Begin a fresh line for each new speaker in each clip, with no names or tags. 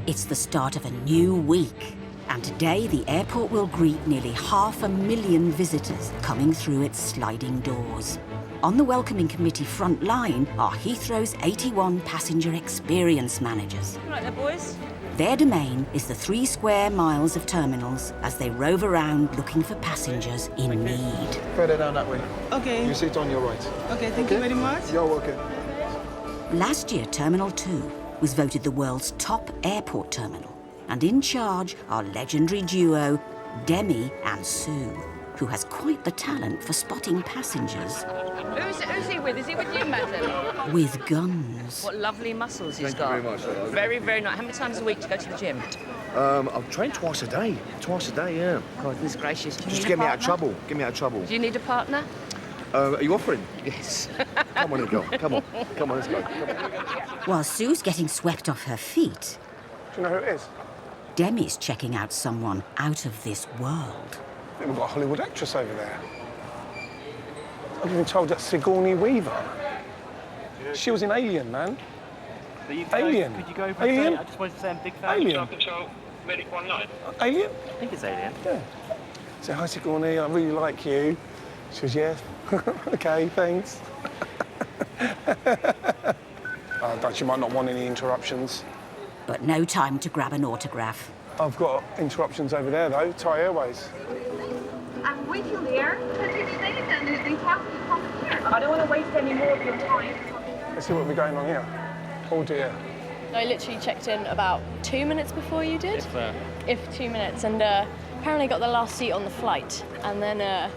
It's the start of a new week, and today the airport will greet nearly 500,000 visitors coming through its sliding doors. On the welcoming committee front line are Heathrow's 81 passenger experience managers.
Right there, boys.
Their domain is the 3 square miles of terminals as they rove around looking for passengers in need.
Further down that way.
Okay.
You sit on your right.
Okay, thank you very much.
You're welcome.
Last year, Terminal 2 was voted the world's top airport terminal, and in charge are legendary duo Demi and Sue, who has quite the talent for spotting passengers
Who's he with? Is he with you, madam?
with guns.
What lovely muscles he's
Thank
got.
you very much.
Very, very nice. How many times a week to go to the gym?
I'll train twice a day. Twice a day, yeah.
Goodness gracious. Do you
Just
need
to
a
get me out of
partner?
trouble. Get me out of trouble.
Do you need a partner?
Are you offering?
Yes.
Come on, girl. Come on. Come on, let's go. Come on.
While Sue's getting swept off her feet,
Do you know who it is?
Demi's checking out someone out of this world.
I think we've got a Hollywood actress over there. I've even told that Sigourney Weaver. She was in Alien, man. Alien.
Could you go for
Alien?
I just wanted to say I'm a big fan.
Alien.
Control, Medic 19.
Alien?
I think it's Alien.
Yeah. So, hi, Sigourney, I really like you. She was, yeah. OK, thanks. Don't you might not want any interruptions.
But no time to grab an autograph.
I've got interruptions over there, though. Thai Airways.
I'm with you there. But you stay and they have to come here. I don't want to waste any more of your time.
Let's see what we're going on here. Oh, dear.
I literally checked in about 2 minutes before you did. If 2 minutes, and apparently got the last seat on the flight, and then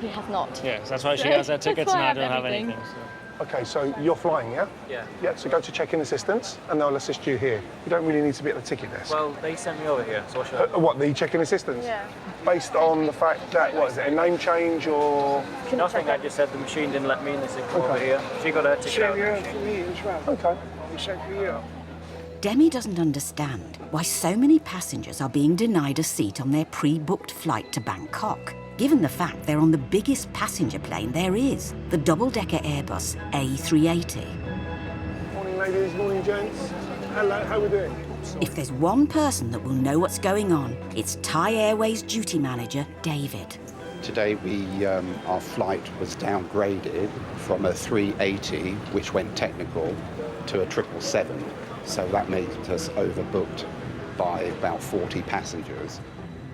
he has not.
Yes, that's why she has her tickets and I don't have anything. So.
OK, so you're flying, yeah?
Yeah.
Yeah, so go to check-in assistance, and they'll assist you here. You don't really need to be at the ticket desk.
Well, they sent me over here, so what should I
What, the check-in assistance?
Yeah.
Based on the fact that, what is it, a name change or...?
Nothing, I just said the machine didn't let me in, they said come over here. She got her ticket out.
OK.
Demi doesn't understand why so many passengers are being denied a seat on their pre-booked flight to Bangkok, given the fact they're on the biggest passenger plane there is, the double-decker Airbus A380.
Morning, ladies. Morning, gents. Hello, how are we doing?
If there's one person that will know what's going on, it's Thai Airways duty manager, David.
Today our flight was downgraded from a 380, which went technical, to a 777. So that made us overbooked by about 40 passengers.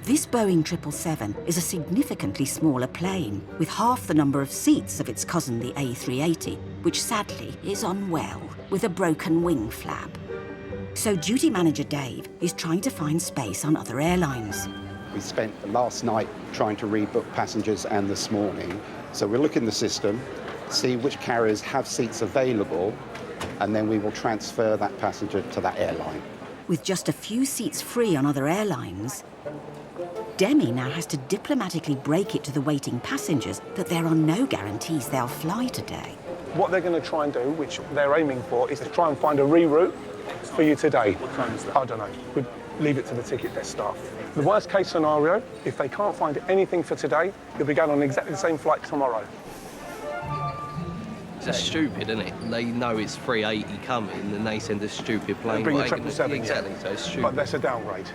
This Boeing 777 is a significantly smaller plane, with half the number of seats of its cousin, the A380, which sadly is unwell, with a broken wing flap. So duty manager Dave is trying to find space on other airlines.
We spent last night trying to rebook passengers and this morning. So we'll look in the system, see which carriers have seats available, and then we will transfer that passenger to that airline.
With just a few seats free on other airlines, Demi now has to diplomatically break it to the waiting passengers that there are no guarantees they'll fly today.
What they're going to try and do, which they're aiming for, is to try and find a reroute for you today.
What time is that?
I don't know. We'd leave it to the ticket desk staff. The worst case scenario, if they can't find anything for today, you'll be going on exactly the same flight tomorrow.
It's stupid, isn't it? They know it's 380 coming and they send a stupid plane.
Bring the
What are they
777,
gonna- Exactly,
yeah.
so it's stupid.
But that's a downgrade.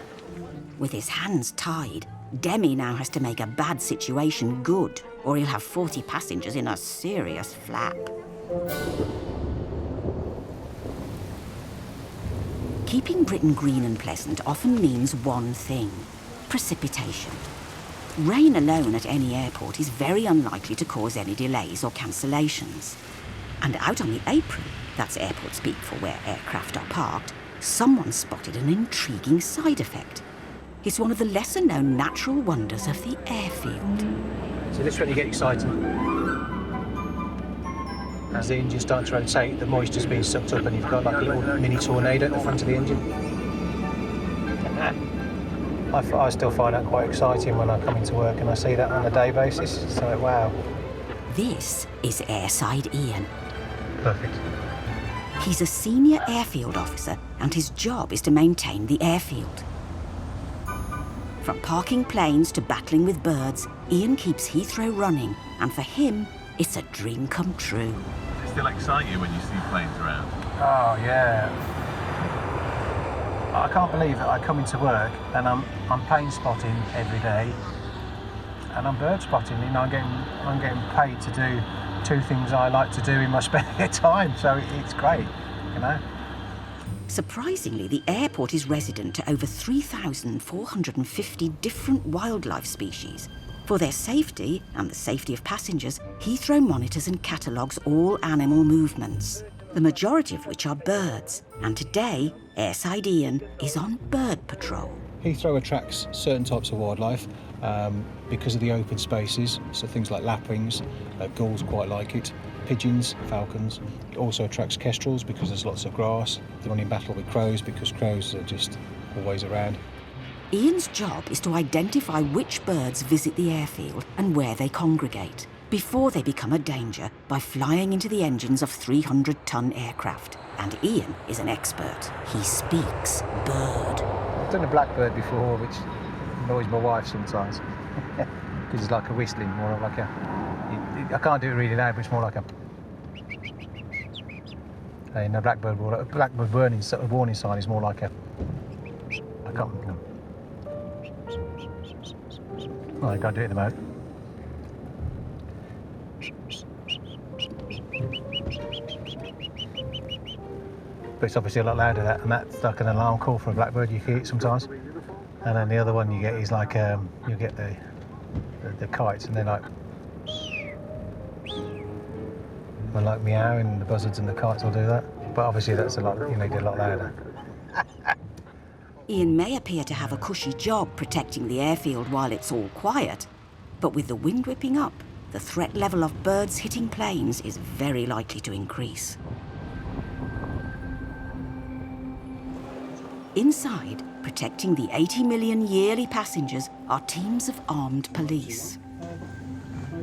With his hands tied, Demi now has to make a bad situation good, or he'll have 40 passengers in a serious flap. Keeping Britain green and pleasant often means one thing: precipitation. Rain alone at any airport is very unlikely to cause any delays or cancellations. And out on the apron, that's airport speak for where aircraft are parked, someone spotted an intriguing side effect. It's one of the lesser-known natural wonders of the airfield.
So this is when you get excited. As the engine starts to rotate, the moisture's being sucked up and you've got like a little mini tornado at the front of the engine. I still find that quite exciting when I come into work and I see that on a day basis. It's like, wow.
This is Airside Ian.
Perfect.
He's a senior airfield officer and his job is to maintain the airfield. From parking planes to battling with birds, Ian keeps Heathrow running, and for him, it's a dream come true.
Does it still excite you when you see planes around?
Oh, yeah. I can't believe that I come into work and I'm plane spotting every day, and I'm bird spotting. You know, I'm getting paid to do two things I like to do in my spare time, so it's great, you know.
Surprisingly, the airport is resident to over 3,450 different wildlife species. For their safety and the safety of passengers, Heathrow monitors and catalogues all animal movements, the majority of which are birds. And today, Airside Ian is on bird patrol.
Heathrow attracts certain types of wildlife because of the open spaces, so things like lapwings, gulls quite like it, pigeons, falcons. It also attracts kestrels because there's lots of grass. They're on in battle with crows because crows are just always around.
Ian's job is to identify which birds visit the airfield and where they congregate before they become a danger by flying into the engines of 300-ton aircraft. And Ian is an expert. He speaks bird.
I've done a blackbird before, which annoys my wife sometimes. Because it's like a whistling, more like a... I can't do it really loud, but it's more like a... And a blackbird warning sign is more like a... I can't... Oh, I can't do it at the moment. But it's obviously a lot louder, that, and that's like an alarm call for a blackbird. You hear it sometimes. And then the other one you get is like you get the kites, and they're like meowing, and the buzzards and the kites will do that. But obviously that's a lot, you know, a lot louder.
Ian may appear to have a cushy job protecting the airfield while it's all quiet, but with the wind whipping up, the threat level of birds hitting planes is very likely to increase. Inside, protecting the 80 million yearly passengers, are teams of armed police.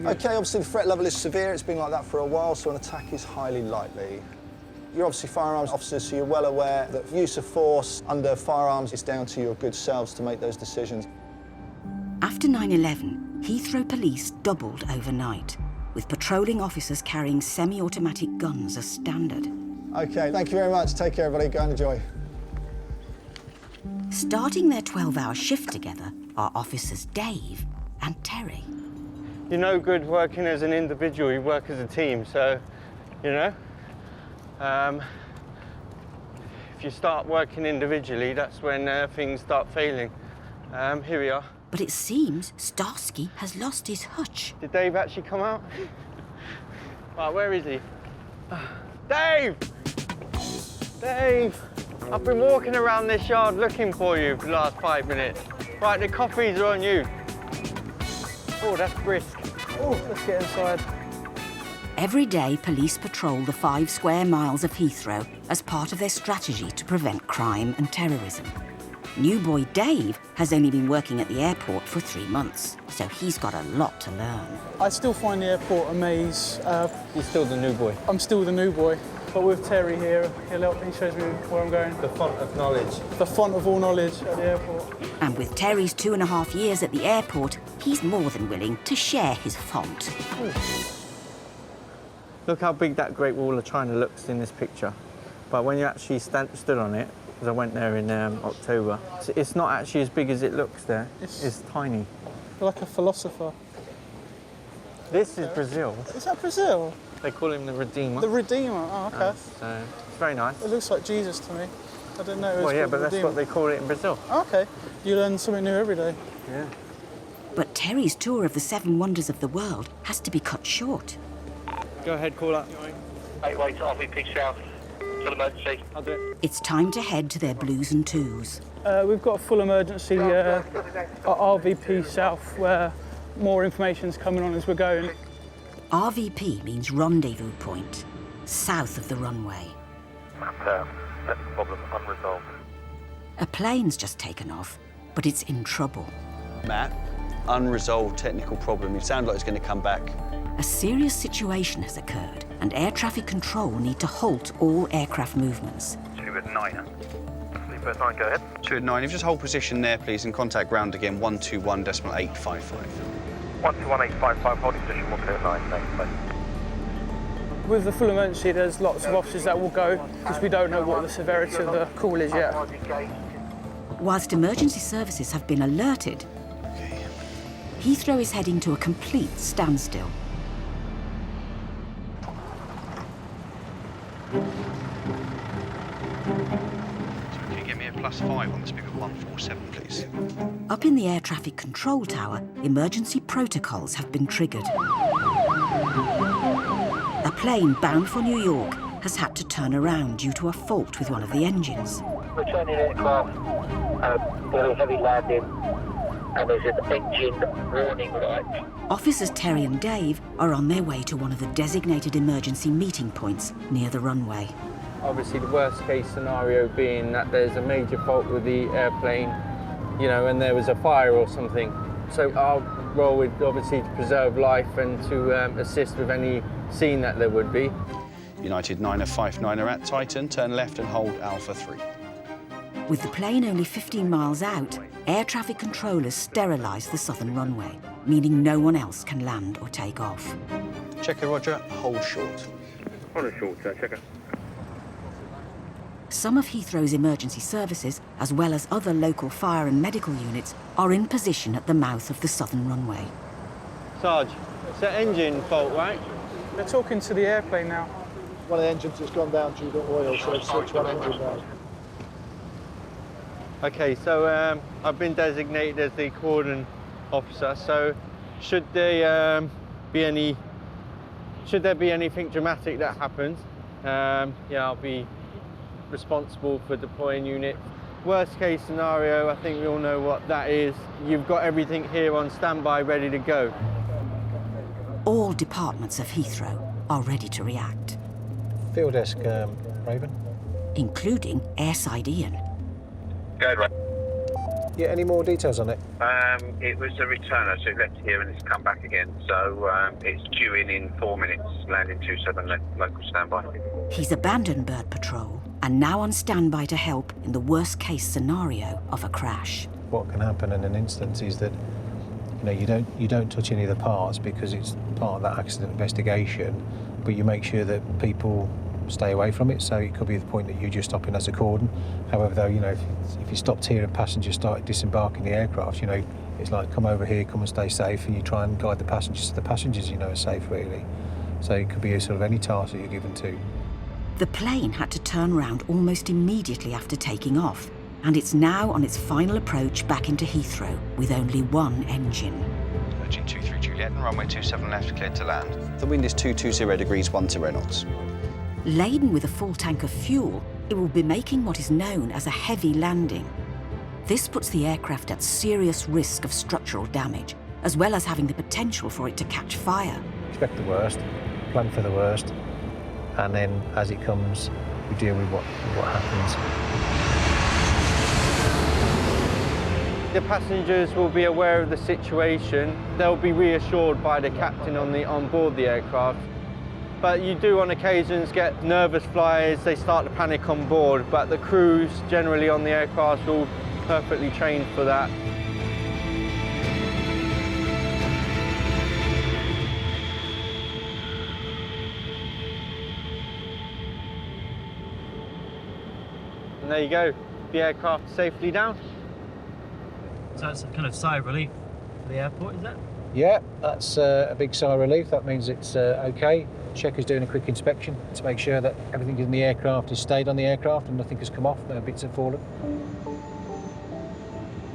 OK, obviously the threat level is severe. It's been like that for a while, so an attack is highly likely. You're obviously firearms officers, so you're well aware that use of force under firearms is down to your good selves to make those decisions.
After 9/11, Heathrow police doubled overnight, with patrolling officers carrying semi-automatic guns as standard.
OK, thank you very much. Take care, everybody. Go and enjoy.
Starting their 12-hour shift together are officers Dave and Terry.
You're no good working as an individual, you work as a team, so, you know, if you start working individually, that's when things start failing. Here we are.
But it seems Starsky has lost his hutch.
Did Dave actually come out? Right, where is he? Dave! Dave! I've been walking around this yard looking for you for the last 5 minutes. Right, the coffees are on you. Oh, that's brisk. Oh, let's get inside.
Every day, police patrol the 5 square miles of Heathrow as part of their strategy to prevent crime and terrorism. New boy Dave has only been working at the airport for 3 months, so he's got a lot to learn.
I still find the airport a maze.
You're still the new boy?
I'm still the new boy. But with Terry here, he shows me where I'm going.
The font of knowledge.
The font of all knowledge at the airport.
And with Terry's 2.5 years at the airport, he's more than willing to share his font.
Ooh. Look how big that Great Wall of China looks in this picture. But when you actually stood on it, because I went there in October, it's not actually as big as it looks there. It's tiny.
Like a philosopher.
This is Brazil.
Is that Brazil?
They call him the Redeemer.
The Redeemer, oh, OK.
So it's very nice.
It looks like Jesus to me. I didn't know it was
Well, yeah,
called
but
the
that's
Redeemer.
what they call it in Brazil.
Oh, OK. You learn something new every day.
Yeah.
But Terry's tour of the 7 wonders of the world has to be cut short.
Go ahead, call up.
8 ways, RVP South. Full emergency.
I'll do it.
It's time to head to their blues and twos.
We've got a full emergency at RVP South, where more information's coming on as we're going.
RVP means rendezvous point, south of the runway.
Problem unresolved.
A plane's just taken off, but it's in trouble.
Matt, unresolved technical problem. You sound like it's going to come back.
A serious situation has occurred, and air traffic control need to halt all aircraft movements.
2 at 9. Sleepers 9, go ahead.
2 at 9, if you just hold position there, please, and contact ground again, 121.855.
121.855, holding position, 1 at 9, thanks, bye.
With the full emergency, there's lots of officers that will go because we don't know what the severity of the call is yet.
Whilst emergency services have been alerted, Heathrow is heading to a complete standstill.
Can you get me a +5 on the speed of 147, please?
Up in the air traffic control tower, emergency protocols have been triggered. A plane bound for New York has had to turn around due to a fault with one of the engines.
Returning aircraft, very heavy landing, and there's an engine warning light.
Officers Terry and Dave are on their way to one of the designated emergency meeting points near the runway.
Obviously, the worst case scenario being that there's a major fault with the airplane, you know, and there was a fire or something. So our role would obviously to preserve life and to assist with any scene that there would be.
United 959er at Titan, turn left and hold Alpha 3.
With the plane only 15 miles out, air traffic controllers sterilise the southern runway, meaning no one else can land or take off.
Checker, roger, hold short.
Hold short, checker.
Some of Heathrow's emergency services, as well as other local fire and medical units, are in position at the mouth of the southern runway.
Sarge, it's an engine fault, right?
They're talking to the airplane now.
One of the engines has gone down due to oil, so they've switched one engine now.
Okay, so I've been designated as the cordon officer, so should there be anything dramatic that happens, yeah, I'll be responsible for deploying units. Worst case scenario, I think we all know what that is. You've got everything here on standby, ready to go.
All departments of Heathrow are ready to react.
Field desk, Raven.
Including Airside Ian.
Go right.
Yeah, any more details on it?
It was a returner, so it left here and it's come back again. So it's due in 4 minutes, landing 27 local standby.
He's abandoned bird patrol and now on standby to help in the worst case scenario of a crash.
What can happen in an instance is that you don't touch any of the parts because it's part of that accident investigation, but you make sure that people stay away from it. So it could be the point that you just stop in as a cordon. However, though, if you stopped here and passengers started disembarking the aircraft, it's like, come over here, come and stay safe, and you try and guide the passengers so the passengers, are safe, really. So it could be a sort of any task that you're given to.
The plane had to turn around almost immediately after taking off, and it's now on its final approach back into Heathrow with only one engine.
Virgin 23 Juliet and runway 27 left, cleared to land. The wind is 220 degrees, 10 knots.
Laden with a full tank of fuel, it will be making what is known as a heavy landing. This puts the aircraft at serious risk of structural damage, as well as having the potential for it to catch fire.
Expect the worst, plan for the worst, and then as it comes, we deal with what happens.
The passengers will be aware of the situation. They'll be reassured by the captain on board the aircraft. But you do on occasions get nervous flyers, they start to panic on board, but the crews generally on the aircraft are all perfectly trained for that. And there you go, the aircraft safely down.
So it's a kind of sigh of relief for the airport, is that?
Yeah, that's a big sigh of relief. That means it's okay. Checker's doing a quick inspection to make sure that everything in the aircraft has stayed on the aircraft and nothing has come off, no bits have fallen.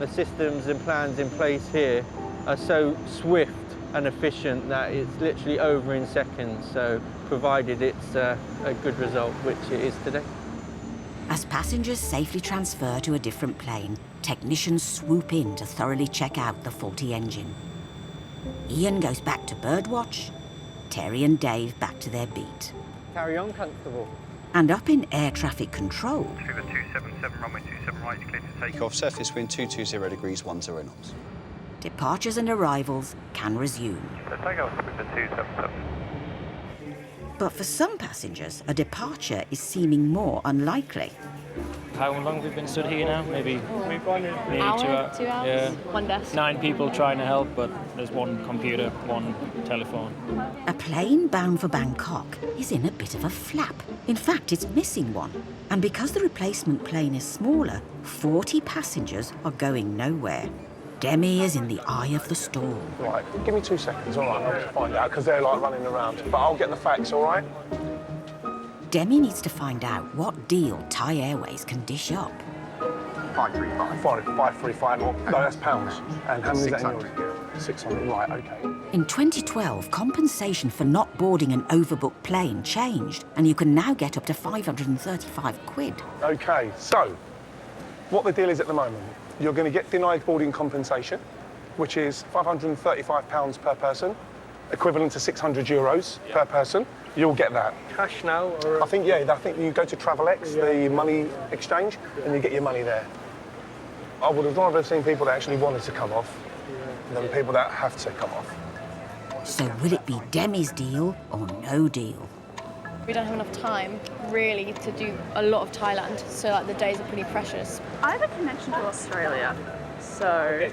The systems and plans in place here are so swift and efficient that it's literally over in seconds, so provided it's a good result, which it is today.
As passengers safely transfer to a different plane, technicians swoop in to thoroughly check out the faulty engine. Ian goes back to birdwatch, Terry and Dave back to their beat.
Carry on, Constable.
And up in air traffic control.
Fever 277, runway 27 right, clear to take
Takeoff, surface wind 220 degrees, 10 knots.
Departures and arrivals can resume.
Takeoff, Fever 277.
But for some passengers, a departure is seeming more unlikely.
how long we've been stood here now? Maybe nearly 2 hours.
2 hours?
Yeah.
One desk.
9 people trying to help, but there's one computer, one telephone.
A plane bound for Bangkok is in a bit of a flap. In fact, it's missing one. And because the replacement plane is smaller, 40 passengers are going nowhere. Demi is in the eye of the storm.
Right, give me 2 seconds, all right? I'll just find out, because they're like running around. But I'll get the facts, all right?
Demi needs to find out what deal Thai Airways can dish up.
535. 535, no, that's pounds. And how many is that in euros? 600, right, okay.
In 2012, compensation for not boarding an overbooked plane changed, and you can now get up to 535 quid.
Okay, so what the deal is at the moment, you're going to get denied boarding compensation, which is £535 per person, equivalent to 600 euros per person. You'll get that.
Cash now? Or...
I think you go to TravelX, the money exchange, and you get your money there. I would have rather seen people that actually wanted to come off than people that have to come off.
So will it be Demi's deal or no deal?
We don't have enough time, really, to do a lot of Thailand, so like the days are pretty precious.
I have a connection to Australia, so...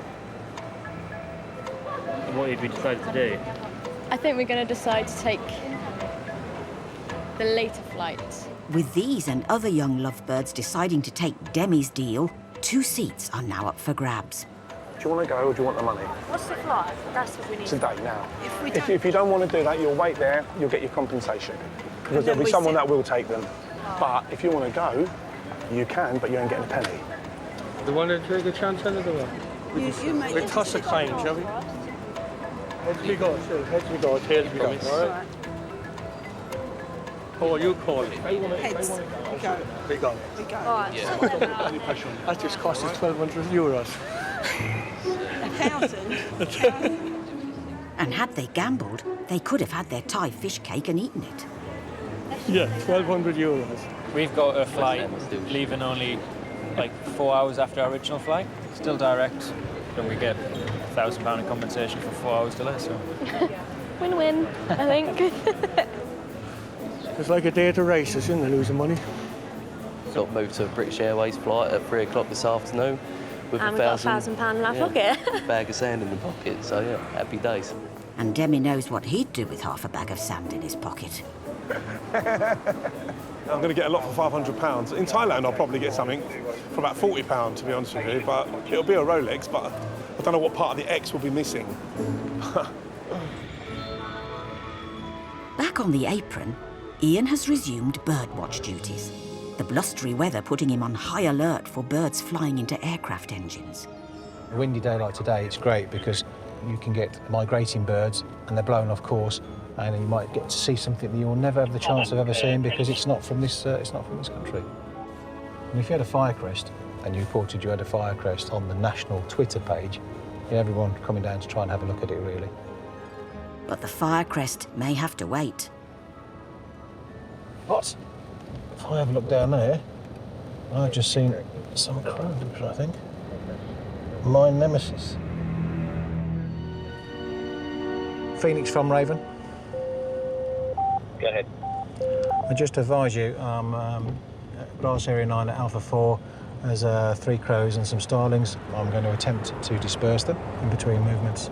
What have you decided to do?
I think we're going to decide to take the later flight.
With these and other young lovebirds deciding to take Demi's deal, 2 seats are now up for grabs.
Do you want to go or do you want the money?
What's the flight? That's what we need.
Today, now.
If
you don't want to do that, you'll wait there, you'll get your compensation. Because there'll be someone that will take them. But if you want to go, you can, but you ain't getting a penny.
Do you want to take a chance on it or what? We toss a coin, shall we? Heads we go, tails we go. All right. Oh, you call it.
Heads.
We go. That just cost us 1,200 euros.
And had they gambled, they could have had their Thai fish cake and eaten it.
Yeah, 1,200 euros.
We've got a flight leaving only like 4 hours after our original flight. Still direct, and we get £1,000 in compensation for 4 hours delay. So
Win-win, I think.
It's like a day at the races, isn't it, losing money?
Got moved to a British Airways flight at 3 o'clock this afternoon with
And we've got £1,000 in our pocket.
bag of sand in the pocket, so yeah, happy days.
And Demi knows what he'd do with half a bag of sand in his pocket.
I'm going to get a lot for £500. In Thailand, I'll probably get something for about £40, to be honest with you, but it'll be a Rolex, but I don't know what part of the X will be missing.
Back on the apron, Ian has resumed birdwatch duties, the blustery weather putting him on high alert for birds flying into aircraft engines.
A windy day like today, it's great because you can get migrating birds and they're blown off course, and you might get to see something that you'll never have the chance of ever seeing because it's not from this country. And if you had a firecrest and you reported you had a firecrest on the national Twitter page, everyone coming down to try and have a look at it, really.
But the firecrest may have to wait.
What? If I have a look down there, I've just seen some crows, I think. My nemesis. Phoenix from Raven.
Go ahead.
I just advise you, Glass Area 9 at Alpha 4, there's 3 crows and some starlings. I'm going to attempt to disperse them in between movements.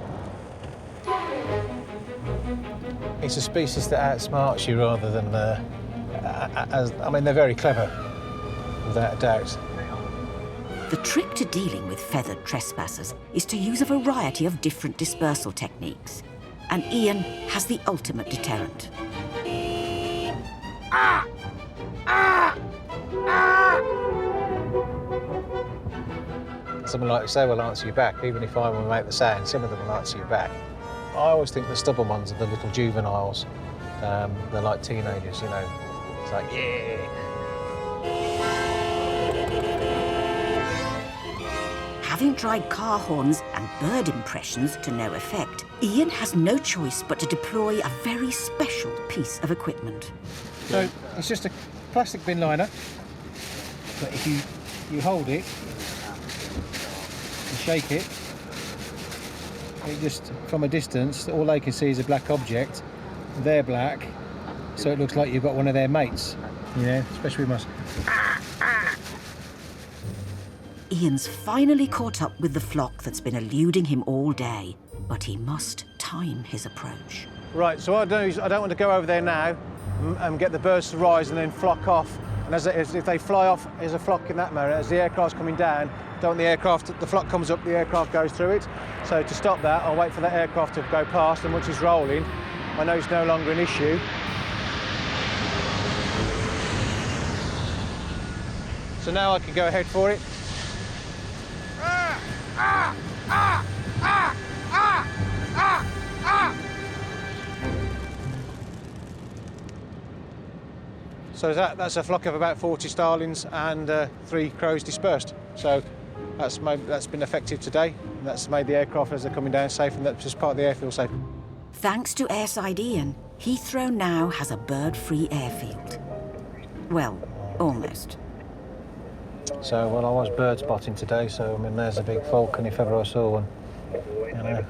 It's a species that outsmarts you rather than, I mean, they're very clever, without a doubt.
The trick to dealing with feathered trespassers is to use a variety of different dispersal techniques. And Ian has the ultimate deterrent.
Someone like you say will answer you back, even if I will make the sound, some of them will answer you back. I always think the stubborn ones are the little juveniles. They're like teenagers, you know. It's like, yeah.
Having tried car horns and bird impressions to no effect, Ian has no choice but to deploy a very special piece of equipment.
So it's just a plastic bin liner, but if you hold it, and shake it, it just, from a distance, all they can see is a black object. They're black, so it looks like you've got one of their mates, you know, especially with us.
Ian's finally caught up with the flock that's been eluding him all day, but he must time his approach.
Right, so what I do is I don't want to go over there now and get the birds to rise and then flock off. And if they fly off as a flock in that manner, as the aircraft's coming down, don't want the flock comes up, the aircraft goes through it. So to stop that, I'll wait for that aircraft to go past, and once it's rolling, I know it's no longer an issue. So now I can go ahead for it. So that's a flock of about 40 starlings and 3 crows dispersed. So that's been effective today, and that's made the aircraft as they're coming down safe, and that's just part of the airfield safe.
Thanks to Airside Ian, Heathrow now has a bird-free airfield. Well, almost.
So, well, I was bird spotting today, so, I mean, there's a big falcon if ever I saw one. You know,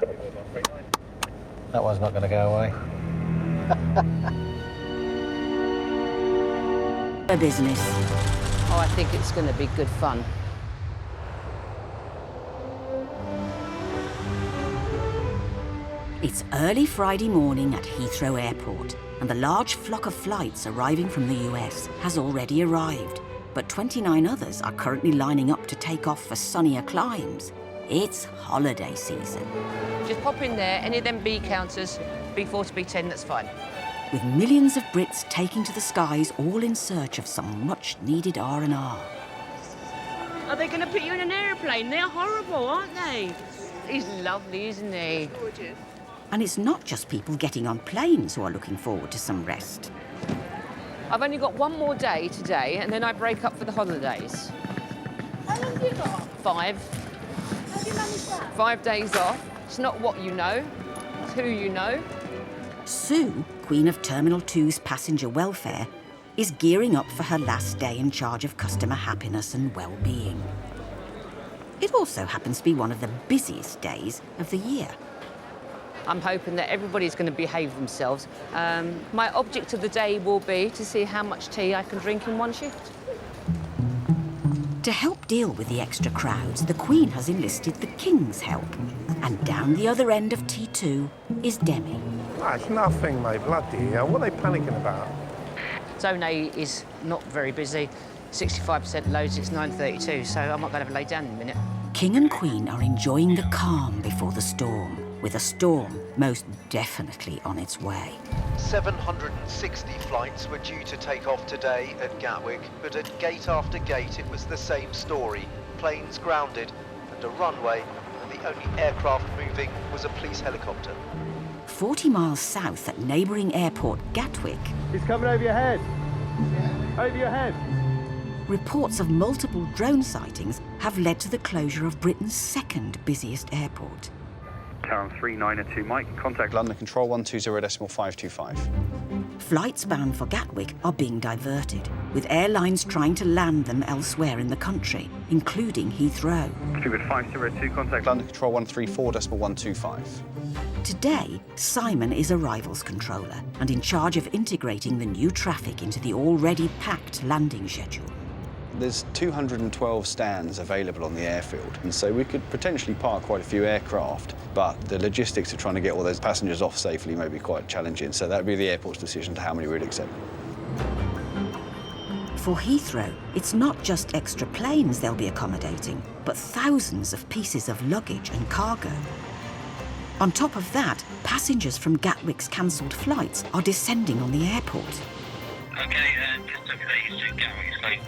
that one's not going to go away.
A business.
Oh, I think it's going to be good fun.
It's early Friday morning at Heathrow Airport, and the large flock of flights arriving from the US has already arrived, but 29 others are currently lining up to take off for sunnier climes. It's holiday season.
Just pop in there, any of them B counters, B4 to B10, that's fine.
With millions of Brits taking to the skies, all in search of some much-needed R&R.
Are they going to put you in an aeroplane? They're horrible, aren't they? He's lovely, isn't he? Gorgeous.
And it's not just people getting on planes who are looking forward to some rest.
I've only got one more day today, and then I break up for the holidays.
How long have you got?
5.
How do you manage that?
5 days off. It's not what you know, it's who you know.
Sue, Queen of Terminal 2's passenger welfare, is gearing up for her last day in charge of customer happiness and well-being. It also happens to be one of the busiest days of the year.
I'm hoping that everybody's going to behave themselves. My object of the day will be to see how much tea I can drink in one shift.
To help deal with the extra crowds, the Queen has enlisted the King's help. And down the other end of T2 is Demi.
That's nothing, mate. Bloody hell. What are they panicking about?
Zone A is not very busy. 65% loads, it's 9:32, so I'm not going to lay down in a minute.
King and Queen are enjoying the calm before the storm, with a storm most definitely on its way.
760 flights were due to take off today at Gatwick, but at gate after gate it was the same story. Planes grounded and a runway, and the only aircraft moving was a police helicopter.
40 miles south at neighbouring airport Gatwick,
He's coming over your head. Over your head.
reports of multiple drone sightings have led to the closure of Britain's second busiest airport.
Town 3902 Mike, contact London Control 120.525.
Flights bound for Gatwick are being diverted, with airlines trying to land them elsewhere in the country, including Heathrow.
Stuart 502, contact London Control 134.125.
Today, Simon is arrivals controller and in charge of integrating the new traffic into the already packed landing schedule.
There's 212 stands available on the airfield, and so we could potentially park quite a few aircraft, but the logistics of trying to get all those passengers off safely may be quite challenging, so that would be the airport's decision to how many we'd accept.
For Heathrow, it's not just extra planes they'll be accommodating, but thousands of pieces of luggage and cargo. On top of that, passengers from Gatwick's cancelled flights are descending on the airport.
Okay, just to update you, Gatwick's late,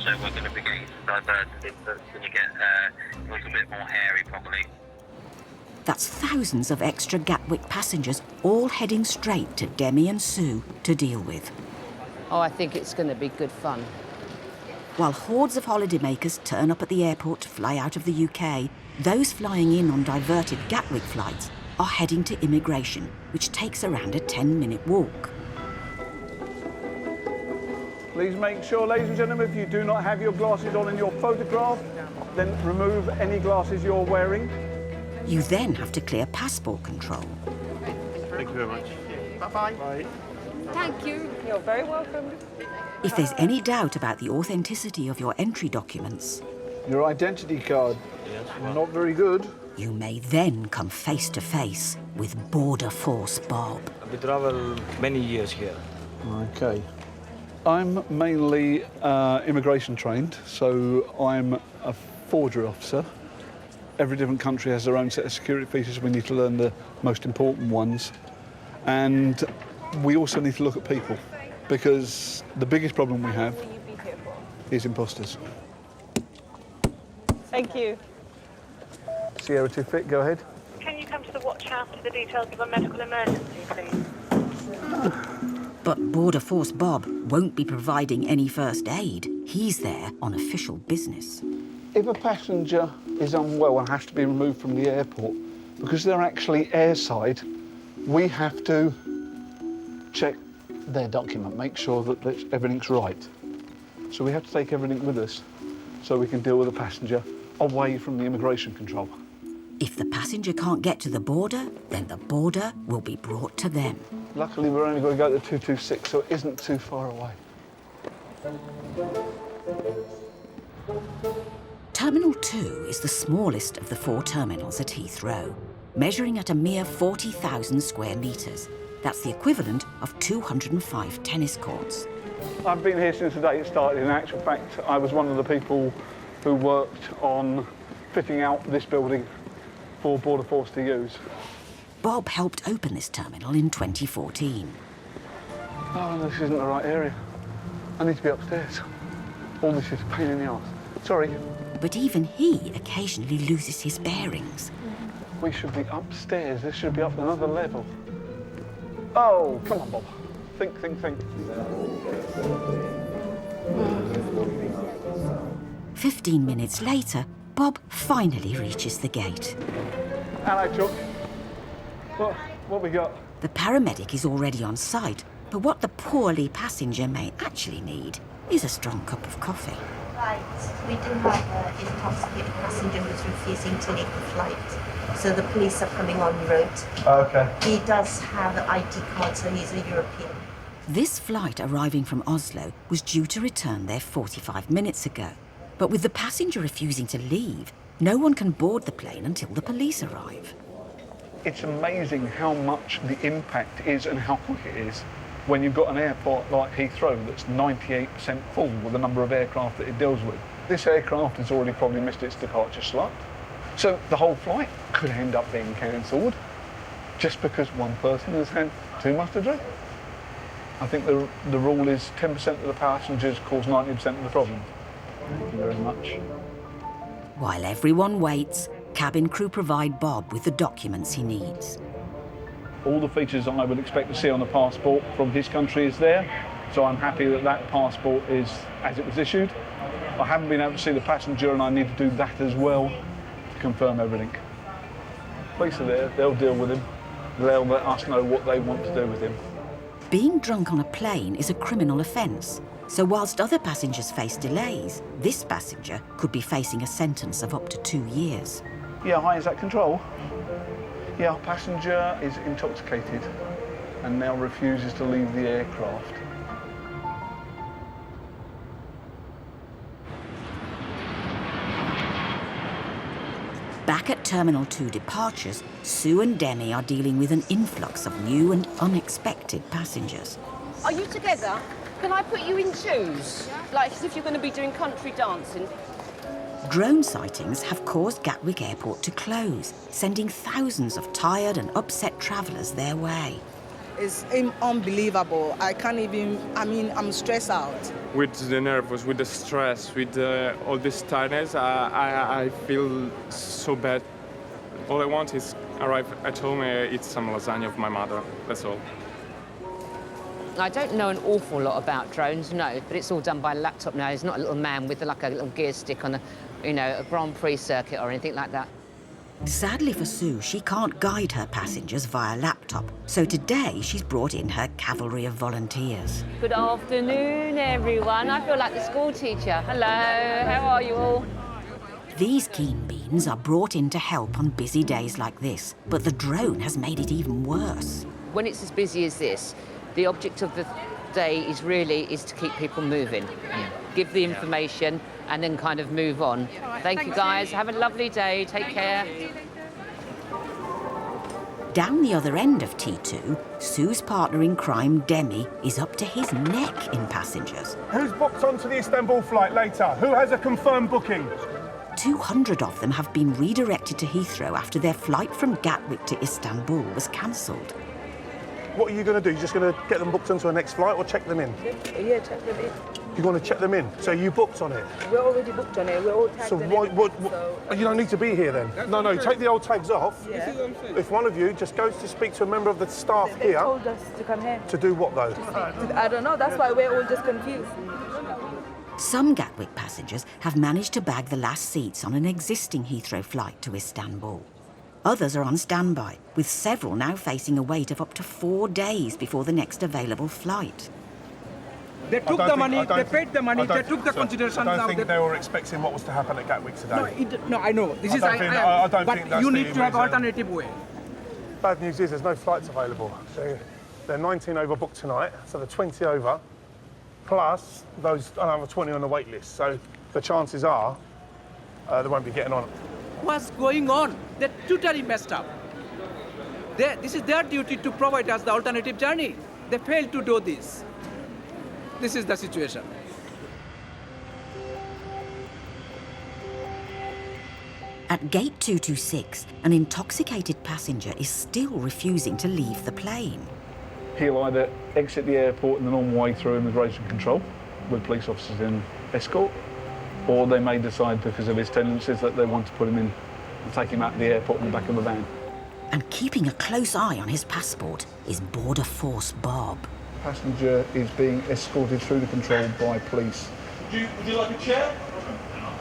so we're going to be getting diverted. It's going to get a little bit more hairy, probably.
That's thousands of extra Gatwick passengers all heading straight to Demi and Sue to deal with.
Oh, I think it's going to be good fun.
While hordes of holidaymakers turn up at the airport to fly out of the UK, those flying in on diverted Gatwick flights are heading to immigration, which takes around a 10-minute walk.
Please make sure, ladies and gentlemen, if you do not have your glasses on in your photograph, then remove any glasses you're wearing.
You then have to clear passport control.
Thank you very much.
Bye-bye. Bye.
Thank you. You're very welcome.
If there's any doubt about the authenticity of your entry documents,
Your identity card.
Yes,
Not very good.
You may then come face to face with Border Force Bob.
We travel many years here.
Okay. I'm mainly immigration trained, so I'm a forgery officer. Every different country has their own set of security features. We need to learn the most important ones. And we also need to look at people, because the biggest problem we have is imposters.
Thank you.
Sierra 2 Fit, go ahead.
Can you come to the watch house for the details of a medical emergency, please?
But Border Force Bob won't be providing any first aid. He's there on official business.
If a passenger is unwell and has to be removed from the airport, because they're actually airside, we have to check their document, make sure that everything's right. So we have to take everything with us so we can deal with the passenger away from the immigration control.
If the passenger can't get to the border, then the border will be brought to them.
Luckily, we're only going to go to 226, so it isn't too far away.
Terminal 2 is the smallest of the 4 terminals at Heathrow, measuring at a mere 40,000 square metres. That's the equivalent of 205 tennis courts.
I've been here since the day it started. In actual fact, I was one of the people who worked on fitting out this building for Border Force to use.
Bob helped open this terminal in 2014.
Oh, this isn't the right area. I need to be upstairs. All this is a pain in the arse. Sorry.
But even he occasionally loses his bearings.
We should be upstairs. This should be up another level. Oh, come on, Bob. Think, think, think.
15 minutes later, Bob finally reaches the gate.
Hello, Chuck. What we got?
The paramedic is already on site, but what the poorly passenger may actually need is a strong cup of coffee.
Right, we do have an intoxicated passenger who's refusing to leave the flight. So the police are coming en route.
Okay.
He does have an ID card, so he's a European.
This flight arriving from Oslo was due to return there 45 minutes ago. But with the passenger refusing to leave, no one can board the plane until the police arrive.
It's amazing how much the impact is and how quick it is when you've got an airport like Heathrow that's 98% full with the number of aircraft that it deals with. This aircraft has already probably missed its departure slot. So the whole flight could end up being cancelled just because one person has had too much to drink. I think the rule is 10% of the passengers cause 90% of the problem. Thank you very much.
While everyone waits, cabin crew provide Bob with the documents he needs.
All the features I would expect to see on a passport from his country is there, so I'm happy that that passport is as it was issued. I haven't been able to see the passenger and I need to do that as well to confirm everything. Police are there, they'll deal with him. They'll let us know what they want to do with him.
Being drunk on a plane is a criminal offence, so whilst other passengers face delays, this passenger could be facing a sentence of up to 2 years.
Yeah, hi, is that control? Yeah, our passenger is intoxicated and now refuses to leave the aircraft.
Back at Terminal 2 departures, Sue and Demi are dealing with an influx of new and unexpected passengers.
Are you together? Can I put you in shoes? Like as if you're going to be doing country dancing.
Drone sightings have caused Gatwick Airport to close, sending thousands of tired and upset travellers their way.
It's unbelievable. I can't even, I'm stressed out.
With the nerves, with the stress, with all this tiredness, I feel so bad. All I want is arrive at home and eat some lasagna of my mother, that's all.
I don't know an awful lot about drones, no, but it's all done by laptop now. He's not a little man with like a little gear stick on a Grand Prix circuit or anything like that.
Sadly for Sue, she can't guide her passengers via laptop, so today she's brought in her cavalry of volunteers.
Good afternoon, everyone. I feel like the school teacher. Hello, how are you all?
These keen beans are brought in to help on busy days like this, but the drone has made it even worse.
When it's as busy as this, the object of the day is to keep people moving. give the information, and then kind of move on. Thank you, guys. Have a lovely day. Take care.
Down the other end of T2, Sue's partner in crime, Demi, is up to his neck in passengers.
Who's booked onto the Istanbul flight later? Who has a confirmed booking?
200 of them have been redirected to Heathrow after their flight from Gatwick to Istanbul was cancelled.
What are you going to do? You're just going to get them booked onto a next flight or check them in?
Yeah, check them in.
You're going to check them in? So you booked on it?
We're already booked on it. We're all tagged
So
in
what,
everything, so...
you don't need to be here then? No, take the old tags off.
Yeah.
If one of you just goes to speak to a member of the staff
They
here...
told us to come here.
To do what, though?
I don't know. That's why we're all just confused.
Some Gatwick passengers have managed to bag the last seats on an existing Heathrow flight to Istanbul. Others are on standby, with several now facing a wait of up to 4 days before the next available flight.
They took the money, they paid the money, they took the consideration.
I don't think they were expecting what was to happen at Gatwick today.
No, I know. This is
I don't
but
think that's
you
the
need to have
reason.
alternative way.
Bad news is there's no flights available. They're 19 overbooked tonight, so they're 20 over, plus those another 20 on the wait list. So the chances are they won't be getting on.
What's going on? They're totally messed up. This is their duty to provide us the alternative journey. They failed to do this. This is the situation.
At gate 226, an intoxicated passenger is still refusing to leave the plane.
He'll either exit the airport in the normal way through immigration control with police officers in escort, or they may decide because of his tendencies that they want to put him in and take him out of the airport in the back of a van.
And keeping a close eye on his passport is Border Force Bob.
Passenger is being escorted through the control by police.
Would you like a chair?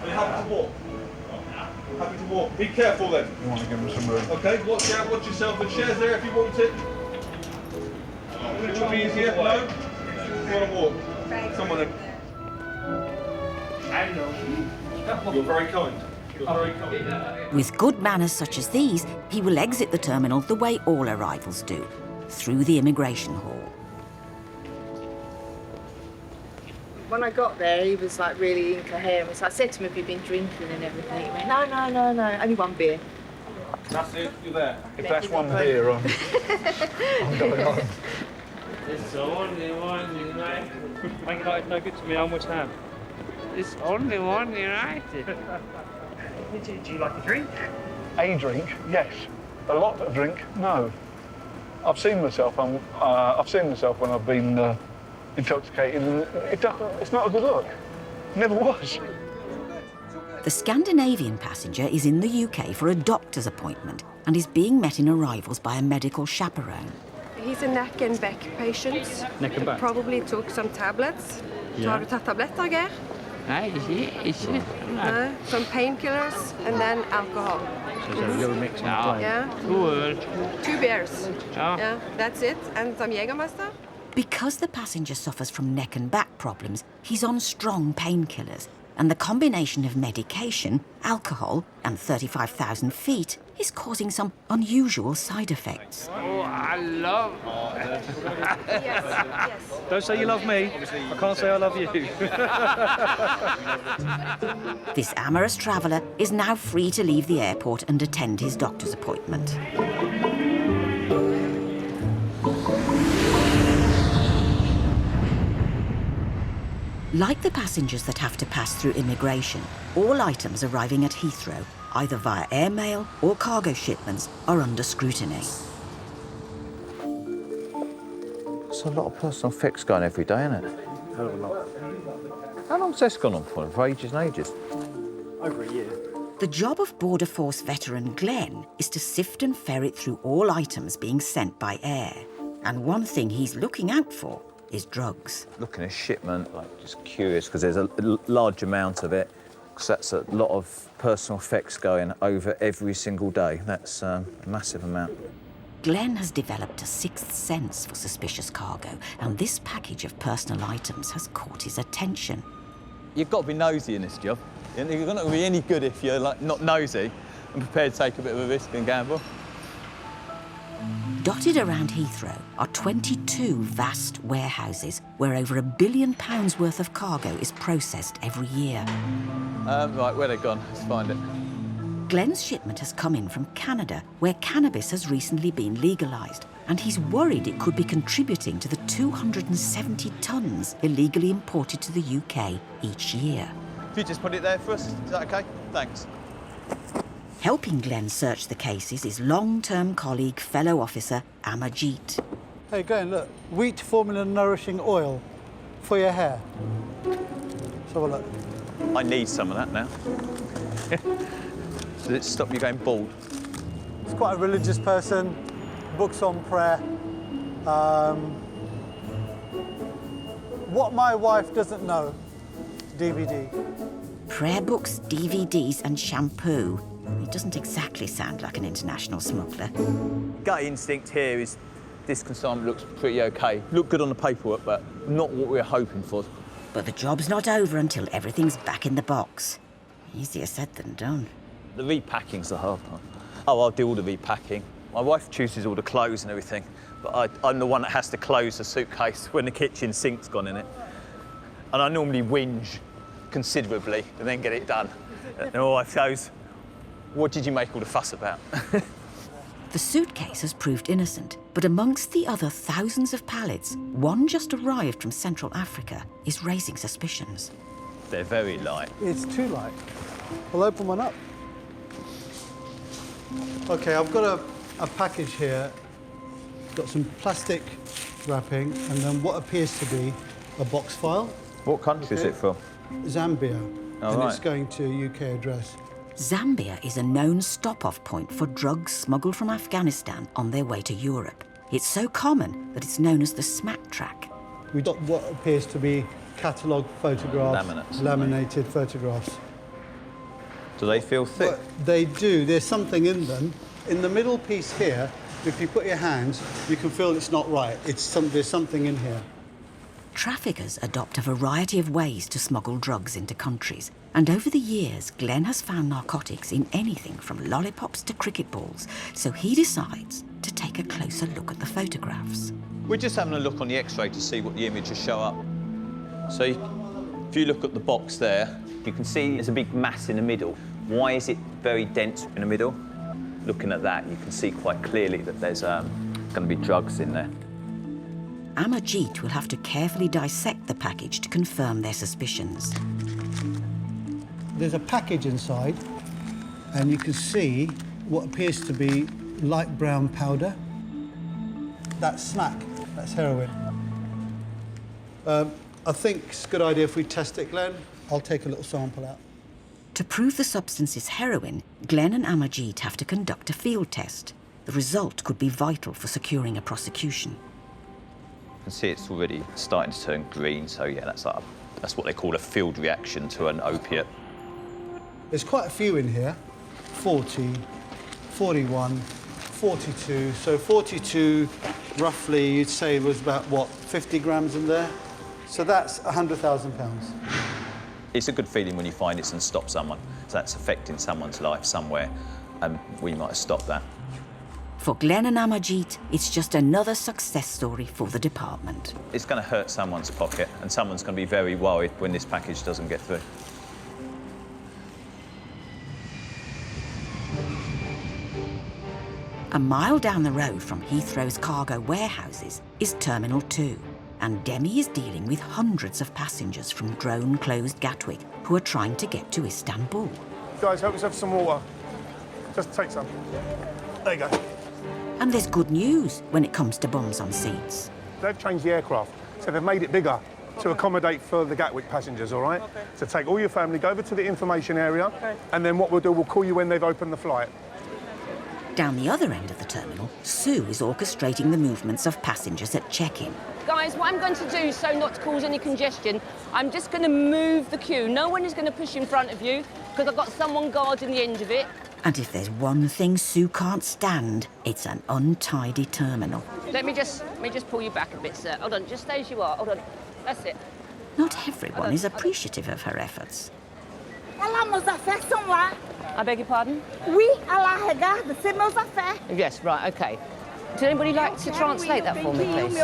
Are you happy to walk? Happy to walk. Be careful then.
You want to give him some room.
Okay, watch out, watch yourself. The chair's there if you want it. Which will be easier? No? You want to walk? Come on then. You're very kind. You're very kind.
With good manners such as these, he will exit the terminal the way all arrivals do, through the immigration hall.
When I got there, he was like really incoherent. So I said to him, have you been drinking and everything? He went, no, only one beer.
That's it, you're there.
If that's one beer, I'm going on.
It's only one United. Man United no good to me, I'm West Ham. It's only one United.
Do you like a drink? A drink, yes. A lot of drink, no. I've seen myself when I've been intoxicated, and it's not a good look. Never was.
The Scandinavian passenger is in the UK for a doctor's appointment and is being met in arrivals by a medical chaperone.
He's a neck and back patient.
Neck and back?
Probably took some tablets.
Yeah.
Har du tatt tabletter, Geir?
Nei, ikke.
No. Some painkillers and then alcohol.
So it's a little mix on the plane.
Yeah. 2 beers.
Ja.
Yeah, that's it. And some Jägermeister.
Because the passenger suffers from neck and back problems, he's on strong painkillers, and the combination of medication, alcohol, and 35,000 feet is causing some unusual side effects.
Oh, I love
Yes.
Don't say you love me. I can't say I love you.
This amorous traveller is now free to leave the airport and attend his doctor's appointment. Like the passengers that have to pass through immigration, all items arriving at Heathrow, either via airmail or cargo shipments, are under scrutiny.
It's a lot of personal effects going every day, isn't it?
Hell of a lot.
How long's this gone on for? For ages and ages?
Over a year.
The job of Border Force veteran Glenn is to sift and ferret through all items being sent by air. And one thing he's looking out for is drugs.
Looking at shipment, just curious, because there's a large amount of it, because that's a lot of personal effects going over every single day. That's a massive amount.
Glenn has developed a sixth sense for suspicious cargo, and this package of personal items has caught his attention.
You've got to be nosy in this job. You're not going to be any good if you're not nosy and prepared to take a bit of a risk and gamble.
Dotted around Heathrow are 22 vast warehouses where over £1 billion worth of cargo is processed every year.
Right, where they gone? Let's find it.
Glenn's shipment has come in from Canada, where cannabis has recently been legalised, and he's worried it could be contributing to the 270 tonnes illegally imported to the UK each year.
If you just put it there for us, is that OK? Thanks.
Helping Glenn search the cases is long-term colleague, fellow officer Amarjeet.
Hey, Glenn, look. Wheat formula nourishing oil for your hair. Let's have a look.
I need some of that now. Does it stop you going bald?
He's quite a religious person, books on prayer. What my wife doesn't know, DVD.
Prayer books, DVDs and shampoo. It doesn't exactly sound like an international smuggler.
Gut instinct here is this consignment looks pretty OK. Look good on the paperwork, but not what we were hoping for.
But the job's not over until everything's back in the box. Easier said than done.
The repacking's the hard part. Oh, I'll do all the repacking. My wife chooses all the clothes and everything, but I'm the one that has to close the suitcase when the kitchen sink's gone in it. And I normally whinge considerably and then get it done. And my wife goes, "What did you make all the fuss about?"
The suitcase has proved innocent, but amongst the other thousands of pallets, one just arrived from Central Africa is raising suspicions.
They're very light.
It's too light. I'll open one up. OK, I've got a package here. Got some plastic wrapping and then what appears to be a box file.
What country is it from?
Zambia.
Oh,
and
right.
it's going to a UK address.
Zambia is a known stop-off point for drugs smuggled from Afghanistan on their way to Europe. It's so common that it's known as the smack track.
We've got what appears to be catalogue photographs, laminated photographs.
Do they feel thick?
But they do. There's something in them. In the middle piece here, if you put your hands, you can feel it's not right. There's something in here.
Traffickers adopt a variety of ways to smuggle drugs into countries, and over the years, Glenn has found narcotics in anything from lollipops to cricket balls, so he decides to take a closer look at the photographs.
We're just having a look on the X-ray to see what the images show up. So if you look at the box there, you can see there's a big mass in the middle. Why is it very dense in the middle? Looking at that, you can see quite clearly that there's going to be drugs in there.
Amarjeet will have to carefully dissect the package to confirm their suspicions.
There's a package inside, and you can see what appears to be light brown powder. That's smack, that's heroin. I think it's a good idea if we test it, Glenn. I'll take a little sample out.
To prove the substance is heroin, Glenn and Amarjeet have to conduct a field test. The result could be vital for securing a prosecution.
You can see it's already starting to turn green, so yeah, that's what they call a field reaction to an opiate.
There's quite a few in here. 40, 41, 42. So 42, roughly, you'd say was about, what, 50 grams in there? So that's £100,000.
It's a good feeling when you find it's and stop someone. So that's affecting someone's life somewhere, and we might have stopped that.
For Glenn and Amarjeet, it's just another success story for the department.
It's going to hurt someone's pocket, and someone's going to be very worried when this package doesn't get through.
A mile down the road from Heathrow's cargo warehouses is Terminal 2, and Demi is dealing with hundreds of passengers from drone-closed Gatwick who are trying to get to Istanbul.
Guys, help us have some water. Just take some. There you go.
And there's good news when it comes to bums on seats.
They've changed the aircraft, so they've made it bigger to accommodate for the Gatwick passengers, all right? Okay. So take all your family, go over to the information area, and then what we'll do, we'll call you when they've opened the flight.
Down the other end of the terminal, Sue is orchestrating the movements of passengers at check-in.
Guys, what I'm going to do, so not to cause any congestion, I'm just going to move the queue. No one is going to push in front of you, because I've got someone guarding the end of it.
And if there's one thing Sue can't stand, it's an untidy terminal.
Let me just pull you back a bit, sir. Hold on, just stay as you are. Hold on. That's it.
Not everyone is appreciative of her efforts.
Meus affaires sont lá.
I beg your pardon?
Oui, à la regarde, c'est meus affaires.
Yes, right, OK. Would anybody like to translate that for me, please?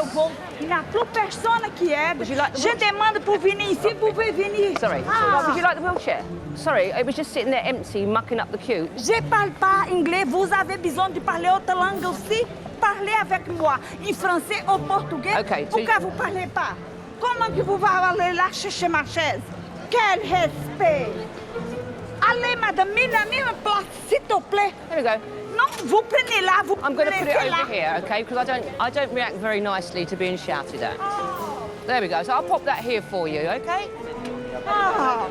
Il n'y a plus personne qui aide.
Would you like the
Je demande pour venir ici, vous pouvez venir.
Sorry.
Ah.
Would you like the wheelchair? Sorry, it was just sitting there empty, mucking up the queue.
Je parle pas anglais. Vous avez besoin de parler autre langue aussi. Parlez avec moi, en français ou portugais.
Okay, so
Pourquoi vous parlez pas? Comment que vous allez là chercher ma chaise? Quel respect! Allez, madame, mine place, s'il te plaît.
There we go.
Non, vous prenez là, vous
I'm going to put it
laissez là.
over here, okay? Because I don't react very nicely to being shouted at. There we go. So I'll pop that here for you, okay?
Oh.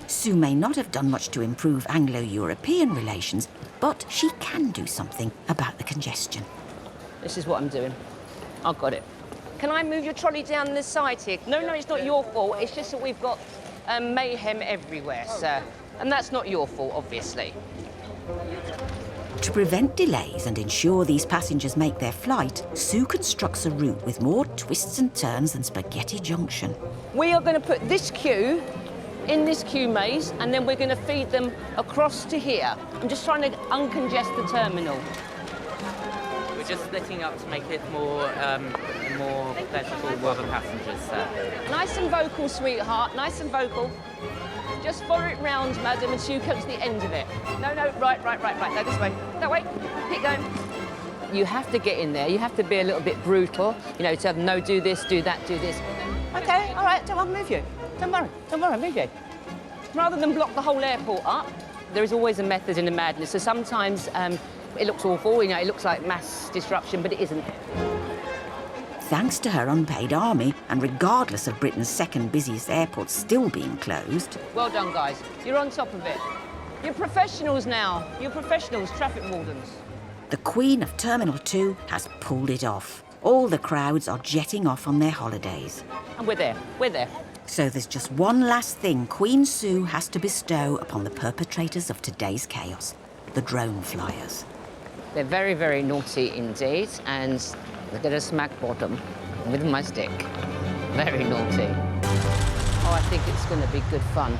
Sue may not have done much to improve Anglo-European relations, but she can do something about the congestion.
This is what I'm doing. I've got it. Can I move your trolley down this side here? No, it's not your fault. It's just that we've got mayhem everywhere, sir. And that's not your fault, obviously.
To prevent delays and ensure these passengers make their flight, Sue constructs a route with more twists and turns than Spaghetti Junction.
We are going to put this queue in this queue maze, and then we're going to feed them across to here. I'm just trying to uncongest the terminal.
We're just splitting up to make it more pleasurable for other passengers, sir.
Nice and vocal, sweetheart, nice and vocal. Just follow it round, madam, until you come to the end of it. No, right. No, this way. That way. Keep going. You have to get in there. You have to be a little bit brutal. You know, to have them, no, do this, do that, do this. Okay, all right, I'll move you. Don't worry, move you. Rather than block the whole airport up, there is always a method in the madness. So sometimes it looks awful, you know, it looks like mass disruption, but it isn't.
Thanks to her unpaid army, and regardless of Britain's second busiest airport still being closed.
Well done, guys. You're on top of it. You're professionals now. You're professionals, traffic wardens.
The Queen of Terminal 2 has pulled it off. All the crowds are jetting off on their holidays.
And we're there.
So there's just one last thing Queen Sue has to bestow upon the perpetrators of today's chaos, the drone flyers.
They're very, very naughty indeed, and they're going to smack bottom with my stick. Very naughty. Oh, I think it's going to be good fun.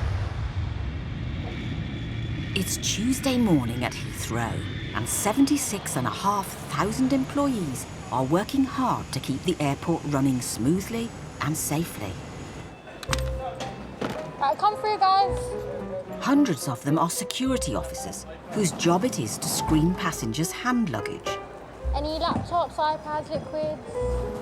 It's Tuesday morning at Heathrow, and 76,500 employees are working hard to keep the airport running smoothly and safely.
Right, come through, guys.
Hundreds of them are security officers whose job it is to screen passengers' hand luggage.
Any laptops, iPads, liquids?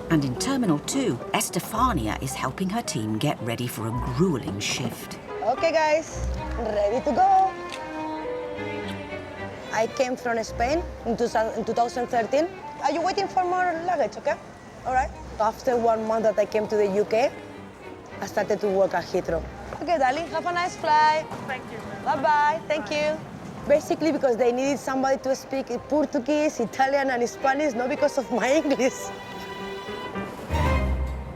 And in Terminal 2, Estefania is helping her team get ready for a grueling shift.
Okay, guys, ready to go. I came from Spain in 2013. Are you waiting for more luggage, okay? All right. After 1 month that I came to the UK, I started to work at Heathrow. Okay, darling, have a nice flight.
Thank you.
Bye-bye, thank you. Basically because they needed somebody to speak Portuguese, Italian, and Spanish, not because of my English.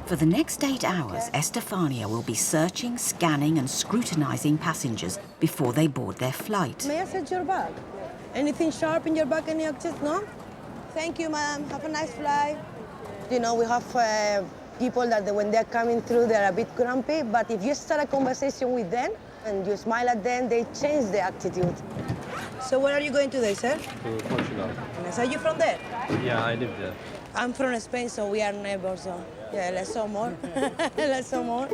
For the next 8 hours, Estefania will be searching, scanning, and scrutinising passengers before they board their flight.
May I search your bag? Anything sharp in your bag, any objects? No? Thank you, ma'am. Have a nice flight. You know, we have people that when they're coming through, they're a bit grumpy, but if you start a conversation with them and you smile at them, they change their attitude. So where are you going today, sir?
To Portugal.
Are you from there?
Yeah, I live there.
I'm from Spain, so we are neighbors, so yeah, less or more. Less or more.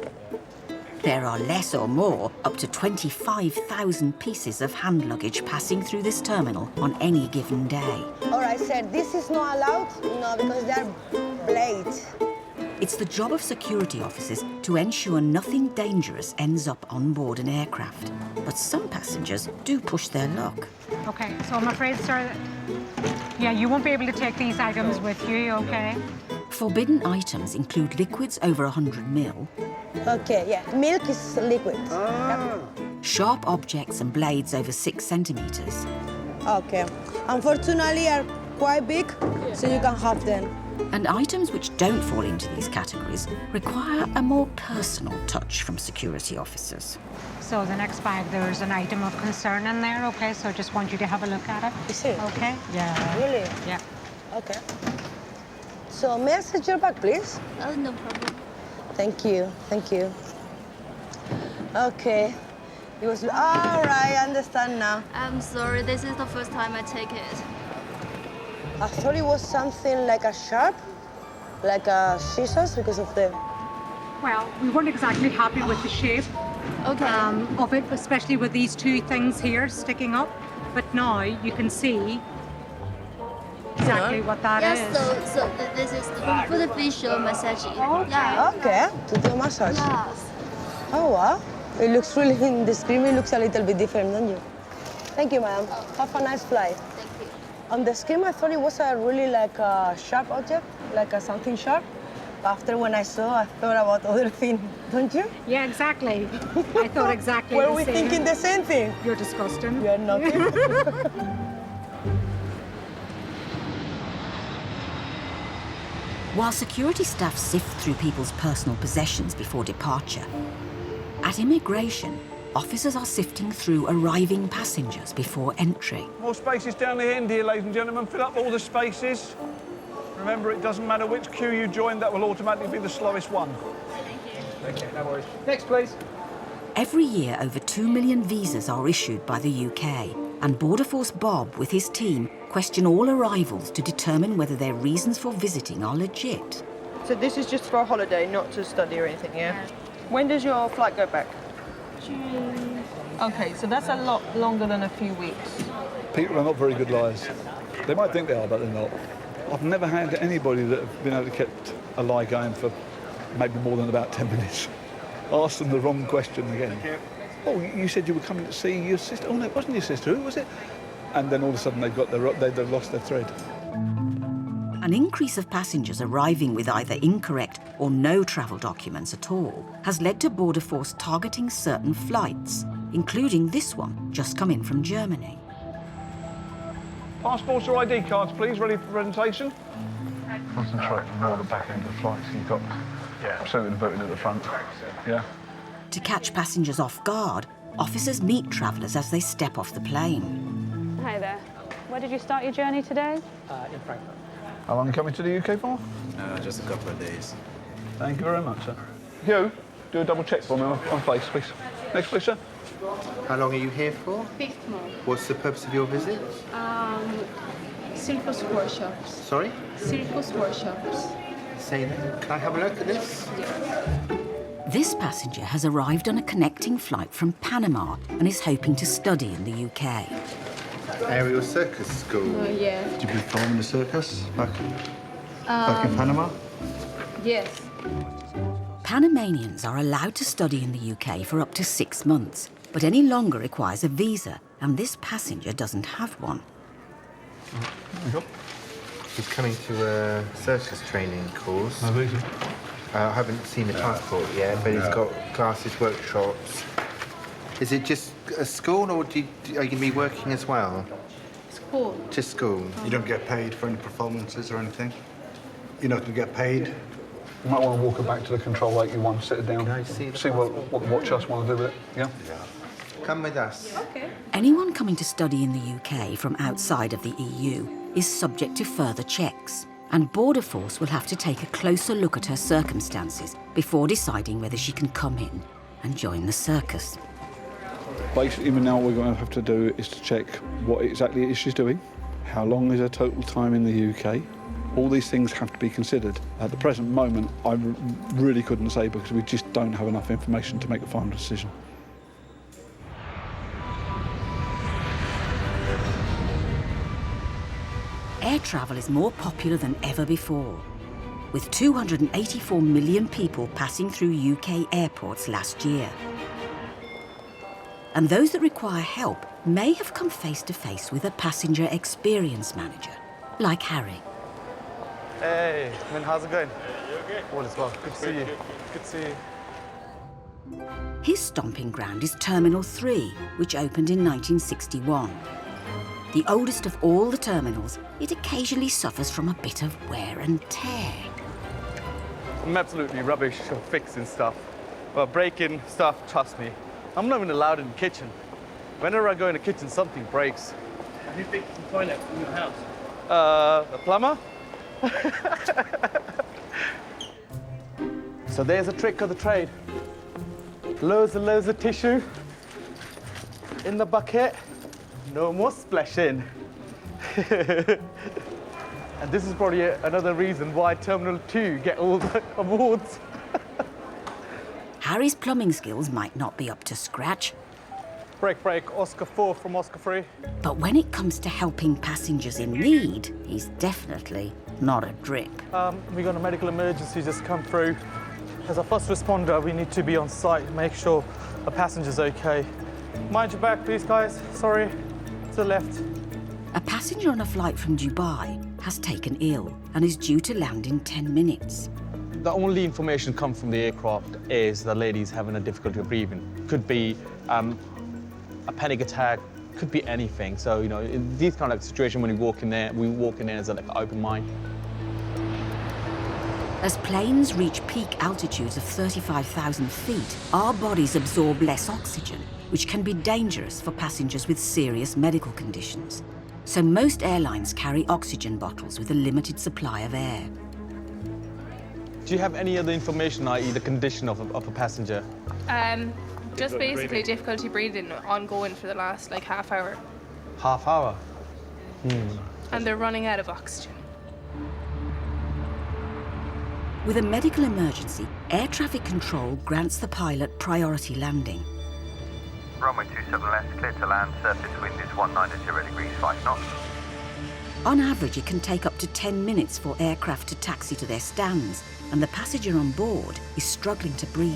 There are less or more up to 25,000 pieces of hand luggage passing through this terminal on any given day.
All right, sir, this is not allowed? No, because they're blades.
It's the job of security officers to ensure nothing dangerous ends up on board an aircraft. But some passengers do push their luck.
Okay, so I'm afraid, sir, yeah, you won't be able to take these items with you, okay?
Forbidden items include liquids over 100 ml.
Okay, yeah, milk is liquid.
Sharp objects and blades over 6 centimetres.
Okay. Unfortunately, are quite big, so you can have them.
And items which don't fall into these categories require a more personal touch from security officers.
So the next bag, there's an item of concern in there, okay? So just want you to have a look at it.
Is it?
Okay? Yeah.
Really?
Yeah.
Okay. So may I search your bag, please?
Oh, no problem.
Thank you. Thank you. Okay. It was... All right, I understand now.
I'm sorry, this is the first time I take it.
I thought it was something like a sharp, like a scissors because of the...
Well, we weren't exactly happy with the shape of it, especially with these two things here sticking up. But now you can see exactly what that is.
Yes, so this is for the facial massaging. Yeah.
Okay, to do a massage.
Yes.
Oh, wow. It looks really, in the screen, it looks a little bit different, don't you? Thank you, ma'am. Have a nice flight.
Thank you.
On the screen, I thought it was a really like a sharp object, like a something sharp. After when I saw, I thought about other things, don't you?
Yeah, exactly. I thought exactly
Were
the
we
same.
thinking the same thing?
You're disgusting.
You're not.
While security staff sift through people's personal possessions before departure, at immigration, officers are sifting through arriving passengers before entry.
More spaces down the end here, ladies and gentlemen. Fill up all the spaces. Remember, it doesn't matter which queue you join, that will automatically be the slowest one.
Okay, no worries. Next, please.
Every year, over 2 million visas are issued by the UK, and Border Force Bob, with his team, question all arrivals to determine whether their reasons for visiting are legit.
So this is just for a holiday, not to study or anything, yeah? When does your flight go back?
June.
Okay, so that's a lot longer than a few weeks.
People are not very good liars. They might think they are, but they're not. I've never had anybody that have been able to keep a lie going for maybe more than about 10 minutes. Ask them the wrong question again. Oh, you said you were coming to see your sister. Oh, no, it wasn't your sister. Who was it? And then all of a sudden they've lost their thread.
An increase of passengers arriving with either incorrect or no travel documents at all has led to Border Force targeting certain flights, including this one just come in from Germany.
Passports or ID cards, please, ready for presentation. Concentrate more on the back end of the flight, so you've got absolutely voted at the front. Yeah.
To catch passengers off guard, officers meet travellers as they step off the plane.
Hi there. Where did you start your journey today?
In Frankfurt.
How long are you coming to the UK for?
Just a couple of days.
Thank you very much, sir. Hugh, do a double check for me on face, please. Next, please, sir.
How long are you here for?
5th month.
What's the purpose of your visit?
Circus workshops.
Sorry?
Circus workshops.
Say that. Can I have a look at this?
This passenger has arrived on a connecting flight from Panama and is hoping to study in the UK.
Aerial circus school.
Yeah.
Did you perform in the circus back in Panama?
Yes.
Panamanians are allowed to study in the UK for up to 6 months, but any longer requires a visa, and this passenger doesn't have one.
He's coming to a circus training course.
No visa.
I haven't seen the passport yet, but he's got classes, workshops. Is it just a school, or are you going to be working as well?
School.
Just school.
You don't get paid for any performances or anything? You're not going to get paid?
You might want to walk her back to the control 81, sit her down,
Can I see
what the watch us want to do with it. Yeah?
Come with us.
Okay.
Anyone coming to study in the UK from outside of the EU is subject to further checks, and Border Force will have to take a closer look at her circumstances before deciding whether she can come in and join the circus.
Basically, now what we're going to have to do is to check what exactly it is she's doing, how long is her total time in the UK. All these things have to be considered. At the present moment, I really couldn't say because we just don't have enough information to make a final decision.
Air travel is more popular than ever before, with 284 million people passing through UK airports last year. And those that require help may have come face to face with a passenger experience manager, like Harry.
Hey, man, how's it going? You okay? All is well. Good to see you. Good to see you.
His stomping ground is Terminal 3, which opened in 1961. The oldest of all the terminals, it occasionally suffers from a bit of wear and tear.
I'm absolutely rubbish at fixing stuff. But breaking stuff, trust me, I'm not even allowed in the kitchen. Whenever I go in the kitchen, something breaks.
Have you fixed the toilet in your house?
A plumber? So there's a trick of the trade. Loads and loads of tissue in the bucket. No more splashing. And this is probably another reason why Terminal 2 get all the awards.
Harry's plumbing skills might not be up to scratch,
Break, Oscar 4 from Oscar 3.
but when it comes to helping passengers in need, he's definitely not a drip.
We got a medical emergency just come through. As a first responder, we need to be on site, make sure a passenger's okay. Mind your back, please, guys. Sorry, to the left.
A passenger on a flight from Dubai has taken ill and is due to land in 10 minutes.
The only information come from the aircraft is the lady's having a difficulty breathing. Could be a panic attack, could be anything. So, you know, in these kind of situations, when we walk in there as an open mind.
As planes reach peak altitudes of 35,000 feet, our bodies absorb less oxygen, which can be dangerous for passengers with serious medical conditions. So most airlines carry oxygen bottles with a limited supply of air.
Do you have any other information, i.e. the condition of a passenger?
Just basically difficulty breathing ongoing for the last like half hour.
Half hour?
And they're running out of oxygen.
With a medical emergency, air traffic control grants the pilot priority landing.
Runway 27 left, clear to land, surface wind is 190 degrees 5 knots.
On average, it can take up to 10 minutes for aircraft to taxi to their stands, and the passenger on board is struggling to breathe.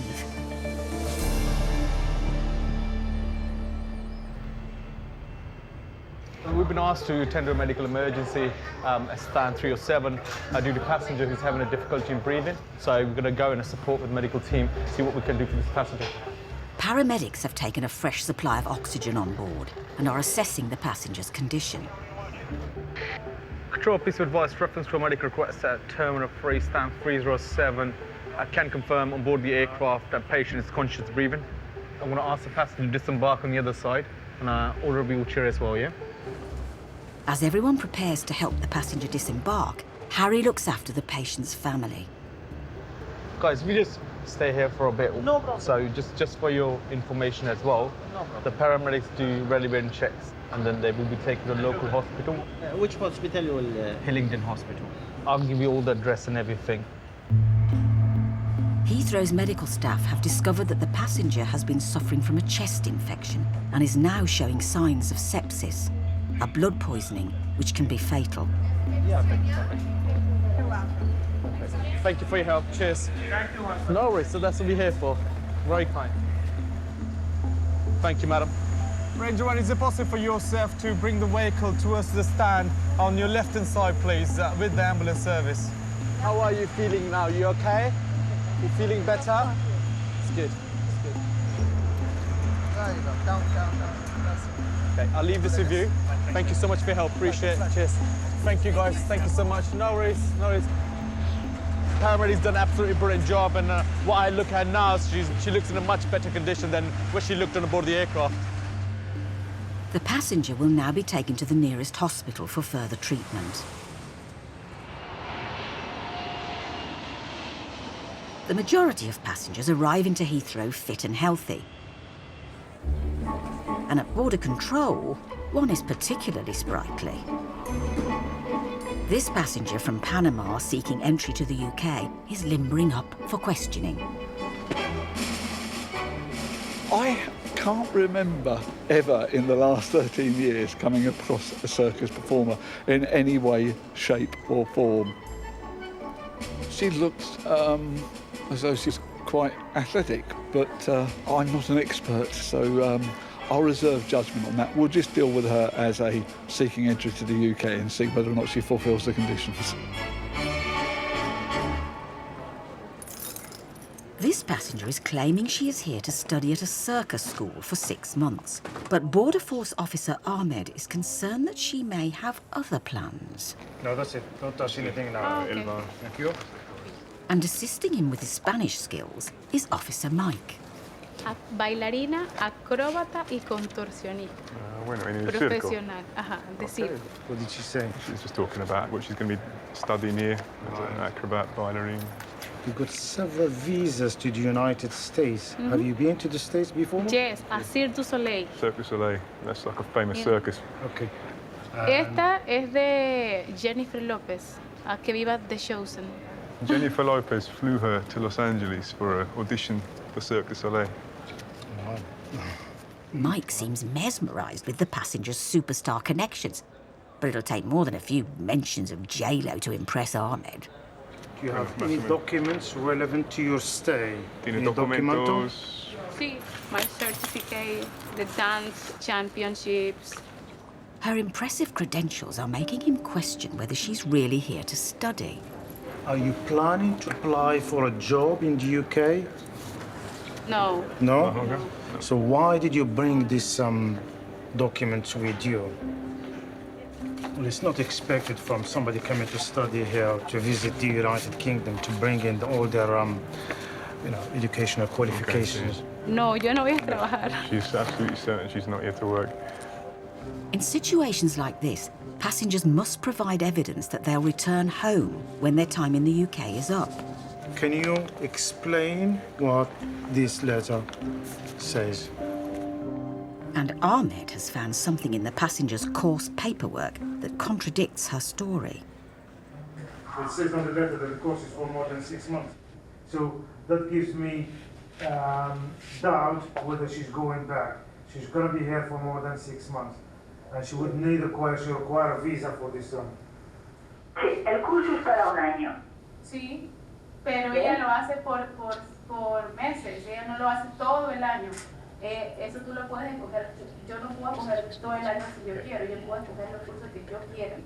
We've been asked to tender a medical emergency at stand 307 due to a passenger who's having a difficulty in breathing. So we're going to go in and support with the medical team, see what we can do for this passenger.
Paramedics have taken a fresh supply of oxygen on board and are assessing the passenger's condition.
Control, please advise reference to a medical request at Terminal 3, stand 307. I can confirm on board the aircraft that patient is conscious breathing. I'm going to ask the passenger to disembark on the other side and order a wheelchair as well, yeah?
As everyone prepares to help the passenger disembark, Harry looks after the patient's family.
Guys, we just stay here for a bit. No problem. So just for your information as well, no problem. The paramedics do relevant checks and then they will be taken to the local hospital.
Which hospital you will...
Hillingdon Hospital. I'll give you all the address and everything.
Heathrow's medical staff have discovered that the passenger has been suffering from a chest infection and is now showing signs of sepsis, a blood poisoning which can be fatal.
Yeah, thank you. Thank you for your help. Cheers. No worries, so that's what we're here for. Very kind. Thank you, madam. Ranger 1, is it possible for yourself to bring the vehicle towards the stand on your left-hand side, please, with the ambulance service? How are you feeling now? You okay? You feeling better? It's good. It's good. There you go. Down. That's it. Okay, I'll leave this with you. Thank you so much for your help. Appreciate it. Cheers. Thank you, guys. Thank you so much. No worries. No worries. Paramedics done an absolutely brilliant job, and what I look at now, she looks in a much better condition than when she looked on board the aircraft.
The passenger will now be taken to the nearest hospital for further treatment. The majority of passengers arrive into Heathrow fit and healthy. And at border control, one is particularly sprightly. This passenger from Panama seeking entry to the UK is limbering up for questioning.
I can't remember ever in the last 13 years coming across a circus performer in any way, shape or form. She looks as though she's quite athletic, but I'm not an expert, so I'll reserve judgment on that. We'll just deal with her as a seeking entry to the UK and see whether or not she fulfills the conditions.
This passenger is claiming she is here to study at a circus school for 6 months. But Border Force Officer Ahmed is concerned that she may have other plans.
No, that's it. Don't touch anything now,
okay.
Elba. Thank you.
And assisting him with his Spanish skills is Officer Mike.
Bailarina, acróbata y contorsionista.
Bueno, in the circle.
Profesional. Ajá, de circo.
What did she say? She's just talking about what she's going to be studying here as an acrobat, ballerina.
You've got several visas to the United States.
Mm-hmm.
Have you been to the States before?
Yes, a Cirque du Soleil.
Cirque du Soleil. That's like a famous
Yeah.
circus.
Okay.
Esta es de Jennifer Lopez, que viva The Chosen.
Jennifer Lopez flew her to Los Angeles for an audition for Cirque du Soleil.
Mike seems mesmerised with the passenger's superstar connections, but it'll take more than a few mentions of J-Lo to impress Ahmed.
Do you have any documents relevant to your stay?
Tiene
Any
documentos?
Sí, my certificate, the dance championships.
Her impressive credentials are making him question whether she's really here to study.
Are you planning to apply for a job in the UK?
No.
No?
Okay.
So why did you bring these documents with you? Well, it's not expected from somebody coming to study here to visit the United Kingdom to bring in all their, educational qualifications.
No, yo no voy a trabajar.
She's absolutely certain she's not here to work.
In situations like this, passengers must provide evidence that they'll return home when their time in the UK is up.
Can you explain what this letter says?
And Ahmed has found something in the passenger's course paperwork that contradicts her story.
It says on the letter that the course is for more than 6 months. So that gives me doubt whether she's going back. She's going to be here for more than 6 months. And she would need she require a visa for this one.
Sí, el curso es para un año.
Sí, pero ella lo hace por meses, ella no lo hace todo el año. Eso tú lo puedes escoger. Yo no puedo escoger todo el año si yo quiero, yo puedo escoger los cursos que yo quiera.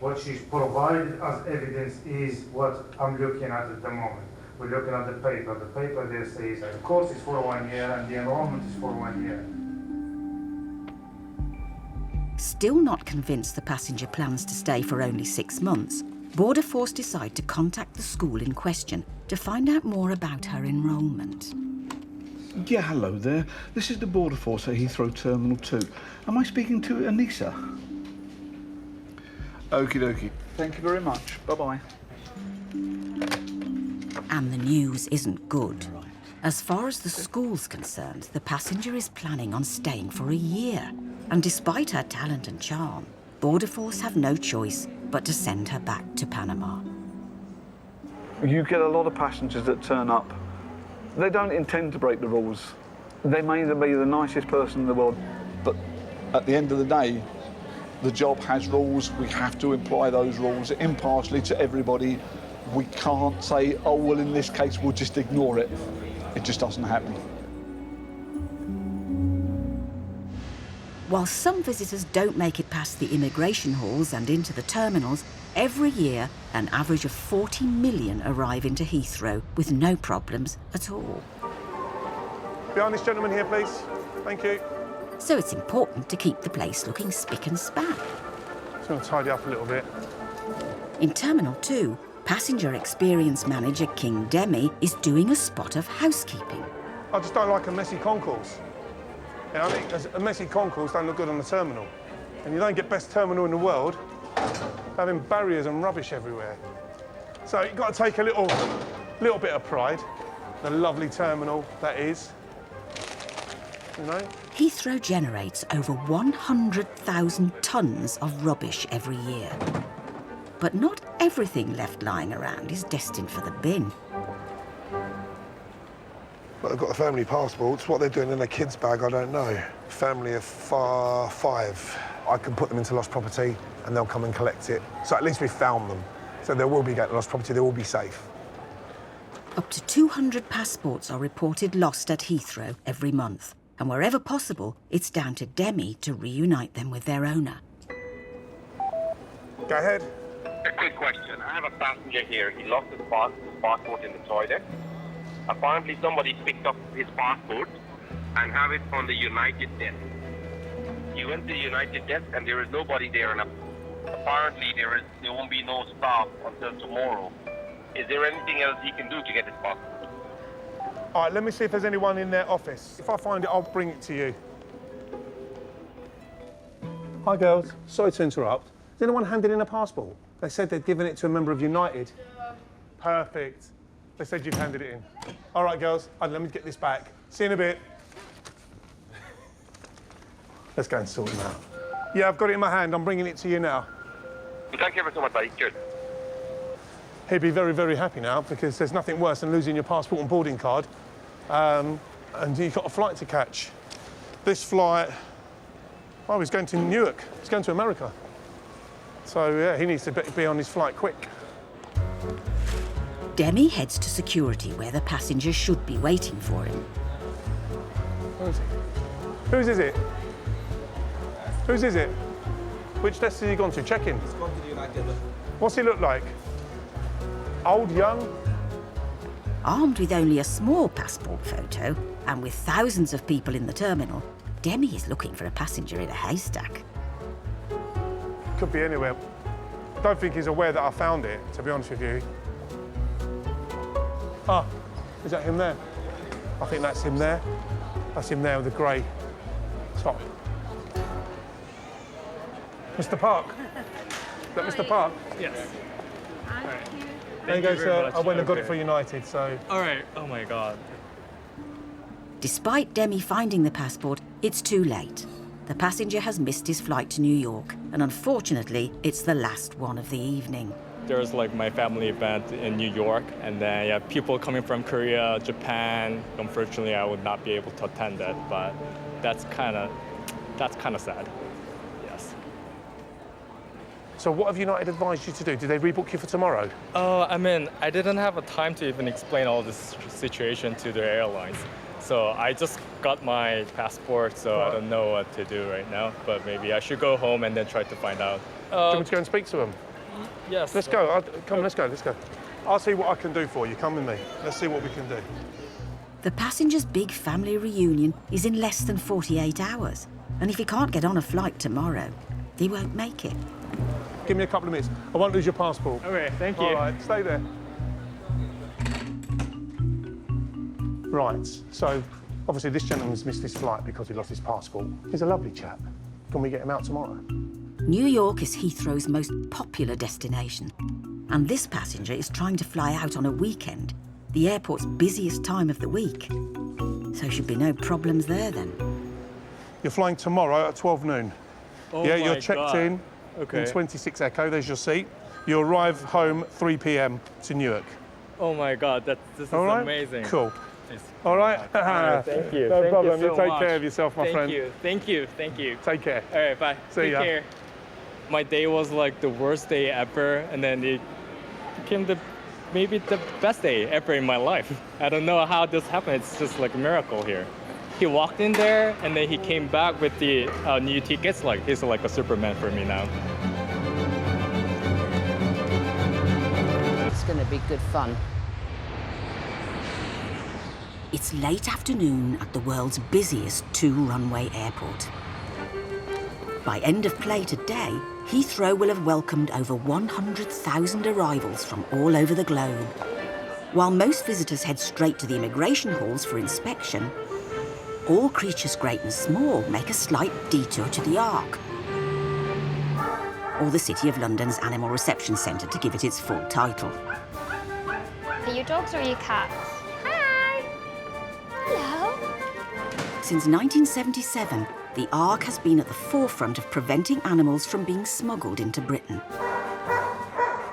What she's provided as evidence is what I'm looking at the moment. We're looking at the paper. The paper there says the course is for 1 year and the enrollment is for 1 year.
Still not convinced the passenger plans to stay for only 6 months, Border Force decide to contact the school in question to find out more about her enrolment.
Yeah, hello there. This is the Border Force at Heathrow Terminal 2. Am I speaking to Anissa? Okie dokie. Thank you very much. Bye-bye.
And the news isn't good. As far as the school's concerned, the passenger is planning on staying for a year. And despite her talent and charm, Border Force have no choice but to send her back to Panama.
You get a lot of passengers that turn up. They don't intend to break the rules. They may even be the nicest person in the world, but at the end of the day, the job has rules. We have to apply those rules impartially to everybody. We can't say, oh, well, in this case, we'll just ignore it. It just doesn't happen.
While some visitors don't make it past the immigration halls and into the terminals, every year an average of 40 million arrive into Heathrow with no problems at all.
Behind this gentleman here, please. Thank you.
So it's important to keep the place looking spick and span.
Just going to tidy up a little bit.
In Terminal 2, passenger experience manager King Demi is doing a spot of housekeeping.
I just don't like a messy concourse. Yeah, I think a messy concourse don't look good on the terminal. And you don't get best terminal in the world having barriers and rubbish everywhere. So you've got to take a little bit of pride. The lovely terminal that is, you know?
Heathrow generates over 100,000 tonnes of rubbish every year. But not everything left lying around is destined for the bin.
But they've got the family passports. What they're doing in their kids' bag, I don't know. Family of 5. I can put them into lost property and they'll come and collect it. So at least we found them. So they will be getting lost property, they will be safe.
Up to 200 passports are reported lost at Heathrow every month. And wherever possible, it's down to Demi to reunite them with their owner.
Go ahead.
A quick question. I have a passenger here. He lost his passport in the toilet. Apparently somebody picked up his passport and have it on the United desk. He went to the United desk and there is nobody there, and apparently there won't be no staff until tomorrow. Is there anything else he can do to get his passport?
All right, let me see if there's anyone in their office. If I find it, I'll bring it to you. Hi, girls. Sorry to interrupt. Has anyone handed in a passport? They said they'd given it to a member of United. Perfect. They said you've handed it in. All right, girls, let me get this back. See you in a bit. Let's go and sort them out.
Yeah, I've got it in my hand. I'm bringing it to you now.
Thank you ever so much, buddy. Cheers.
He'd be very, very happy now because there's nothing worse than losing your passport and boarding card. And you've got a flight to catch. This flight, oh, he's going to Newark. He's going to America. So, yeah, he needs to be on his flight quick.
Demi heads to security where the passengers should be waiting for him.
Who is it? Whose is it? Whose is it? Which desk has he gone to? Check in.
He's gone to the United.
What's he look like? Old, young?
Armed with only a small passport photo and with thousands of people in the terminal, Demi is looking for a passenger in a haystack.
Could be anywhere. I don't think he's aware that I found it, to be honest with you. Ah, is that him there? I think that's him there. That's him there with the grey top. Mr. Park. Is that Mr. Park?
Yes.
All right. There you go, sir. I went and got it for United, so...
All right. Oh, my God.
Despite Demi finding the passport, it's too late. The passenger has missed his flight to New York, and unfortunately, it's the last one of the evening.
There's like my family event in New York, and then yeah, people coming from Korea, Japan. Unfortunately, I would not be able to attend it, but that's kind of sad. Yes.
So what have United advised you to do? Did they rebook you for tomorrow?
I mean, I didn't have a time to even explain all this situation to the airlines. So I just got my passport, so I don't know what to do right now. But maybe I should go home and then try to find out.
Do you want me to go and speak to them?
Yes.
Let's go. Come on, let's go. I'll see what I can do for you. Come with me. Let's see what we can do.
The passenger's big family reunion is in less than 48 hours. And if he can't get on a flight tomorrow, he won't make it.
Give me a couple of minutes. I won't lose your passport.
Okay, thank you.
All right, stay there. Right, so obviously this gentleman's missed his flight because he lost his passport. He's a lovely chap. Can we get him out tomorrow?
New York is Heathrow's most popular destination. And this passenger is trying to fly out on a weekend, the airport's busiest time of the week. So should be no problems there then.
You're flying tomorrow at 12 noon.
Oh
yeah,
my
you're checked
God.
in 26 Echo, there's your seat. You arrive home 3 p.m. to Newark.
Oh my God, this is
All right?
amazing.
Cool. All right?
Thank you.
No
Thank
problem.
You
You
so
take
much.
care of yourself, my friend.
Thank you.
Take care.
All right, bye.
See
Take
ya.
care. My day was like the worst day ever, and then it became maybe the best day ever in my life. I don't know how this happened. It's just like a miracle here. He walked in there, and then he came back with the new tickets. Like he's like a Superman for me now.
It's going to be good fun.
It's late afternoon at the world's busiest two-runway airport. By end of play today, Heathrow will have welcomed over 100,000 arrivals from all over the globe. While most visitors head straight to the immigration halls for inspection, all creatures great and small make a slight detour to the Ark, or the City of London's Animal Reception Centre to give it its full title.
Are you dogs or are you cats? Hi! Hello!
Since 1977, the Ark has been at the forefront of preventing animals from being smuggled into Britain.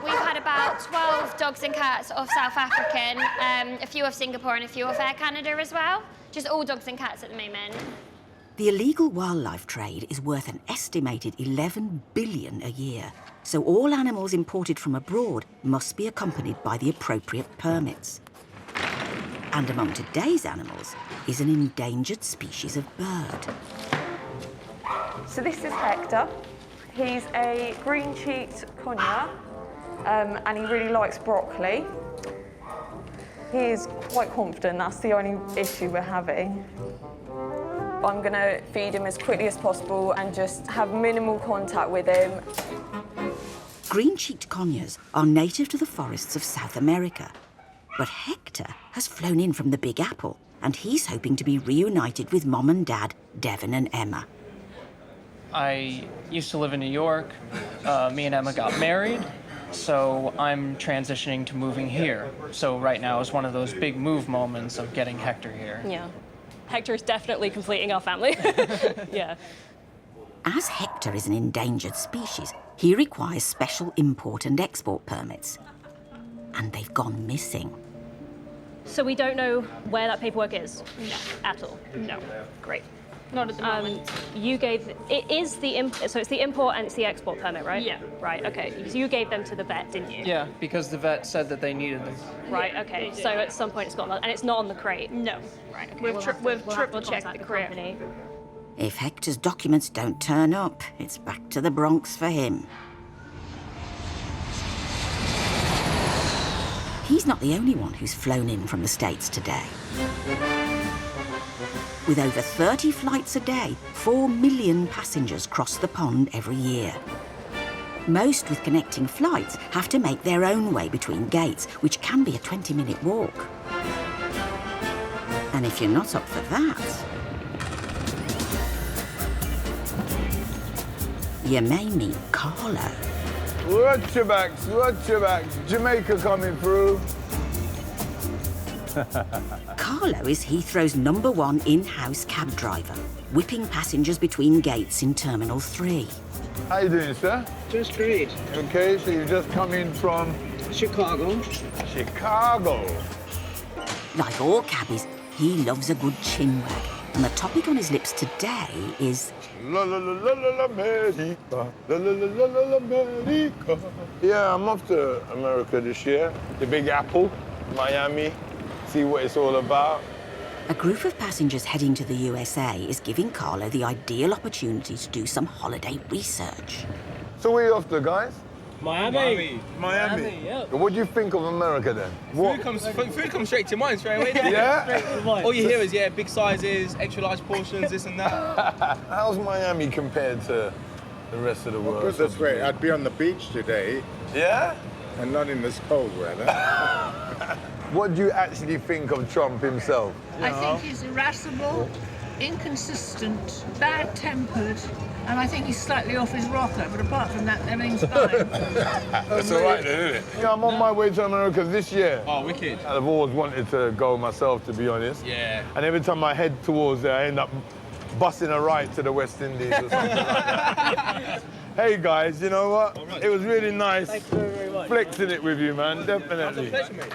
We've had about 12 dogs and cats off South African, a few off Singapore and a few off Air Canada as well. Just all dogs and cats at the moment.
The illegal wildlife trade is worth an estimated 11 billion a year, so all animals imported from abroad must be accompanied by the appropriate permits. And among today's animals is an endangered species of bird.
So this is Hector. He's a green-cheeked conure, and he really likes broccoli. He is quite confident, that's the only issue we're having. I'm going to feed him as quickly as possible and just have minimal contact with him.
Green-cheeked conures are native to the forests of South America. But Hector has flown in from the Big Apple, and he's hoping to be reunited with Mom and Dad, Devon and Emma.
I used to live in New York. Me and Emma got married, so I'm transitioning to moving here. So right now is one of those big move moments of getting Hector here.
Yeah. Hector's definitely completing our family. Yeah.
As Hector is an endangered species, he requires special import and export permits. And they've gone missing.
So we don't know where that paperwork is? No. At all? No. Great.
Not at the moment.
You gave, it is the, so it's the import and it's the export permit, right?
Yeah.
Right, okay. So you gave them to the vet, didn't you?
Yeah, because the vet said that they needed them.
Right, okay. So at some point it's got, and it's not on the crate?
No.
Right, okay.
We've triple checked the crate.
Company.
If Hector's documents don't turn up, it's back to the Bronx for him. He's not the only one who's flown in from the States today. With over 30 flights a day, 4 million passengers cross the pond every year. Most with connecting flights have to make their own way between gates, which can be a 20-minute walk. And if you're not up for that, you may meet Carlo.
Watch your backs, watch your backs. Jamaica coming through.
Carlo is Heathrow's #1 in-house cab driver, whipping passengers between gates in Terminal 3.
How you doing, sir?
Just great.
Okay, so you've just come in from...
Chicago.
Chicago.
Like all cabbies, he loves a good chinwag, and the topic on his lips today is...
La la la la la la America. La la la la la la America. Yeah, I'm off to America this year. The Big Apple, Miami. See what it's all about.
A group of passengers heading to the USA is giving Carlo the ideal opportunity to do some holiday research.
So where are you off to, guys?
Miami.
Miami.
Yeah.
What do you think of America then?
Food comes straight to mind straight away.
Yeah?
All you hear is, yeah, big sizes, extra large portions, this and that.
How's Miami compared to the rest of the world?
Put it this way, I'd be on the beach today.
Yeah?
And not in this cold weather.
What do you actually think of Trump himself?
I think he's irascible, inconsistent, bad-tempered, and I think he's slightly off his rocker, but apart from that, everything's fine.
That's all right then, isn't it? Yeah, I'm on my way to America this year.
Oh, wicked.
I've always wanted to go myself, to be honest.
Yeah.
And every time I head towards there, I end up busting a ride to the West Indies or something like that. Hey guys, you know what? Right. It was really nice flexing it with you, man, definitely.
That's a pleasure, mate.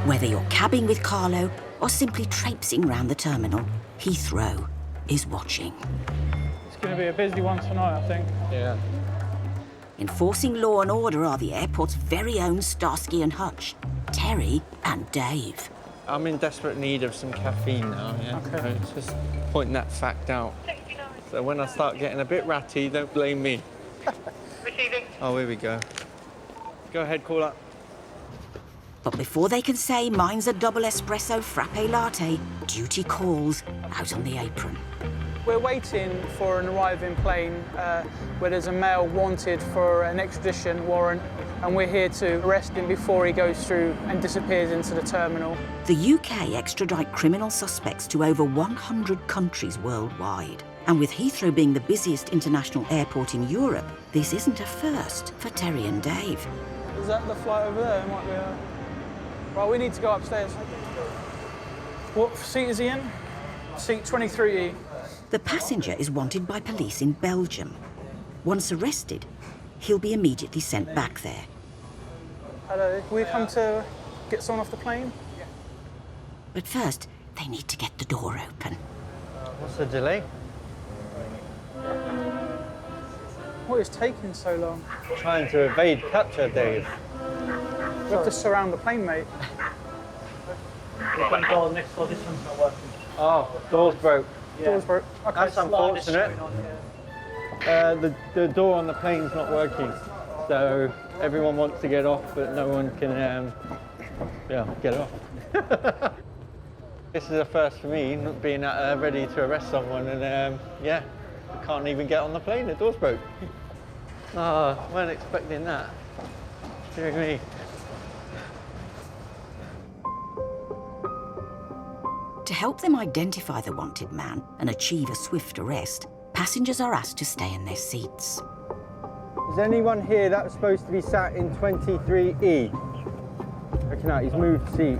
Whether you're cabbing with Carlo or simply traipsing round the terminal, Heathrow is watching.
It's going to be a busy one tonight, I think.
Yeah.
Enforcing law and order are the airport's very own Starsky and Hutch, Terry and Dave.
I'm in desperate need of some caffeine now, yeah?
Okay.
So just pointing that fact out. So when I start getting a bit ratty, don't blame me.
Receiving.
Oh, here we go. Go ahead, call up.
But before they can say, mine's a double espresso frappe latte, duty calls out on the apron.
We're waiting for an arriving plane where there's a male wanted for an extradition warrant, and we're here to arrest him before he goes through and disappears into the terminal.
The UK extradite criminal suspects to over 100 countries worldwide. And with Heathrow being the busiest international airport in Europe, this isn't a first for Terry and Dave.
Is that the flight over there? It might be a... Right, we need to go upstairs. What seat is he in? Seat 23E.
The passenger is wanted by police in Belgium. Once arrested, he'll be immediately sent back there.
Hello, we come to get someone off the plane?
But first, they need to get the door open.
What's the delay?
What is taking so long?
Trying to evade capture, Dave.
We have to surround the plane, mate.
Next door, this one's not working. Oh, door's broke.
Yeah. Door's broke. Okay.
That's unfortunate. The door on the plane's not working, so everyone wants to get off, but no one can, get off. This is a first for me, not being ready to arrest someone, and I can't even get on the plane. The door's broke. Oh, weren't expecting that. Dear me.
To help them identify the wanted man and achieve a swift arrest, passengers are asked to stay in their seats.
Is anyone here that's supposed to be sat in 23E? Looking out, he's moved seat.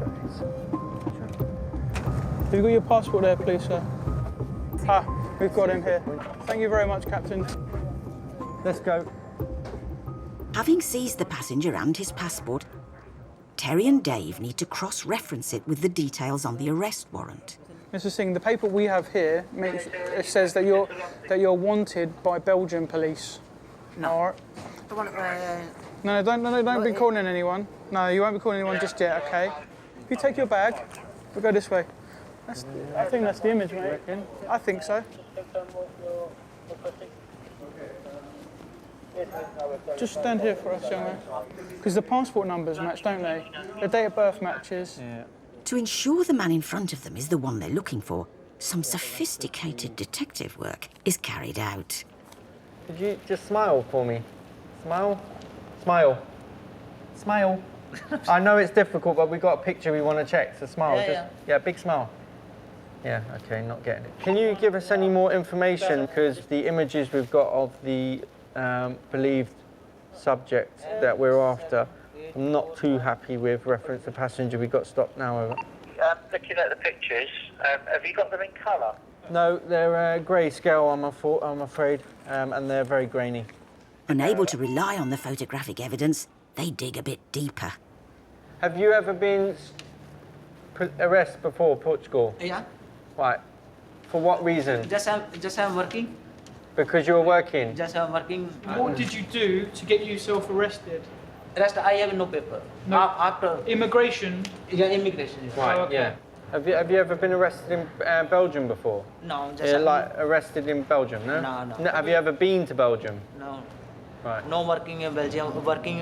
Have you got your passport there, please, sir? We've got him here. Thank you very much, Captain.
Let's go.
Having seized the passenger and his passport, Terry and Dave need to cross-reference it with the details on the arrest warrant.
Mr. Singh, the paper we have here it says that you're wanted by Belgian police. No. All right.
The one at
No, don't be calling anyone. No, you won't be calling anyone just yet, okay? If you take your bag, we'll go this way. I think that's the image, mate. I think so. Just stand here for us, young man. Because the passport numbers match, don't they? The date of birth matches.
Yeah.
To ensure the man in front of them is the one they're looking for, some sophisticated detective work is carried out.
Could you just smile for me? Smile? Smile. Smile. I know it's difficult, but we've got a picture we want to check, so smile. Yeah, big smile. Yeah, okay, not getting it. Can you give us any more information? Because the images we've got of the believed subject that we're after, I'm not too happy with. Reference the passenger, we got stopped now. Over.
Looking at the pictures, have you got them in colour?
No, they're grayscale, I'm afraid, and they're very grainy.
Unable to rely on the photographic evidence, they dig a bit deeper.
Have you ever been arrested before, Portugal?
Yeah.
Right. For what reason?
Just I'm working.
Because you're working?
Just I'm working.
What did you do to get yourself arrested?
Rest, I have no paper.
No.
After
immigration?
Yeah, immigration. Yes.
Right,
okay.
yeah. Have you ever been arrested in Belgium before?
No, just
like arrested in Belgium, no?
No.
Have you ever been to Belgium?
No.
Right.
No working in Belgium, working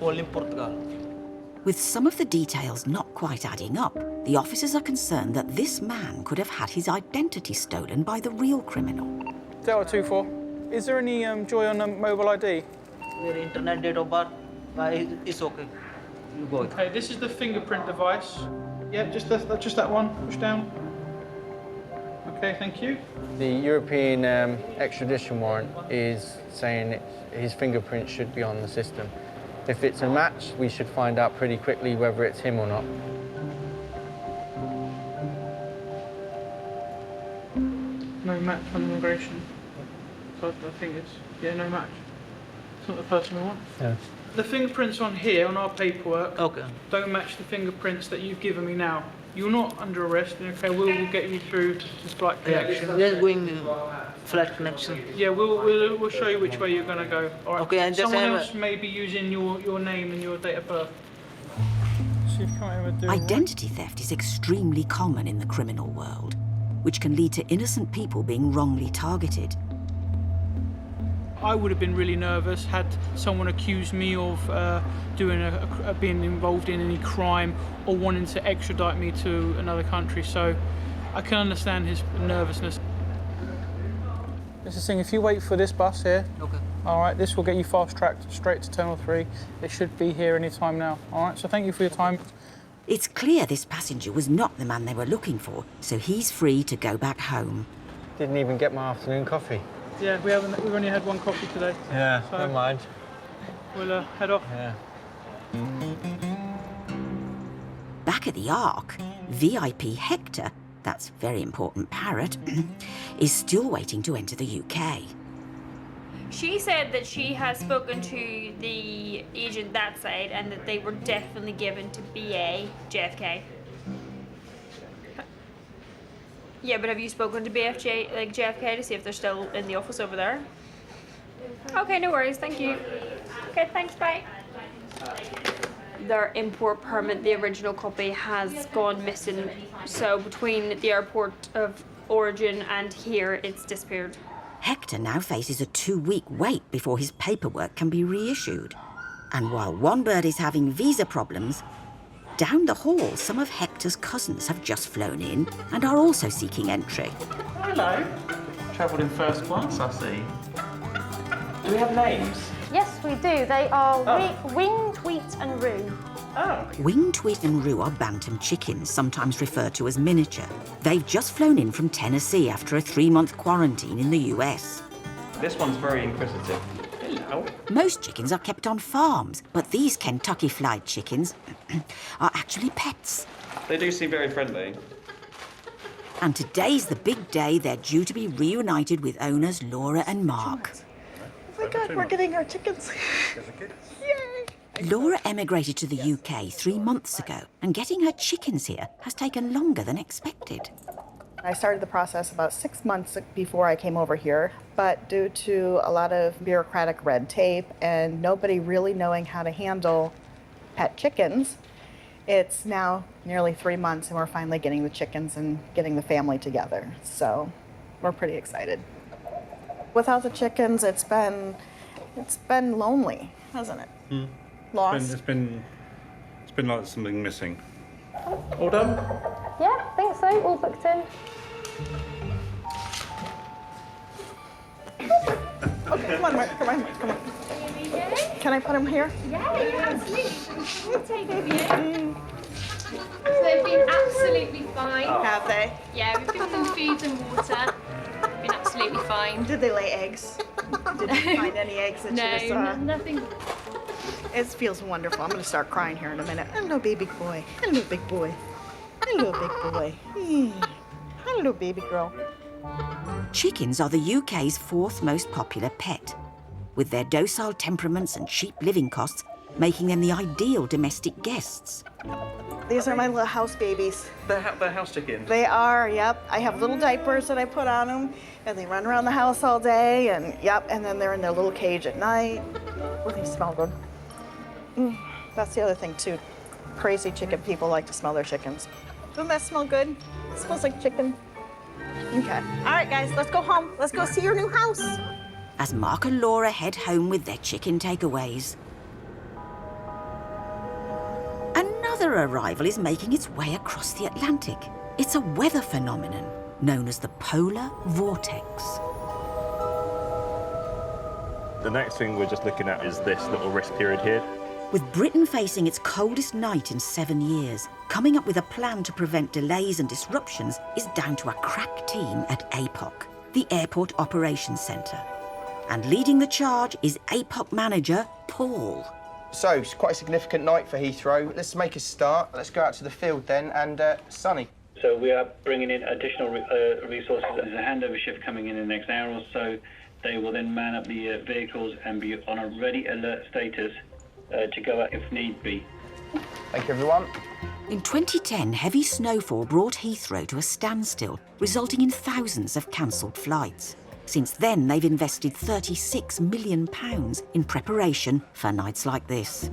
only in Portugal.
With some of the details not quite adding up, the officers are concerned that this man could have had his identity stolen by the real criminal.
Delta 24, is there any joy on the mobile ID?
Their internet date of birth, it's okay. You go.
Okay, this is the fingerprint device. Yeah, just that one. Push down. Okay, thank you.
The European extradition warrant is saying his fingerprint should be on the system. If it's a match, we should find out pretty quickly whether it's him or not.
No match on immigration. So I think it's, no match. It's not the person we want.
Yeah.
The fingerprints on here, on our paperwork, don't match the fingerprints that you've given me now. You're not under arrest, okay? We'll get you through the flight connection.
We're going flight connection.
Yeah, we'll show you which way you're going to go. All right.
Okay, and just
someone else may be using your name and your date of birth. See if you can't ever do
Identity theft is extremely common in the criminal world, which can lead to innocent people being wrongly targeted.
I would have been really nervous had someone accused me of being involved in any crime or wanting to extradite me to another country, so I can understand his nervousness. Mr. Singh, if you wait for this bus here, all right, this will get you fast-tracked straight to Terminal 3. It should be here any time now, all right? So thank you for your time.
It's clear this passenger was not the man they were looking for, so he's free to go back home.
Didn't even get my afternoon coffee.
Yeah, we've only had one coffee today.
Yeah,
so
never mind.
We'll head off.
Yeah.
Back at the Ark, VIP Hector, that's very important parrot, is still waiting to enter the UK.
She said that she has spoken to the agent that side and that they were definitely given to BA JFK. Yeah, but have you spoken to JFK to see if they're still in the office over there? Okay, no worries, thank you. Okay, thanks, bye. Their import permit, the original copy, has gone missing. So between the airport of origin and here, it's disappeared.
Hector now faces a 2-week wait before his paperwork can be reissued. And while one bird is having visa problems, down the hall, some of Hector's cousins have just flown in and are also seeking entry.
Hello. Travelled in first class, I see. Do we have names?
Yes, we do. They are Wing, Tweet and Roo.
Oh.
Wing, Tweet and Roo are bantam chickens, sometimes referred to as miniature. They've just flown in from Tennessee after a 3-month quarantine in the US.
This one's very inquisitive. Hello.
Most chickens are kept on farms, but these Kentucky Fried Chickens are actually pets.
They do seem very friendly.
And today's the big day they're due to be reunited with owners Laura and Mark.
Oh my God, we're getting our chickens. Yay!
Laura emigrated to the UK 3 months ago, and getting her chickens here has taken longer than expected.
I started the process about 6 months before I came over here, but due to a lot of bureaucratic red tape and nobody really knowing how to handle pet chickens, it's now nearly 3 months and we're finally getting the chickens and getting the family together. So we're pretty excited. Without the chickens, it's been lonely, hasn't it? Lost.
It's been like something missing. All done?
Yeah, I think so. All booked in. Okay, come on, Mark. Come on. Can I put him here?
Yeah, absolutely. We'll take it with you. So they've been absolutely fine.
Have they?
Yeah, we've given them food and water. They've been absolutely fine.
Did they lay eggs? Did you find any eggs that you saw?
No, nothing.
It feels wonderful. I'm going to start crying here in a minute. Hello, baby boy. Hello, big boy. Hello, big boy. Hello, baby girl.
Chickens are the UK's 4th most popular pet, with their docile temperaments and cheap living costs making them the ideal domestic guests.
These are my little house babies.
They're house chickens?
They are, yep. I have little diapers that I put on them, and they run around the house all day, and yep, and then they're in their little cage at night. Oh, they smell good. That's the other thing, too. Crazy chicken people like to smell their chickens. Doesn't that smell good? It smells like chicken. Okay. All right, guys, let's go home. Let's go see your new house.
As Mark and Laura head home with their chicken takeaways, another arrival is making its way across the Atlantic. It's a weather phenomenon known as the polar vortex.
The next thing we're just looking at is this little risk period here.
With Britain facing its coldest night in 7 years, coming up with a plan to prevent delays and disruptions is down to a crack team at APOC, the Airport Operations Centre. And leading the charge is APOC manager Paul.
So, it's quite a significant night for Heathrow. Let's make a start. Let's go out to the field then, and Sonny.
So we are bringing in additional resources. There's a handover shift coming in the next hour or so. They will then man up the vehicles and be on a ready alert status to go out if need be.
Thank you, everyone.
In 2010, heavy snowfall brought Heathrow to a standstill, resulting in thousands of cancelled flights. Since then, they've invested £36 million in preparation for nights like this.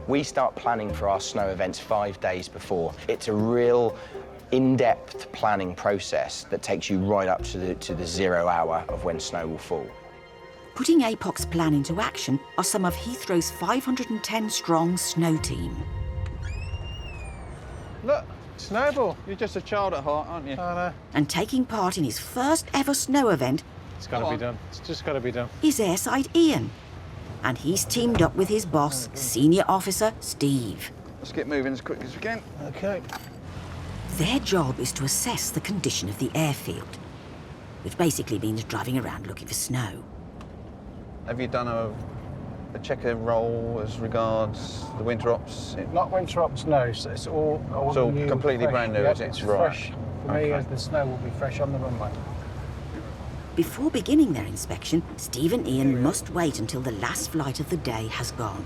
We start planning for our snow events 5 days before. It's a real in-depth planning process that takes you right up to the 0 hour of when snow will fall.
Putting APOC's plan into action are some of Heathrow's 510-strong snow team.
Look, Snowball, you're just a child at heart, aren't you? I know.
And taking part in his first ever snow event,
It's got to be done. It's just got to be done.
is Airside Ian. And he's teamed up with his boss, Senior Officer Steve.
Let's get moving as quick as we can. Okay.
Their job is to assess the condition of the airfield, which basically means driving around looking for snow.
Have you done a checker roll as regards the winter ops?
Not winter ops, no. So it's all new,
completely
fresh.
brand new,
Yep,
is it?
it's
Right.
fresh. For me, as the snow will be fresh on the runway.
Before beginning their inspection, Steve and Ian must wait until the last flight of the day has gone.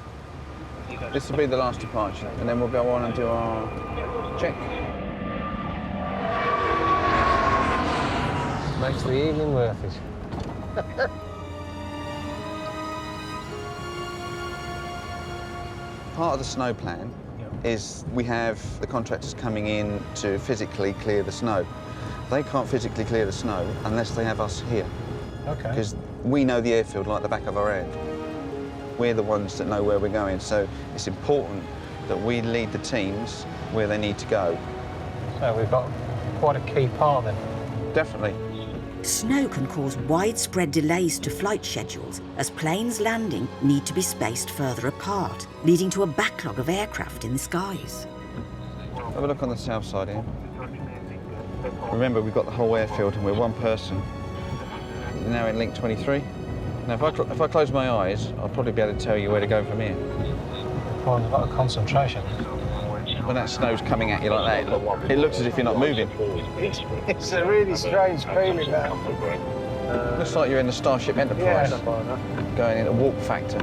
This will be the last departure, and then we'll go on and do our check.
Makes the evening worth it.
Part of the snow plan is we have the contractors coming in to physically clear the snow. They can't physically clear the snow unless they have us here.
Okay.
Because we know the airfield like the back of our hand. We're the ones that know where we're going, so it's important that we lead the teams where they need to go.
So we've got quite a key part then.
Definitely.
Snow can cause widespread delays to flight schedules as planes landing need to be spaced further apart, leading to a backlog of aircraft in the skies.
Have a look on the south side here. Remember, we've got the whole airfield and we're one person. We're now in link 23. Now, if I close my eyes, I'll probably be able to tell you where to go from here.
Requires a lot of concentration.
when that snow's coming at you like that, it looks as if you're not moving.
It's a really strange feeling now.
Looks like you're in the Starship Enterprise, going into warp factor.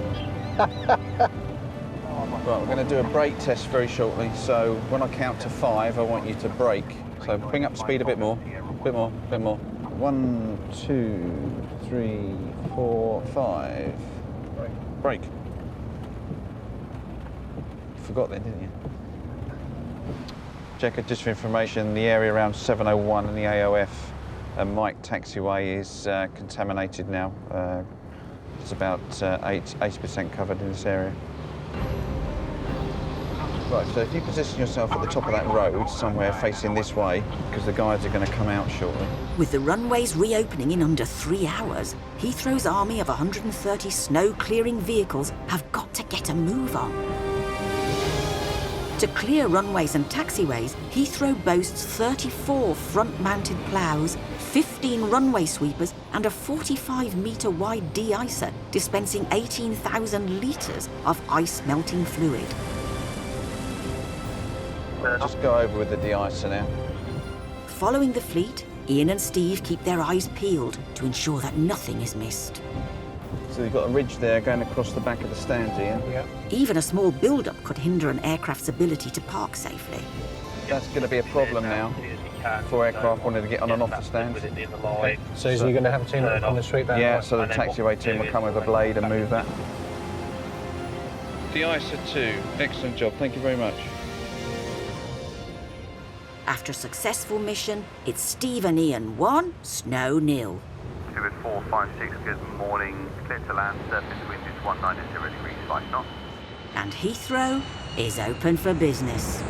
Right, we're going to do a brake test very shortly, so when I count to 5, I want you to brake. So bring up speed a bit more, bit more. 1, 2, 3, 4, 5. Brake. You forgot then, didn't you? Checker, just for information, the area around 701 and the AOF and Mike taxiway is contaminated now. It's about 80% covered in this area. Right, so if you position yourself at the top of that road, somewhere facing this way, because the guides are going to come out shortly.
With the runways reopening in under 3 hours, Heathrow's army of 130 snow-clearing vehicles have got to get a move on. To clear runways and taxiways, Heathrow boasts 34 front-mounted ploughs, 15 runway sweepers and a 45-metre-wide de-icer dispensing 18,000 litres of ice-melting fluid.
Just go over with the de-icer now.
Following the fleet, Ian and Steve keep their eyes peeled to ensure that nothing is missed.
So you've got a ridge there going across the back of the stand, Ian.
Yeah.
Even a small build-up could hinder an aircraft's ability to park safely.
That's going to be a problem now for aircraft wanting to get on and off the stand.
Okay. So you're going to have a team on the street there?
Yeah, so the taxiway team will come with a blade and move that. De-icer 2, excellent job, thank you very much.
After a successful mission, it's Steve and Ian 1, Snow 0.
456, good morning. Clear to land, surface wind is 190 degrees, 5 knots.
And Heathrow is open for business.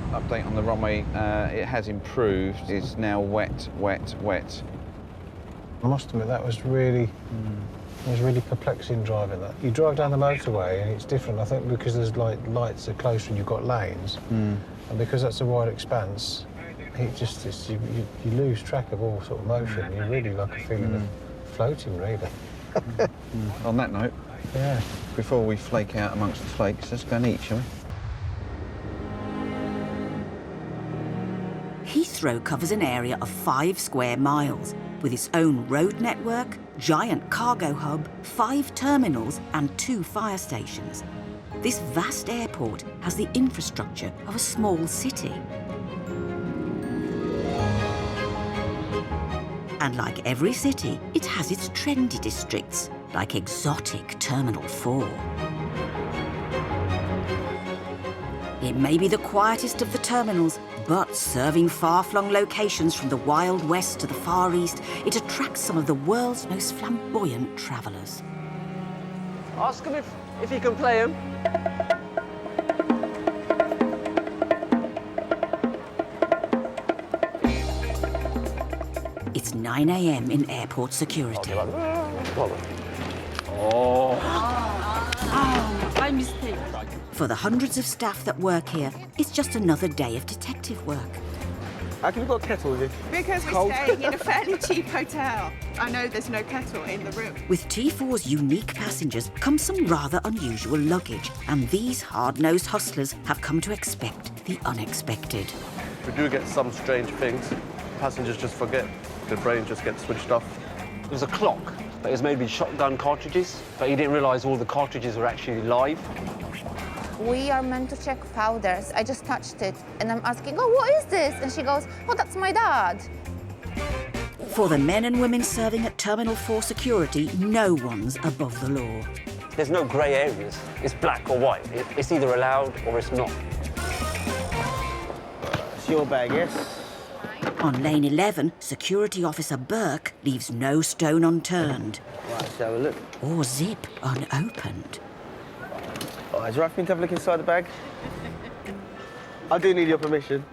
Update on the runway, it has improved. It's now wet.
I must admit, that was really, it was really perplexing driving that. You drive down the motorway and it's different, I think, because there's like lights are closer and you've got lanes. And because that's a wide expanse, it just you lose track of all sort of motion. You really like a feeling of floating, really.
On that note, before we flake out amongst the flakes, let's go and eat, shall we?
Heathrow covers an area of 5 square miles, with its own road network, giant cargo hub, 5 terminals and 2 fire stations. This vast airport has the infrastructure of a small city. And like every city, it has its trendy districts, like exotic Terminal 4. It may be the quietest of the terminals, but serving far-flung locations from the Wild West to the Far East, it attracts some of the world's most flamboyant travellers.
Ask him if he can play him.
It's 9 a.m. in airport security.
My mistake.
For the hundreds of staff that work here, it's just another day of detective work.
How come you've got a kettle with you?
Because we're staying in a fairly cheap hotel. I know there's no kettle in the room.
With T4's unique passengers comes some rather unusual luggage, and these hard-nosed hustlers have come to expect the unexpected.
We do get some strange things. Passengers just forget. Their brain just gets switched off.
There's a clock that is made with shotgun cartridges, but he didn't realise all the cartridges were actually live.
We are meant to check powders. I just touched it, and I'm asking, oh, what is this? And she goes, oh, that's my dad.
For the men and women serving at Terminal 4 security, no one's above the law.
There's no grey areas. It's black or white. It's either allowed or it's not.
It's your bag, yes?
On lane 11, security officer Burke leaves no stone unturned.
Right, let's have a look.
Or zip unopened.
Oh, is it right for me to have a look inside the bag? I do need your permission.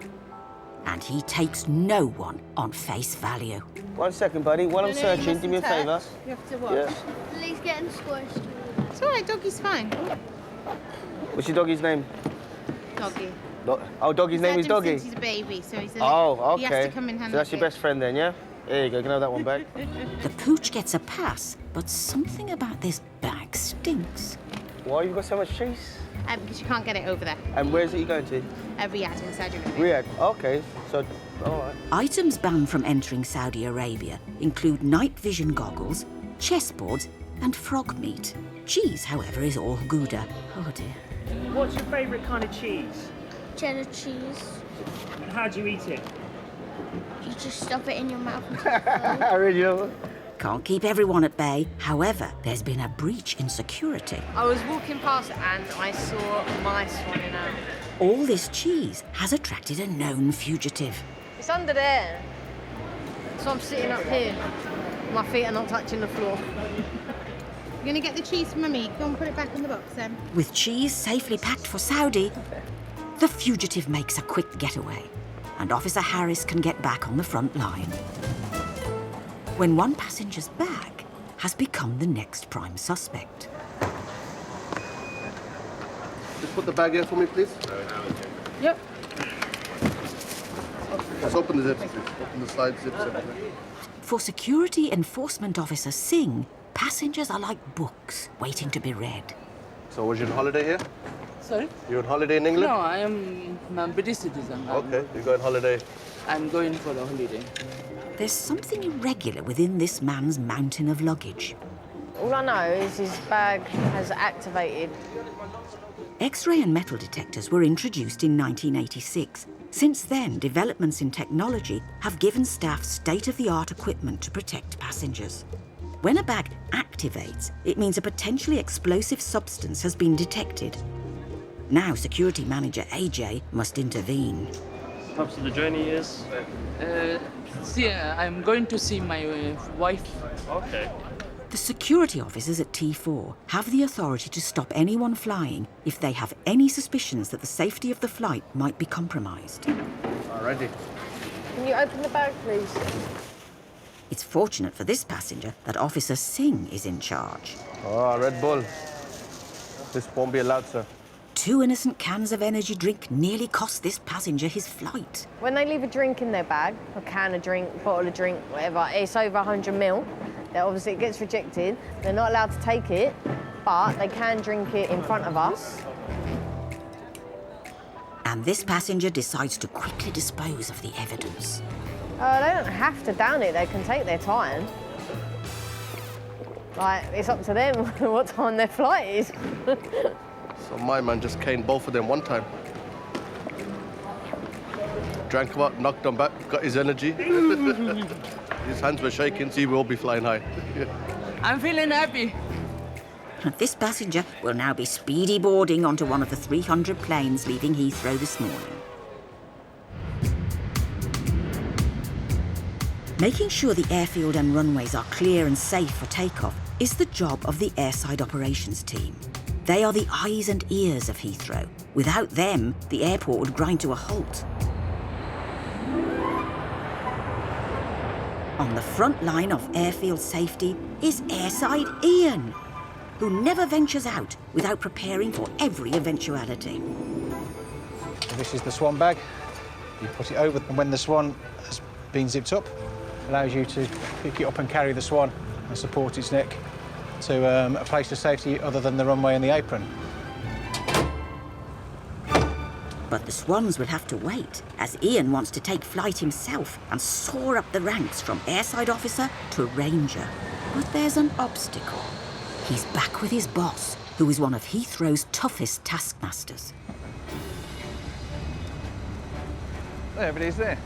And he takes no one on face value.
1 second, buddy. While I'm searching, do me a favour.
You have to watch.
Yeah.
Please getting squished. It's all right, doggy's fine.
What's your doggy's name?
Doggy.
Oh, doggy's name is Doggy?
He's a baby, so he's a
Oh, okay.
He has to come in handy.
So that's your best friend then, yeah? There you go, you can have that one back.
The pooch gets a pass, but something about this bag stinks.
Why have you got so much cheese?
because you can't get it over there.
And where is it you going to?
Riyadh in Saudi Arabia.
Riyadh. Okay, so, all right.
Items banned from entering Saudi Arabia include night vision goggles, chessboards and frog meat. Cheese, however, is all Gouda. Oh dear.
What's your favourite kind of cheese?
Cheddar cheese.
And how do you eat it?
You just stuff it in your mouth.
Really?
Can't keep everyone at bay. However, there's been a breach in security.
I was walking past and I saw mice running out.
All this cheese has attracted a known fugitive.
It's under there. So I'm sitting up here. My feet are not touching the floor.
You're going to get the cheese from Mummy. Go and put it back in the box then.
With cheese safely packed for Saudi, the fugitive makes a quick getaway, and Officer Harris can get back on the front line. When one passenger's bag has become the next prime suspect.
Just put the bag here for me, please.
Yep.
Just open the zips, please. Open the side zips.
For Security Enforcement Officer Singh, passengers are like books waiting to be read.
So was you on holiday here?
Sorry?
You're on holiday in England?
No, I am a British citizen.
Okay, you're going on holiday.
I'm going for a holiday.
There's something irregular within this man's mountain of luggage.
All I know is his bag has activated.
X-ray and metal detectors were introduced in 1986. Since then, developments in technology have given staff state-of-the-art equipment to protect passengers. When a bag activates, it means a potentially explosive substance has been detected. Now, security manager AJ must intervene.
Purpose of the journey is? I'm going to see my wife.
Okay.
The security officers at T4 have the authority to stop anyone flying if they have any suspicions that the safety of the flight might be compromised.
Alrighty.
Can you open the bag, please?
It's fortunate for this passenger that Officer Singh is in charge.
Oh, Red Bull. This won't be allowed, sir.
2 innocent cans of energy drink nearly cost this passenger his flight.
When they leave a drink in their bag, a can of drink, bottle of drink, whatever, it's over 100 ml. Then obviously it gets rejected. They're not allowed to take it, but they can drink it in front of us.
And this passenger decides to quickly dispose of the evidence.
They don't have to down it, they can take their time. Like, it's up to them what time their flight is.
So my man just caned both of them one time. Drank them up, knocked them back, got his energy. His hands were shaking, so he will be flying high.
I'm feeling happy.
This passenger will now be speedy boarding onto one of the 300 planes leaving Heathrow this morning. Making sure the airfield and runways are clear and safe for takeoff is the job of the airside operations team. They are the eyes and ears of Heathrow. Without them, the airport would grind to a halt. On the front line of airfield safety is airside Ian, who never ventures out without preparing for every eventuality.
This is the swan bag. You put it over, and when the swan has been zipped up, allows you to pick it up and carry the swan and support its neck to a place of safety other than the runway and the apron.
But the swans will have to wait, as Ian wants to take flight himself and soar up the ranks from airside officer to ranger. But there's an obstacle. He's back with his boss, who is one of Heathrow's toughest taskmasters.
There, everybody's there.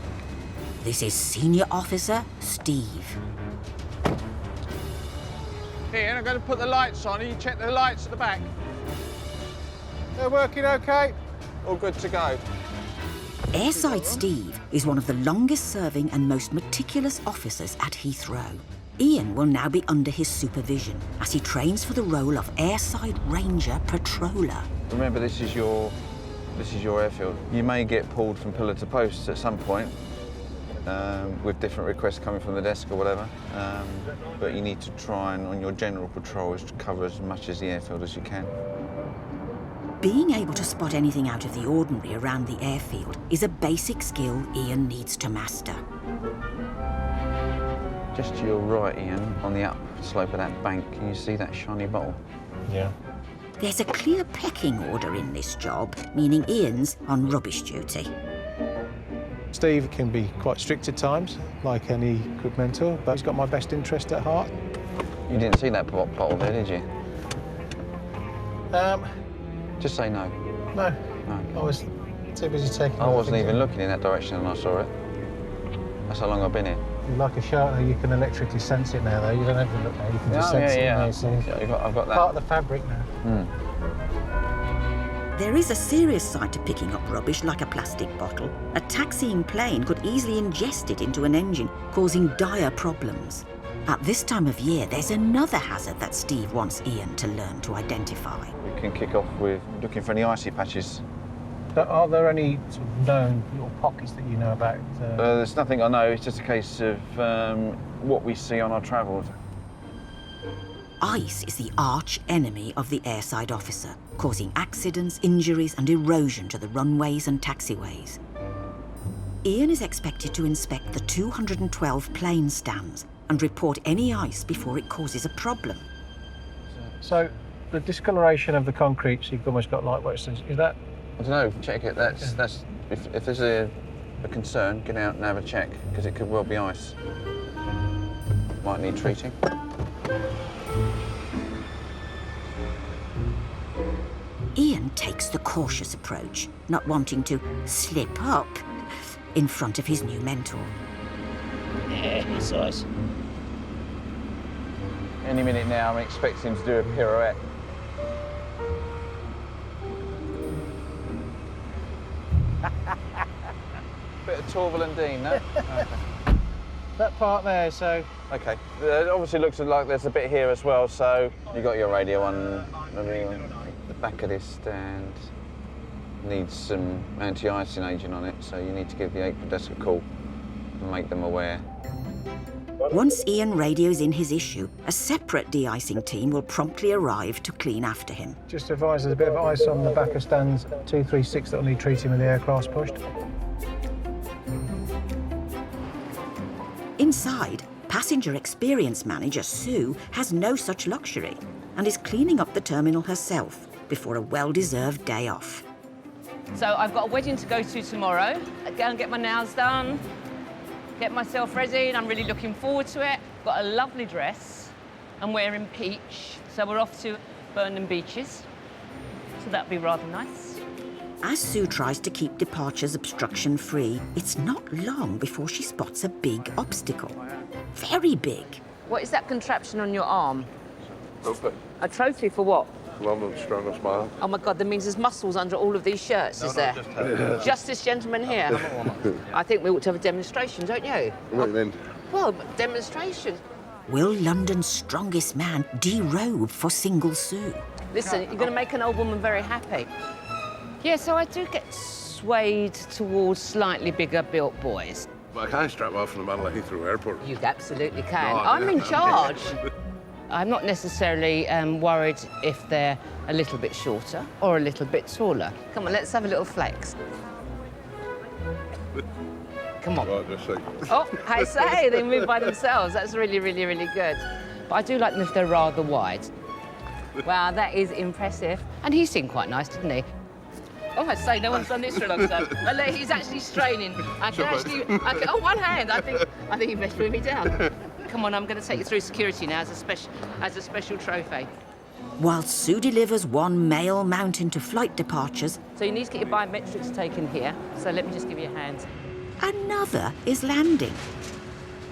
This is Senior Officer Steve.
Ian, I'm going to put the lights on. You check the lights at the back.
They're working okay. All good to go.
Airside Steve is one of the longest-serving and most meticulous officers at Heathrow. Ian will now be under his supervision as he trains for the role of airside ranger patroller.
Remember, this is your airfield. You may get pulled from pillar to post at some point with different requests coming from the desk or whatever, but you need to try and, on your general patrol, is to cover as much as the airfield as you can.
Being able to spot anything out of the ordinary around the airfield is a basic skill Ian needs to master.
Just to your right, Ian, on the up slope of that bank, can you see that shiny bottle?
Yeah.
There's a clear pecking order in this job, meaning Ian's on rubbish duty.
Steve can be quite strict at times, like any good mentor, but he's got my best interest at heart.
You didn't see that bottle there, did you? Just say no.
No. I was too busy taking...
I wasn't even looking in that direction and I saw it. That's how long I've been here.
Like a shark, you can electrically sense it now, though. You don't have to look now, you can just sense it now. So
I've got that.
Part of the fabric now.
There is a serious side to picking up rubbish like a plastic bottle. A taxiing plane could easily ingest it into an engine, causing dire problems. At this time of year, there's another hazard that Steve wants Ian to learn to identify.
We can kick off with looking for any icy patches.
Are there any sort of known little pockets that you know about?
There's nothing I know. It's just a case of what we see on our travels.
Ice is the arch enemy of the airside officer, causing accidents, injuries and erosion to the runways and taxiways. Ian is expected to inspect the 212 plane stands and report any ice before it causes a problem.
So, the discoloration of the concrete, so you've almost got light wet, is that...
I don't know, check it. That's if there's a concern, get out and have a check, because it could well be ice. Might need treating.
Ian takes the cautious approach, not wanting to slip up in front of his new mentor.
Yeah, it's ice.
Any minute now, I'm expecting him to do a pirouette. Bit of Torval and Dean, no? Okay.
That part there, so...
OK. It obviously looks like there's a bit here as well, so you got your radio on the back of this stand. Needs some anti-icing agent on it, so you need to give the apron desk a call and make them aware.
Once Ian radios in his issue, a separate de-icing team will promptly arrive to clean after him.
Just advise there's a bit of ice on the back of stands 236 that'll need treating when the aircraft's pushed.
Inside, passenger experience manager Sue has no such luxury and is cleaning up the terminal herself before a well-deserved day off.
So I've got a wedding to go to tomorrow. I go and get my nails done, get myself ready, and I'm really looking forward to it. Got a lovely dress. I'm wearing peach, so we're off to Burnham Beaches. So that'll be rather nice.
As Sue tries to keep departures obstruction-free, it's not long before she spots a big obstacle. Very big.
What is that contraption on your arm?
Trophy.
A trophy for what?
London's strongest man.
Oh my God, that means there's muscles under all of these shirts, is there? Just this gentleman here? I think we ought to have a demonstration, don't you?
Right then.
Well, demonstration.
Will London's strongest man derobe for single Sue?
Listen, you're going to make an old woman very happy. Yeah, so I do get swayed towards slightly bigger built boys.
But I can't strap off from the middle of Heathrow Airport.
You absolutely can.
No,
I'm
yeah.
in charge. I'm not necessarily worried if they're a little bit shorter or a little bit taller. Come on, let's have a little flex. Come on.
Right, just say.
Oh, I say, they move by themselves. That's really, really, really good. But I do like them if they're rather wide. Wow, that is impressive. And he seemed quite nice, didn't he? Oh, I say, no one's done this for a long time. Well, look, he's actually straining. Oh, one hand. I think he messed with me down. Come on, I'm going to take you through security now as a special trophy.
While Sue delivers one male mountain to flight departures,
So you need to get your biometrics taken here. So let me just give you a hand.
another is landing.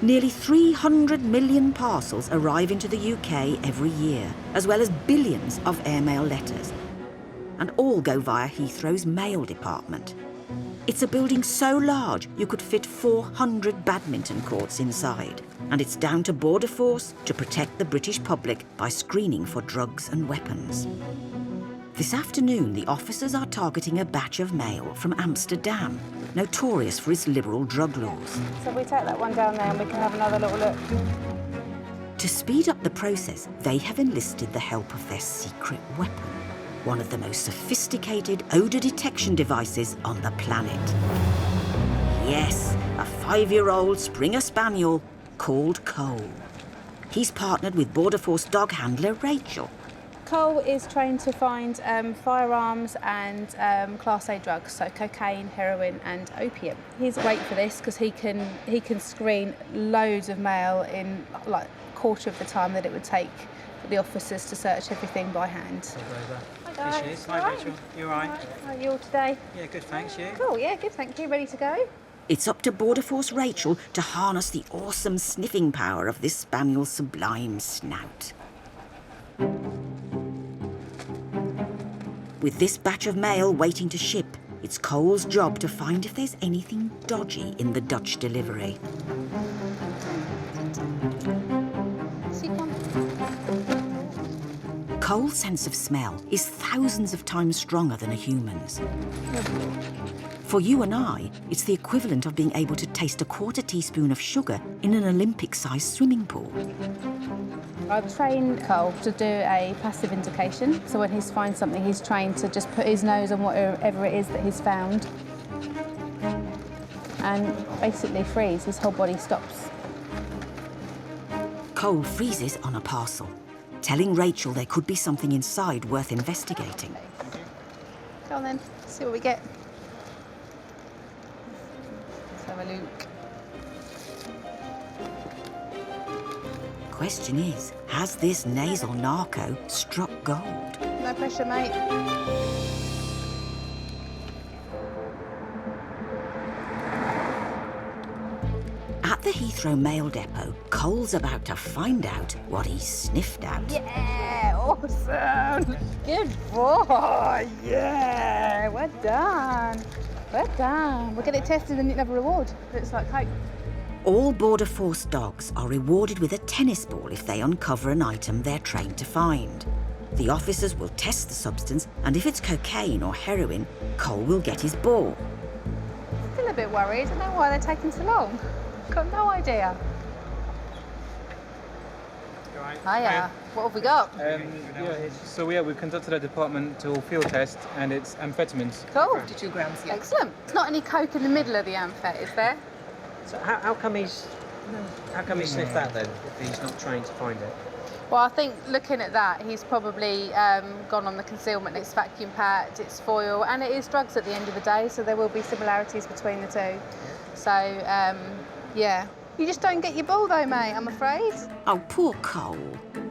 Nearly 300 million parcels arrive into the UK every year, as well as billions of airmail letters. And all go via Heathrow's mail department. It's a building so large you could fit 400 badminton courts inside. And it's down to Border Force to protect the British public by screening for drugs and weapons. This afternoon, the officers are targeting a batch of mail from Amsterdam, notorious for its liberal drug laws.
So we take that one down there and we can have another little look.
To speed up the process, they have enlisted the help of their secret weapon, one of the most sophisticated odour detection devices on the planet. Yes, a 5-year-old Springer Spaniel called Cole. He's partnered with Border Force dog handler Rachel.
Cole is trained to find firearms and Class A drugs, so cocaine, heroin and opium. He's great for this because he can screen loads of mail in like a quarter of the time that it would take for the officers to search everything by hand.
Hi guys. Here she is. Hi Rachel. You all right?
How are you all today?
Yeah, good, thanks. You?
Cool, yeah, good, thank you. Ready to go?
It's up to Border Force Rachel to harness the awesome sniffing power of this spaniel's sublime snout. With this batch of mail waiting to ship, it's Cole's job to find if there's anything dodgy in the Dutch delivery. Cole's sense of smell is thousands of times stronger than a human's. For you and I, it's the equivalent of being able to taste a quarter teaspoon of sugar in an Olympic-sized swimming pool.
I've trained Cole to do a passive indication, so when he's finds something, he's trained to just put his nose on whatever it is that he's found and basically freeze. His whole body stops.
Cole freezes on a parcel, telling Rachel there could be something inside worth investigating.
Go on then, see what we get. Let's have a look.
Question is, has this nasal narco struck gold?
No pressure, mate.
At the Heathrow mail depot, Cole's about to find out what he's sniffed out.
Yeah, awesome. Good boy. Yeah, well done. Well done. We'll get it tested and you can have a reward. Looks like hope.
All Border Force dogs are rewarded with a tennis ball if they uncover an item they're trained to find. The officers will test the substance, and if it's cocaine or heroin, Cole will get his ball.
Still a bit worried. I don't know why they're taking so long. Got no idea. Hiya. What have we got?
We've conducted a departmental field test, and it's amphetamines.
Cool. 52 grams, yeah. Excellent. There's not any coke in the middle of the amphet, is there?
So how come he sniffed that then, if he's not trained to find it?
Well, I think looking at that, he's probably gone on the concealment. It's vacuum packed, it's foil, and it is drugs at the end of the day, so there will be similarities between the two. So, yeah. You just don't get your ball though, mate, I'm afraid.
Oh, poor Cole.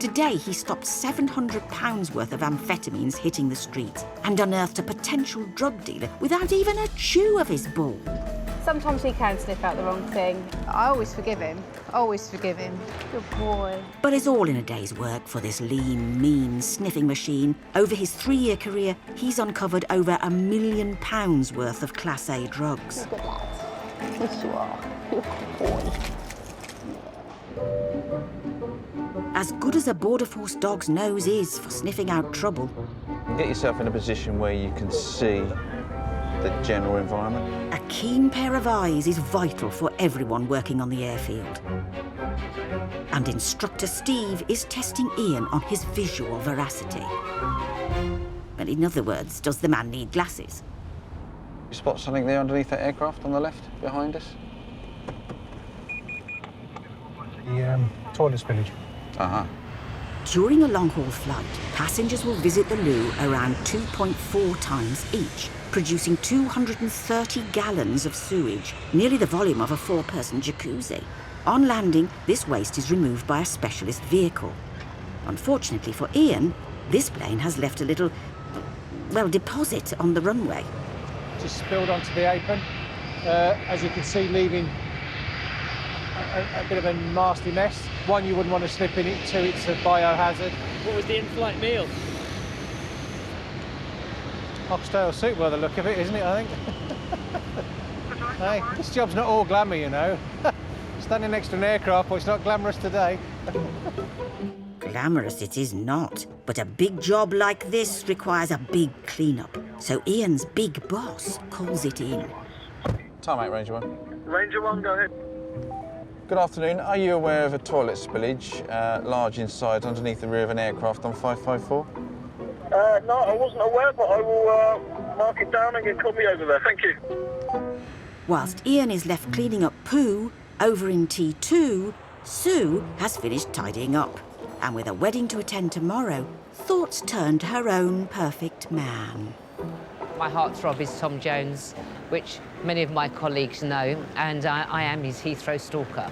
Today he stopped £700 worth of amphetamines hitting the streets and unearthed a potential drug dealer without even a chew of his ball.
Sometimes he can sniff out the wrong thing. I always forgive him. Always forgive him. Good boy.
But it's all in a day's work for this lean, mean sniffing machine. Over his 3-year career, he's uncovered over £1 million worth of Class A drugs.
Look at that. Yes, you are. Good boy.
As good as a Border Force dog's nose is for sniffing out trouble,
Get yourself in a position where you can see the general environment.
a keen pair of eyes is vital for everyone working on the airfield. And Instructor Steve is testing Ian on his visual veracity. Well, in other words, does the man need glasses?
You spot something there underneath that aircraft on the left, behind us?
The toilet spillage.
Uh-huh.
During a long-haul flight, passengers will visit the loo around 2.4 times each, producing 230 gallons of sewage, nearly the volume of a 4-person jacuzzi. On landing, this waste is removed by a specialist vehicle. Unfortunately for Ian, this plane has left a little, well, deposit on the runway.
Just spilled onto the apron. As you can see, leaving a bit of a nasty mess. One, you wouldn't want to slip in it. Two, it's a biohazard.
What was the in-flight meal?
Oxtail soup by the look of it, isn't it, I think? Hey, this job's not all glamour, you know. Standing next to an aircraft, well, it's not glamorous today.
Glamorous it is not, but a big job like this requires a big clean-up. So Ian's big boss calls it in.
Time out, Ranger 1.
Ranger 1, go ahead.
Good afternoon. Are you aware of a toilet spillage, large inside, underneath the rear of an aircraft on 554?
No, I wasn't aware, but I will mark it down and get copy over there. Thank you.
Whilst Ian is left cleaning up poo, over in T2, Sue has finished tidying up. And with a wedding to attend tomorrow, thoughts turn to her own perfect man.
My heartthrob is Tom Jones, which many of my colleagues know, and I am his Heathrow stalker.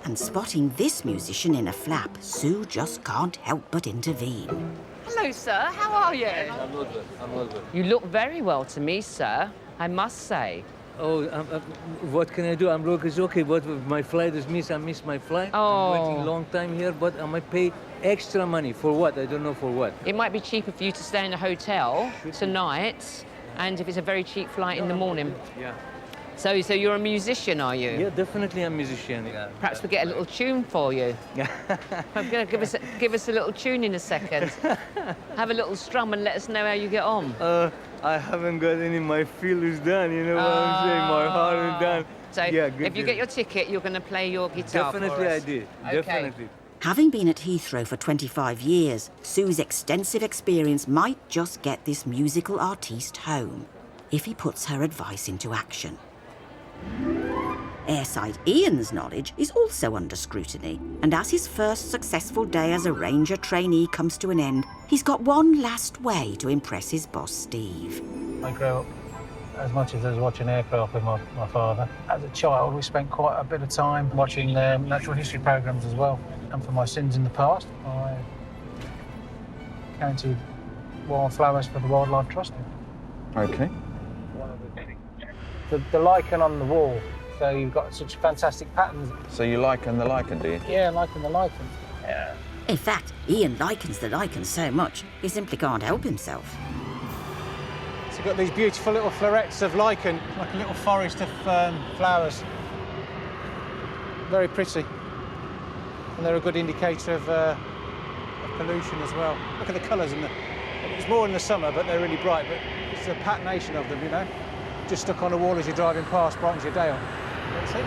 And spotting this musician in a flap, Sue just can't help but intervene.
Hello, sir. How are you?
I'm not good. I'm not good.
You look very well to me, sir, I must say.
Oh, what can I do? I'm okay, but my flight is missed. I missed my flight.
Oh.
I'm waiting a long time here, but I might pay extra money. For what? I don't know for what.
It might be cheaper for you to stay in a hotel tonight, and if it's a very cheap flight in the morning.
Yeah.
So you're a musician, are you?
Yeah, definitely a musician. Yeah.
Perhaps we'll get a little tune for you. I'm going to give us a little tune in a second. Have a little strum and let us know how you get on.
I haven't got any. My feel is done. You know what I'm saying? My heart is done.
So
yeah,
if you get your ticket, you're going to play your guitar
Definitely
for us.
I did.
Okay.
Definitely.
Having been at Heathrow for 25 years, Sue's extensive experience might just get this musical artiste home, if he puts her advice into action. Airside Ian's knowledge is also under scrutiny, and as his first successful day as a Ranger trainee comes to an end, he's got one last way to impress his boss, Steve.
I grew up, as much as I was watching aircraft with my father. As a child, we spent quite a bit of time watching natural history programmes as well. And for my sins in the past, I counted wildflowers for the Wildlife Trust.
Okay.
The lichen on the wall, so you've got such fantastic patterns.
So you liken the lichen, do you?
Yeah, liken the lichen.
Yeah. In fact, Ian likens the lichen so much, he simply can't help himself.
So you've got these beautiful little florets of lichen, like a little forest of flowers. Very pretty. And they're a good indicator of pollution as well. Look at the colours in it's more in the summer, but they're really bright, but it's the patination of them, you know? Just stuck on a wall as you're driving past, brightens your day on. That's it.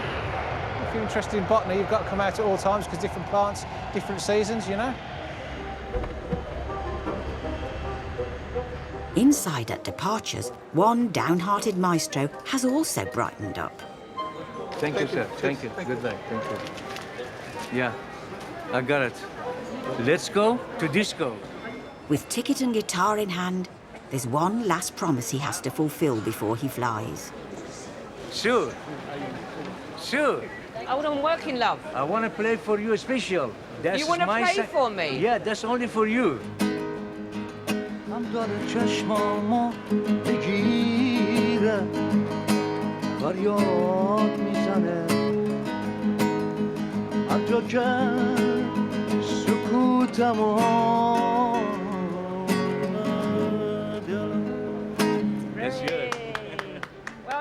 If you're interested in botany, you've got to come out at all times, because different plants, different seasons, you know?
Inside at departures, one downhearted maestro has also brightened up.
Thank you, sir. Thank you. Good night. Thank you. Yeah, I got it. Let's go to disco.
With ticket and guitar in hand, there's one last promise he has to fulfill before he flies.
Sure. Sure.
Hold on, working, love.
I want to play for you special. That's
You want to play for me?
Yeah, that's only for you. داره چشمامو بگیره فریاد میزنه هر جا که سکوتمو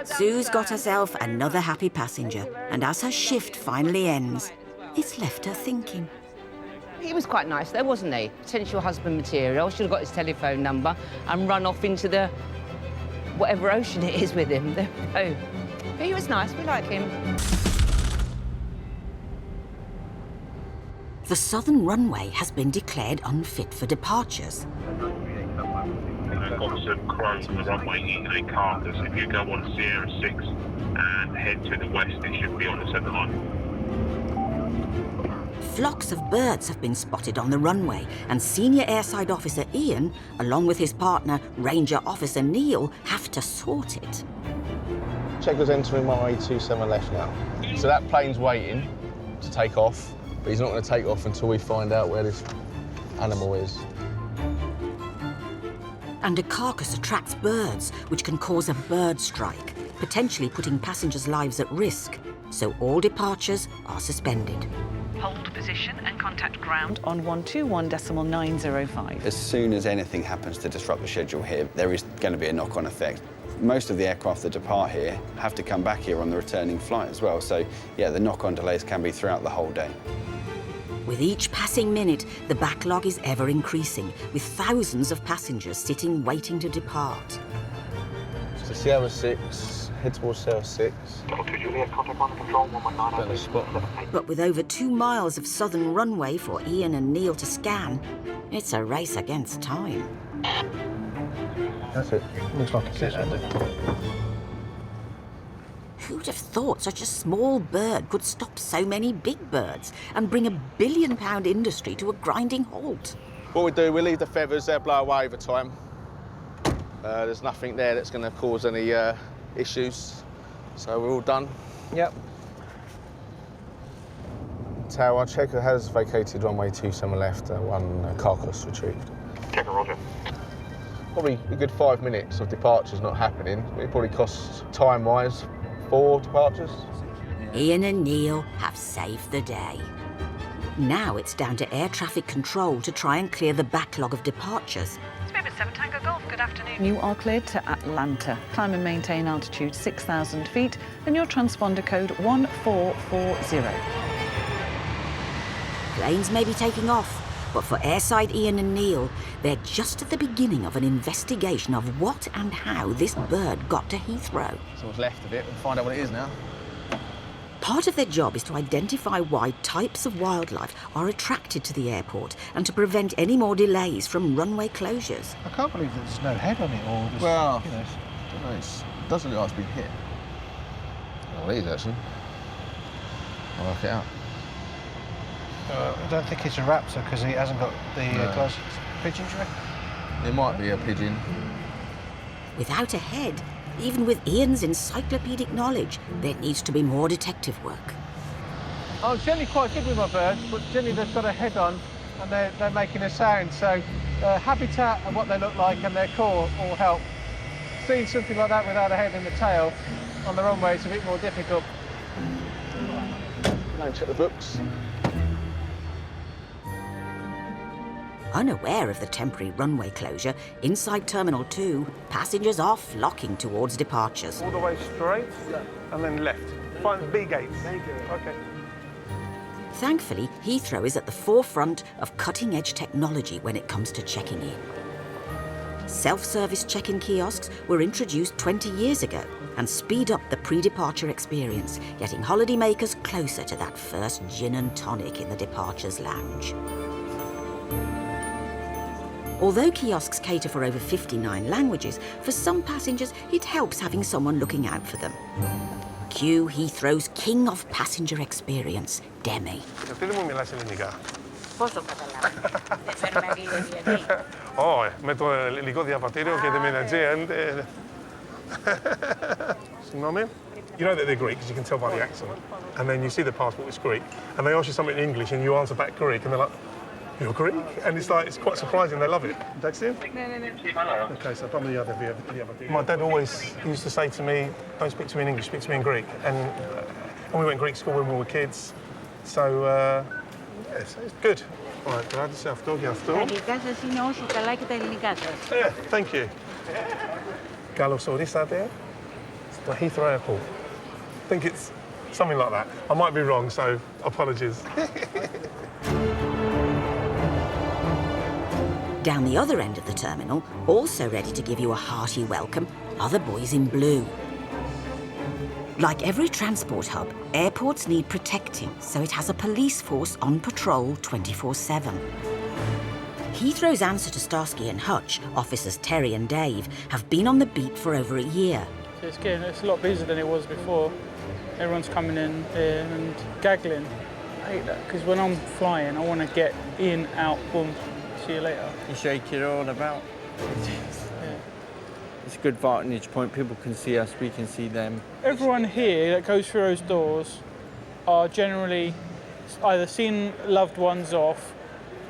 Sue's got herself another happy passenger, and as her shift finally ends, it's left her thinking.
He was quite nice though, wasn't he? Potential husband material. Should have got his telephone number and run off into the whatever ocean it is with him. Oh, but he was nice. We like him.
The southern runway has been declared unfit for departures.
Got some crows on the runway eating a carcass. If you go on Sierra 6 and head to the west, it should be on the centre line.
Flocks of birds have been spotted on the runway, and Senior Airside Officer Ian, along with his partner, Ranger Officer Neil, have to sort it.
Checker's entering runway 27 left now. So that plane's waiting to take off, but he's not going to take off until we find out where this animal is.
And a carcass attracts birds, which can cause a bird strike, potentially putting passengers' lives at risk. So all departures are suspended.
Hold position and contact ground on 121.905.
As soon as anything happens to disrupt the schedule here, there is going to be a knock-on effect. Most of the aircraft that depart here have to come back here on the returning flight as well. So, yeah, the knock-on delays can be throughout the whole day.
With each passing minute, the backlog is ever increasing, with thousands of passengers sitting waiting to depart.
So Sierra 6, head towards Sierra 6.
But with over 2 miles of southern runway for Ian and Neil to scan, it's a race against time.
That's it. Looks like it's it.
Who'd have thought such a small bird could stop so many big birds and bring a billion-pound industry to a grinding halt?
What we do, we leave the feathers, they'll blow away over time. There's nothing there that's going to cause any issues. So we're all done.
Yep. Tower, checker has vacated runway 27 left, one carcass retrieved.
Checker, roger.
Probably a good 5 minutes of departures not happening. It probably costs, time-wise, 4 departures.
Ian and Neil have saved the day. Now it's down to air traffic control to try and clear the backlog of departures.
Spirit 7 Tango Golf, good afternoon. You are cleared to Atlanta. Climb and maintain altitude 6,000 feet and your transponder code 1440.
Planes may be taking off, but for airside Ian and Neil, they're just at the beginning of an investigation of what and how this bird got to Heathrow.
So what's left of it, we'll find out what it is now.
Part of their job is to identify why types of wildlife are attracted to the airport and to prevent any more delays from runway closures.
I can't believe that there's no head on it, or just,
Well,
you know.
I don't know, it doesn't look like it's been hit. Well, it is actually. I'll work it out.
I don't think it's a raptor because it hasn't got the gloves. Pigeon, do you reckon?
It might be a pigeon.
Without a head, even with Ian's encyclopedic knowledge, there needs to be more detective work.
I'm generally quite good with my birds, but generally they've got a head on and they're making a sound. So habitat and what they look like and their call all help. Seeing something like that without a head and a tail on the runway is a bit more difficult.
Go check the books.
Unaware of the temporary runway closure, inside Terminal 2, passengers are flocking towards departures.
All the way straight and then left. Find B gates. Okay.
Thankfully, Heathrow is at the forefront of cutting-edge technology when it comes to checking in. Self-service check-in kiosks were introduced 20 years ago and speed up the pre-departure experience, getting holidaymakers closer to that first gin and tonic in the departures lounge. Although kiosks cater for over 59 languages, for some passengers it helps having someone looking out for them. Cue Heathrow's king of passenger experience, Demi.
Γιατί δεν μου μιλάς ελληνικά?
Πώς το καταλάβω. Δεν φέρνουμε αγγλική.
Όχι, με το ελληνικό διαβατήριο και τη μενατζία. Συγγνώμη. You know that they're Greek because you can tell by the accent. And then you see the passport is Greek, and they ask you something in English and you answer back Greek, and they're like, you're Greek? And it's like, it's quite surprising, they love it. Taxi? Okay, so πάμε the other. My dad always used to say to me, don't speak to me in English, speak to me in Greek. And we went Greek school when we were kids, so yes, it's good. Right, κράτησε αυτό και αυτό.
Τα αγγλικά σας είναι όσο καλά και τα ελληνικά σας.
Yeah, thank you. Καλώς ορίσατε στο Heathrow Airport. I think it's something like that. I might be wrong, so apologies.
Down the other end of the terminal, also ready to give you a hearty welcome, are the boys in blue. Like every transport hub, airports need protecting, so it has a police force on patrol 24/7. Heathrow's answer to Starsky and Hutch, officers Terry and Dave, have been on the beat for over a year.
It's a lot busier than it was before. Everyone's coming in and gaggling. I hate that, because when I'm flying, I want to get in, out, boom. See you later.
You shake it all about. It's a good vantage point. People can see us, we can see them.
Everyone here that goes through those doors are generally either seeing loved ones off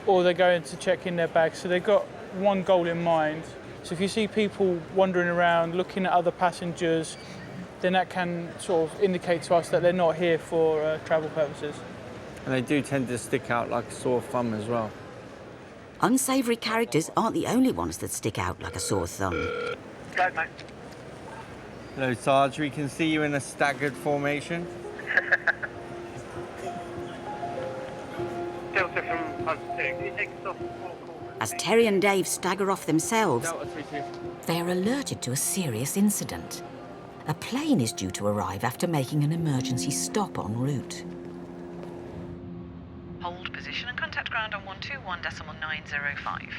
or they're going to check in their bags. So they've got one goal in mind. So if you see people wandering around, looking at other passengers, then that can sort of indicate to us that they're not here for travel purposes.
And they do tend to stick out like a sore thumb as well.
Unsavoury characters aren't the only ones that stick out like a sore thumb.
Go, mate.
Hello, Sarge. We can see you in a staggered formation.
Delta from Hub 2. Can you take us off?
As Terry and Dave stagger off themselves, they're alerted to a serious incident. A plane is due to arrive after making an emergency stop en route.
Hold position and contact ground on 121.905.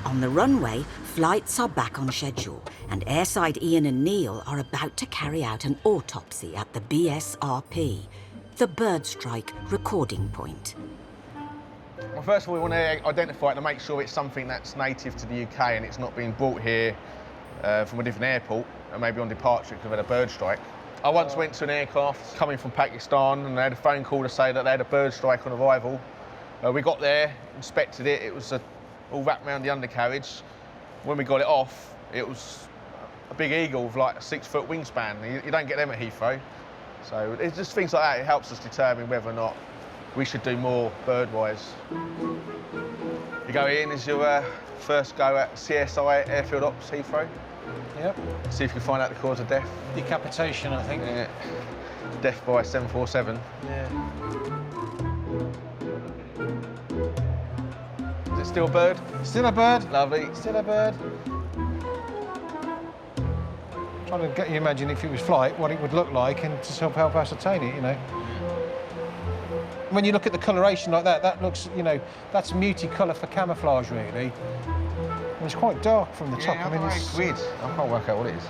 On the runway, flights are back on schedule, and airside Ian and Neil are about to carry out an autopsy at the BSRP, the bird strike recording point.
Well, first of all, we want to identify it and make sure it's something that's native to the UK and it's not being brought here from a different airport and maybe on departure because we've had a bird strike. I once went to an aircraft coming from Pakistan and they had a phone call to say that they had a bird strike on arrival. We got there, inspected it, it was all wrapped around the undercarriage. When we got it off, it was a big eagle with like a 6-foot wingspan. You don't get them at Heathrow. So it's just things like that, it helps us determine whether or not we should do more bird-wise. You go in as your first go at CSI Airfield Ops Heathrow.
Yep.
See if you can find out the cause of death.
Decapitation, I think.
Yeah. Death by 747.
Yeah.
Is it still a bird?
Still a bird.
Lovely.
Still a bird. Trying to get you imagine if it was flight, what it would look like, and to help ascertain it, you know. When you look at the coloration like that, that looks, you know, that's muted colour for camouflage, really. And it's quite dark from the top.
Yeah,
I mean,
it's weird. I can't work out what it is.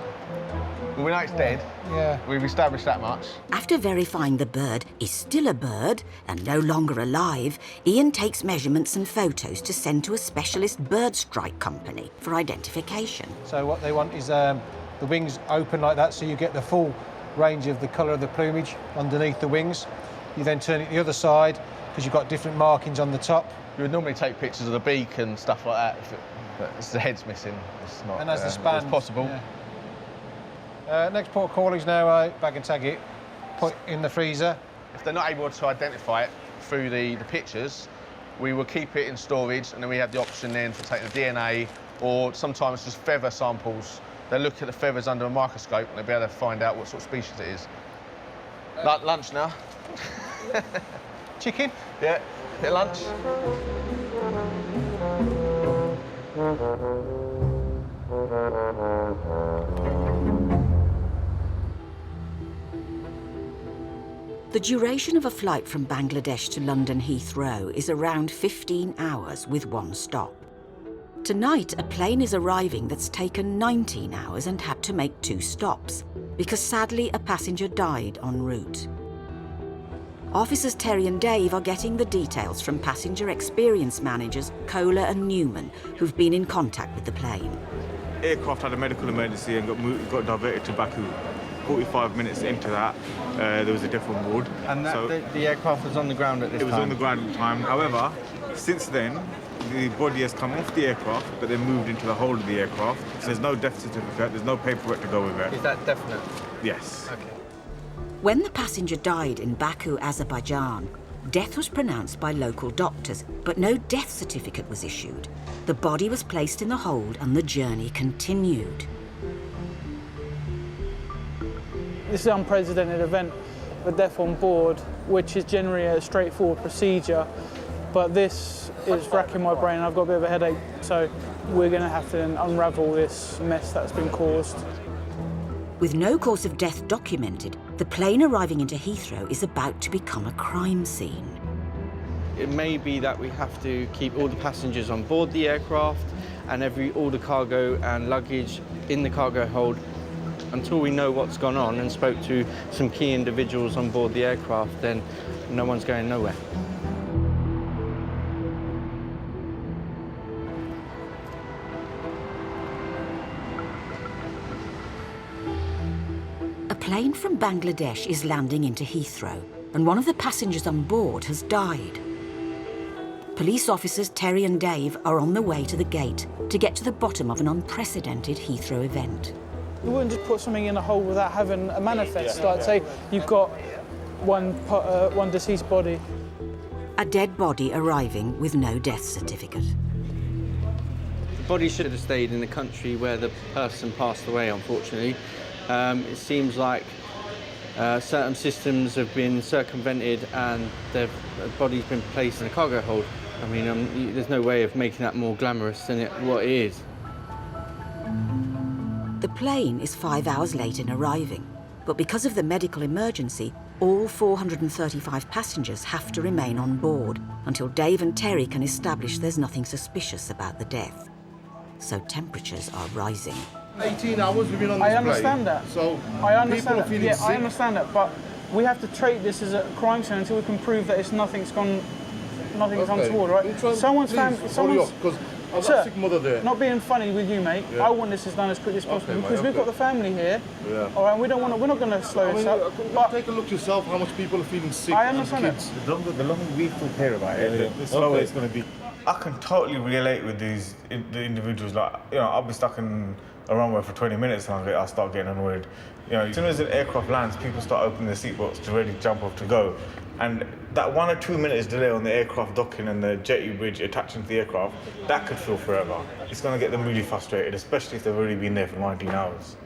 Well, we know it's dead.
Yeah.
We've established that much.
After verifying the bird is still a bird and no longer alive, Ian takes measurements and photos to send to a specialist bird strike company for identification.
So what they want is the wings open like that, so you get the full range of the colour of the plumage underneath the wings. You then turn it the other side because you've got different markings on the top.
You would normally take pictures of the beak and stuff like that, but it's the head's missing. It's not.
And as the span.
It's possible.
Yeah. Next port of call is now bag and tag it, put in the freezer.
If they're not able to identify it through the pictures, we will keep it in storage, and then we have the option then for taking the DNA or sometimes just feather samples. They look at the feathers under a microscope and they'll be able to find out what sort of species it is. Lunch now.
Chicken?
Yeah, bit of lunch.
The duration of a flight from Bangladesh to London Heathrow is around 15 hours with one stop. Tonight, a plane is arriving that's taken 19 hours and had to make 2 stops, because sadly a passenger died en route. Officers Terry and Dave are getting the details from passenger experience managers Kohler and Newman, who've been in contact with the plane.
Aircraft had a medical emergency and got diverted to Baku. 45 minutes into that, there was a death on board.
And the aircraft was on the ground at this time?
It was on the ground at the time. However, since then, the body has come off the aircraft, but then moved into the hold of the aircraft. So there's no death certificate, there's no paperwork to go with it.
Is that definite?
Yes.
Okay.
When the passenger died in Baku, Azerbaijan, death was pronounced by local doctors, but no death certificate was issued. The body was placed in the hold and the journey continued.
This is an unprecedented event, a death on board, which is generally a straightforward procedure, but this is racking my brain. I've got a bit of a headache, so we're going to have to then unravel this mess that's been caused.
With no cause of death documented, the plane arriving into Heathrow is about to become a crime scene.
It may be that we have to keep all the passengers on board the aircraft and all the cargo and luggage in the cargo hold until we know what's gone on and spoke to some key individuals on board the aircraft. Then no one's going nowhere.
A plane from Bangladesh is landing into Heathrow, and one of the passengers on board has died. Police officers Terry and Dave are on the way to the gate to get to the bottom of an unprecedented Heathrow event.
You wouldn't just put something in a hole without having a manifest, like say you've got one deceased body.
A dead body arriving with no death certificate.
The body should have stayed in the country where the person passed away, unfortunately. It seems like certain systems have been circumvented and the body's been placed in a cargo hold. I mean, there's no way of making that more glamorous than what it is.
The plane is 5 hours late in arriving, but because of the medical emergency, all 435 passengers have to remain on board until Dave and Terry can establish there's nothing suspicious about the death. so temperatures are rising.
18 hours we've been on this
I understand that.
So
I understand
people are
that.
feeling
Yeah,
sick.
I understand that, but we have to treat this as a crime scene until we can prove that nothing's untoward, right? Someone's family,
because I've got a sick mother there.
Not being funny with you, mate.
Yeah.
I want this as done as quickly as possible
Okay,
because
mate,
we've got the family here.
Yeah.
All right, we're not going to slow this up. But
take a look yourself how much people are feeling sick.
I understand
and
that.
kids.
The longer we feel care about it, the slower it's going to be. I can totally relate with the individuals. Like, you know, I'll be stuck in a runway for 20 minutes and I'll start getting annoyed. You know, as soon as an aircraft lands, people start opening their seatbelts to ready to jump off to go. And that 1 or 2 minutes delay on the aircraft docking and the jetty bridge attaching to the aircraft, that could feel forever. It's going to get them really frustrated, especially if they've already been there for 19 hours.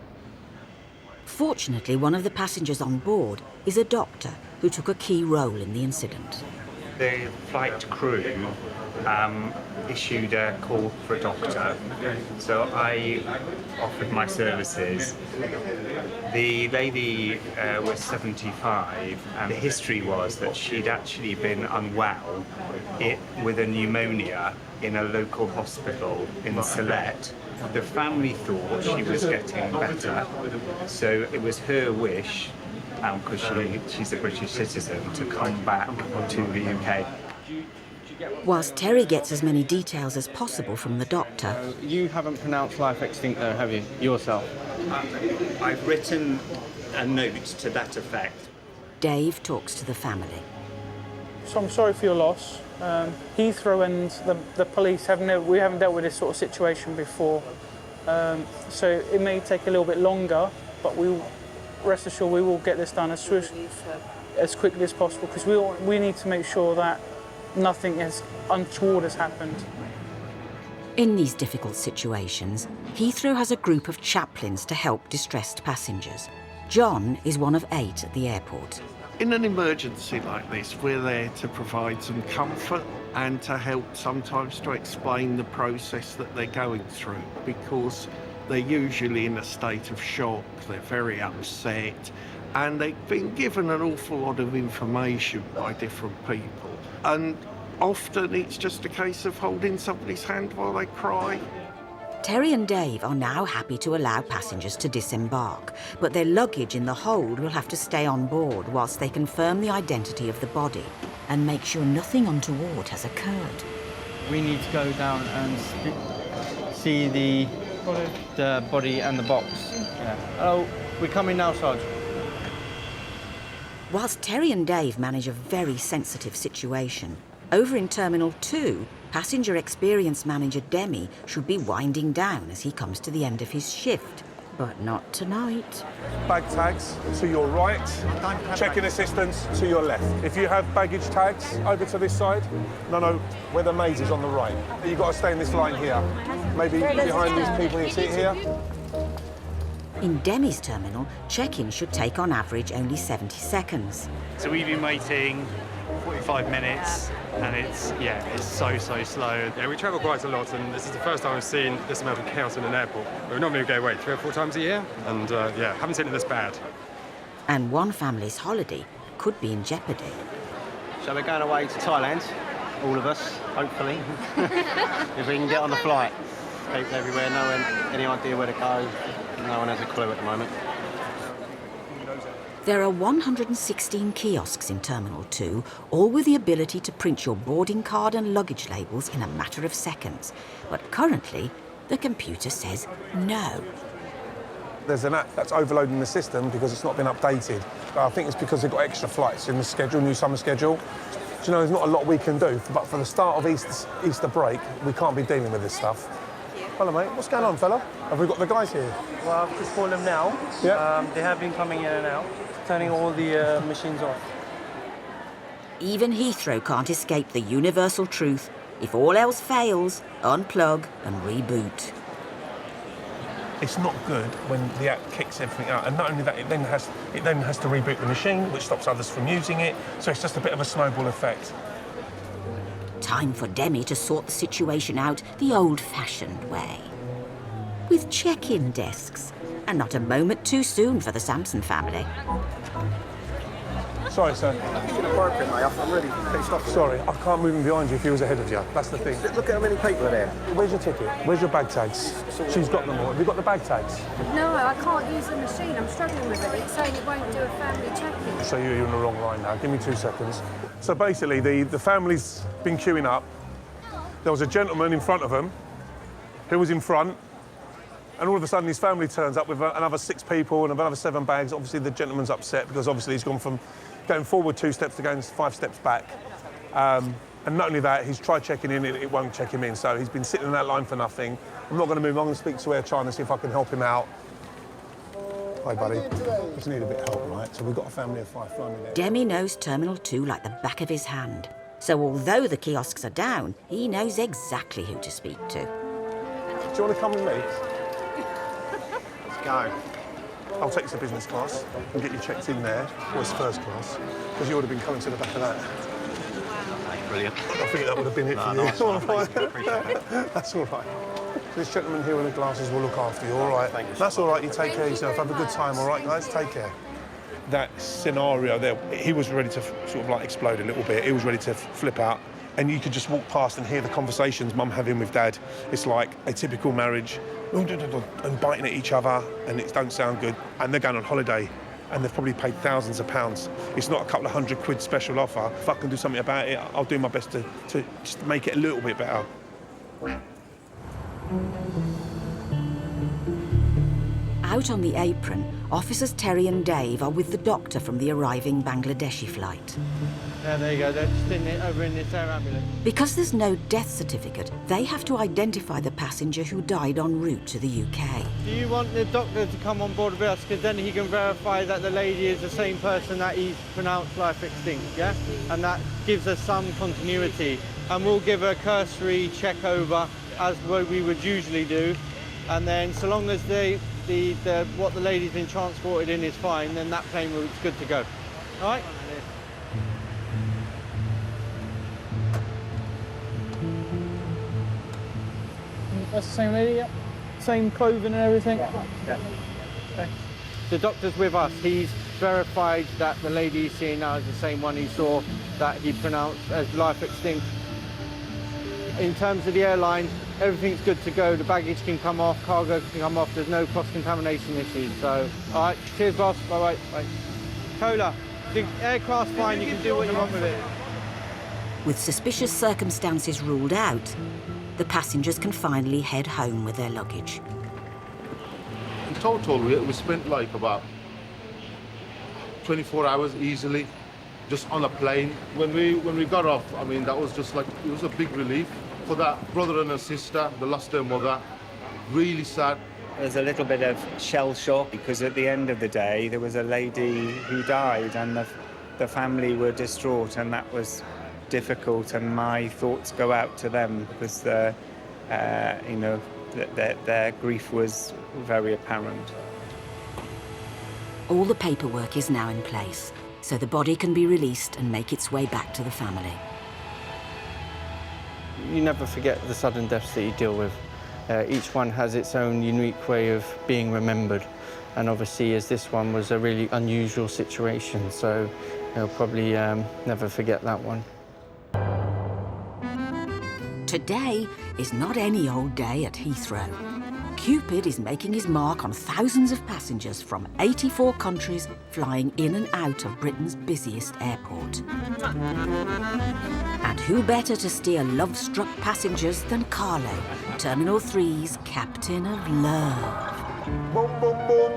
Fortunately, one of the passengers on board is a doctor who took a key role in the incident.
The flight crew issued a call for a doctor, so I offered my services. The lady was 75, and the history was that she'd actually been unwell with a pneumonia in a local hospital in Sylhet. The family thought she was getting better, so it was her wish, because she's a British citizen, to come back to the UK.
Whilst Terry gets as many details as possible from the doctor.
You haven't pronounced life extinct though, have you, yourself?
I've written a note to that effect.
Dave talks to the family.
So I'm sorry for your loss. Heathrow and the police haven't dealt with this sort of situation before. So it may take a little bit longer, but rest assured we will get this done as quickly as possible because we need to make sure that nothing untoward has happened.
In these difficult situations, Heathrow has a group of chaplains to help distressed passengers. John is one of 8 at the airport.
In an emergency like this, we're there to provide some comfort and to help sometimes to explain the process that they're going through because they're usually in a state of shock, they're very upset, and they've been given an awful lot of information by different people. And often it's just a case of holding somebody's hand while they cry.
Terry and Dave are now happy to allow passengers to disembark, but their luggage in the hold will have to stay on board whilst they confirm the identity of the body and make sure nothing untoward has occurred.
We need to go down and see the body and the box. Yeah. Hello, we're coming now, Sarge.
Whilst Terry and Dave manage a very sensitive situation, over in Terminal 2, passenger experience manager Demi should be winding down as he comes to the end of his shift. But not tonight.
Bag tags to your right, check-in assistance to your left. If you have baggage tags, over to this side. No, where the maze is on the right. You've got to stay in this line here. Maybe behind these people you see here.
In Demi's terminal, check-in should take on average only 70 seconds.
So we've been waiting 45 minutes and it's so slow.
Yeah, we travel quite a lot and this is the first time I've seen this amount of chaos in an airport. We normally go, 3 or 4 times a year and haven't seen it this bad.
And one family's holiday could be in jeopardy.
So we're going away to Thailand, all of us, hopefully, if we can get on the flight. People everywhere, no one, any idea where to go, no one has a clue at the moment.
There are 116 kiosks in Terminal 2, all with the ability to print your boarding card and luggage labels in a matter of seconds. But currently, the computer says no.
There's an app that's overloading the system because it's not been updated. I think it's because they've got extra flights in the schedule, new summer schedule. Do you know, there's not a lot we can do, but for the start of Easter break, we can't be dealing with this stuff. Hello, mate. What's going on, fella? Have we got the guys here?
Well, I've just called them now.
Yeah.
They have been coming in and out, turning all the machines off.
Even Heathrow can't escape the universal truth. If all else fails, unplug and reboot.
It's not good when the app kicks everything out, and not only that, it then has to reboot the machine, which stops others from using it. So it's just a bit of a snowball effect.
Time for Demi to sort the situation out the old-fashioned way. With check-in desks, and not a moment too soon for the Sampson family.
Sorry, sir.
That's inappropriate, mate. I'm really pissed off.
Sorry, I can't move him behind you if he was ahead of you. That's the thing.
Look at how many people are there.
Where's your ticket? Where's your bag tags? She's got them all. Have you got the bag tags?
No, I can't use the machine. I'm struggling with it. It's saying it won't do a family check-in.
So you're in the wrong line now. Give me 2 seconds. So basically, the family's been queuing up. There was a gentleman in front of them who was in front, and all of a sudden his family turns up with another 6 people and another 7 bags. Obviously the gentleman's upset because obviously he's gone from going forward 2 steps to going 5 steps back. And not only that, he's tried checking in, it won't check him in. So he's been sitting in that line for nothing. I'm not going to move. I'm going to speak to Air China, see if I can help him out. Hi, buddy. Just need a bit of help, right? So we've got a family of 5 flying there.
Demi knows Terminal 2 like the back of his hand. So although the kiosks are down, he knows exactly who to speak to.
Do you want to come with me?
Let's go.
I'll take you to business class and get you checked in there, or it's first class, because you would have been coming to the back of that.
Brilliant.
I think that would have been it for you.
Nice one, thanks. Appreciate it.
That's all right. This gentleman here in the glasses will look after you, all right?
Thank you.
That's all right, you take care of yourself. Have a good time, all right, guys? Take care. That scenario there, he was ready to sort of like explode a little bit. He was ready to flip out. And you could just walk past and hear the conversations Mum having with Dad. It's like a typical marriage, and biting at each other, and it don't sound good. And they're going on holiday, and they've probably paid thousands of pounds. It's not a couple of £100 special offer. If I can do something about it, I'll do my best to just make it a little bit better.
Out on the apron, officers Terry and Dave are with the doctor from the arriving Bangladeshi flight.
There you go, they're just over in this air ambulance.
Because there's no death certificate, they have to identify the passenger who died en route to the UK.
Do you want the doctor to come on board with us, because then he can verify that the lady is the same person that he's pronounced life extinct, yeah? And that gives us some continuity. And we'll give a cursory check over, as what we would usually do. And then so long as what the lady's been transported in is fine, then that plane is good to go. All right?
That's the same lady, yeah? Same clothing and everything?
Yeah. Okay. The doctor's with us. He's verified that the lady he's seeing now is the same one he saw that he pronounced as life extinct. In terms of the airline, everything's good to go. The baggage can come off, cargo can come off. There's no cross-contamination issues. So, all right, cheers, boss. Bye-bye. Bye. Cola, the aircraft's fine. You can do what you want with it.
With suspicious circumstances ruled out, the passengers can finally head home with their luggage.
In total, we spent like about 24 hours easily just on a plane. When we got off, I mean, that was just like, it was a big relief for that brother and a sister. They lost their mother. Really sad.
There's a little bit of shell shock because at the end of the day there was a lady who died and the family were distraught, and that was difficult, and my thoughts go out to them because you know, their grief was very apparent.
All the paperwork is now in place, so the body can be released and make its way back to the family.
You never forget the sudden deaths that you deal with. Each one has its own unique way of being remembered, and obviously as this one was a really unusual situation, so you'll probably never forget that one.
Today is not any old day at Heathrow. Cupid is making his mark on thousands of passengers from 84 countries flying in and out of Britain's busiest airport. And who better to steer love-struck passengers than Carlo, Terminal 3's captain of love.
Boom, boom, boom.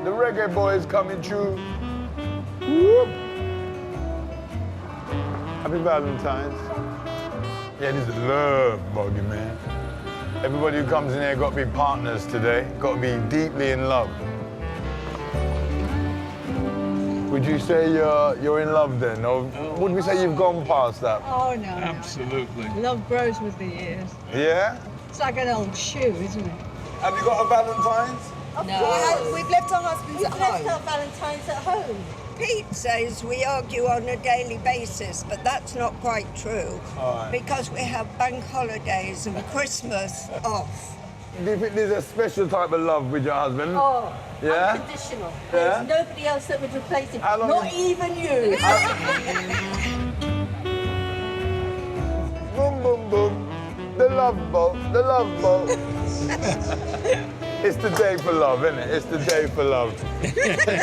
The reggae boys coming through. Whoop. Happy Valentine's. Yeah, this is love, buggy, man. Everybody who comes in here got to be partners today. Got to be deeply in love. Would you say you're in love then? Or would we say you've gone past that?
Oh, no.
Absolutely.
Love grows with the years.
Yeah?
It's like an old shoe, isn't it?
Have you got a Valentine's?
No.
We've left our husbands at home. We've left our Valentines at home.
Pete says we argue on a daily basis, but that's not quite true.
All right.
Because we have bank holidays and Christmas off.
Do you think there's a special type of love with your husband?
Oh,
yeah?
unconditional.
Yeah?
There's nobody else that would replace him.
How long
Not
is-
even you.
Boom, boom, boom. The love boat, the love boat. It's the day for love, isn't it? It's the day for love.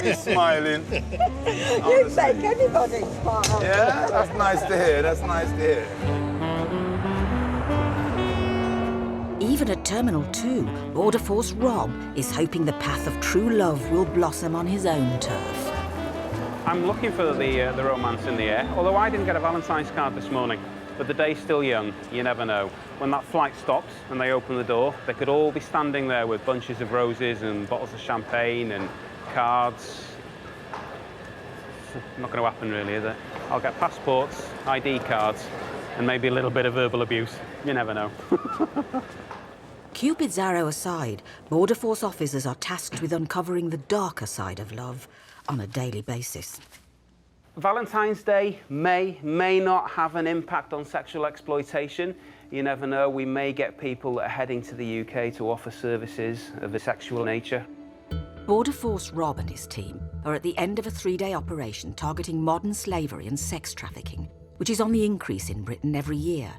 He's smiling.
You make anybody smile.
Yeah, that's nice to hear. That's nice to hear.
Even at Terminal 2, Border Force Rob is hoping the path of true love will blossom on his own turf.
I'm looking for the romance in the air, although I didn't get a Valentine's card this morning. But the day's still young, you never know. When that flight stops and they open the door, they could all be standing there with bunches of roses and bottles of champagne and cards. Not going to happen really, is it? I'll get passports, ID cards, and maybe a little bit of verbal abuse. You never know.
Cupid's arrow aside, Border Force officers are tasked with uncovering the darker side of love on a daily basis.
Valentine's Day may not have an impact on sexual exploitation. You never know, we may get people that are heading to the UK to offer services of a sexual nature.
Border Force Rob and his team are at the end of a 3-day operation targeting modern slavery and sex trafficking, which is on the increase in Britain every year.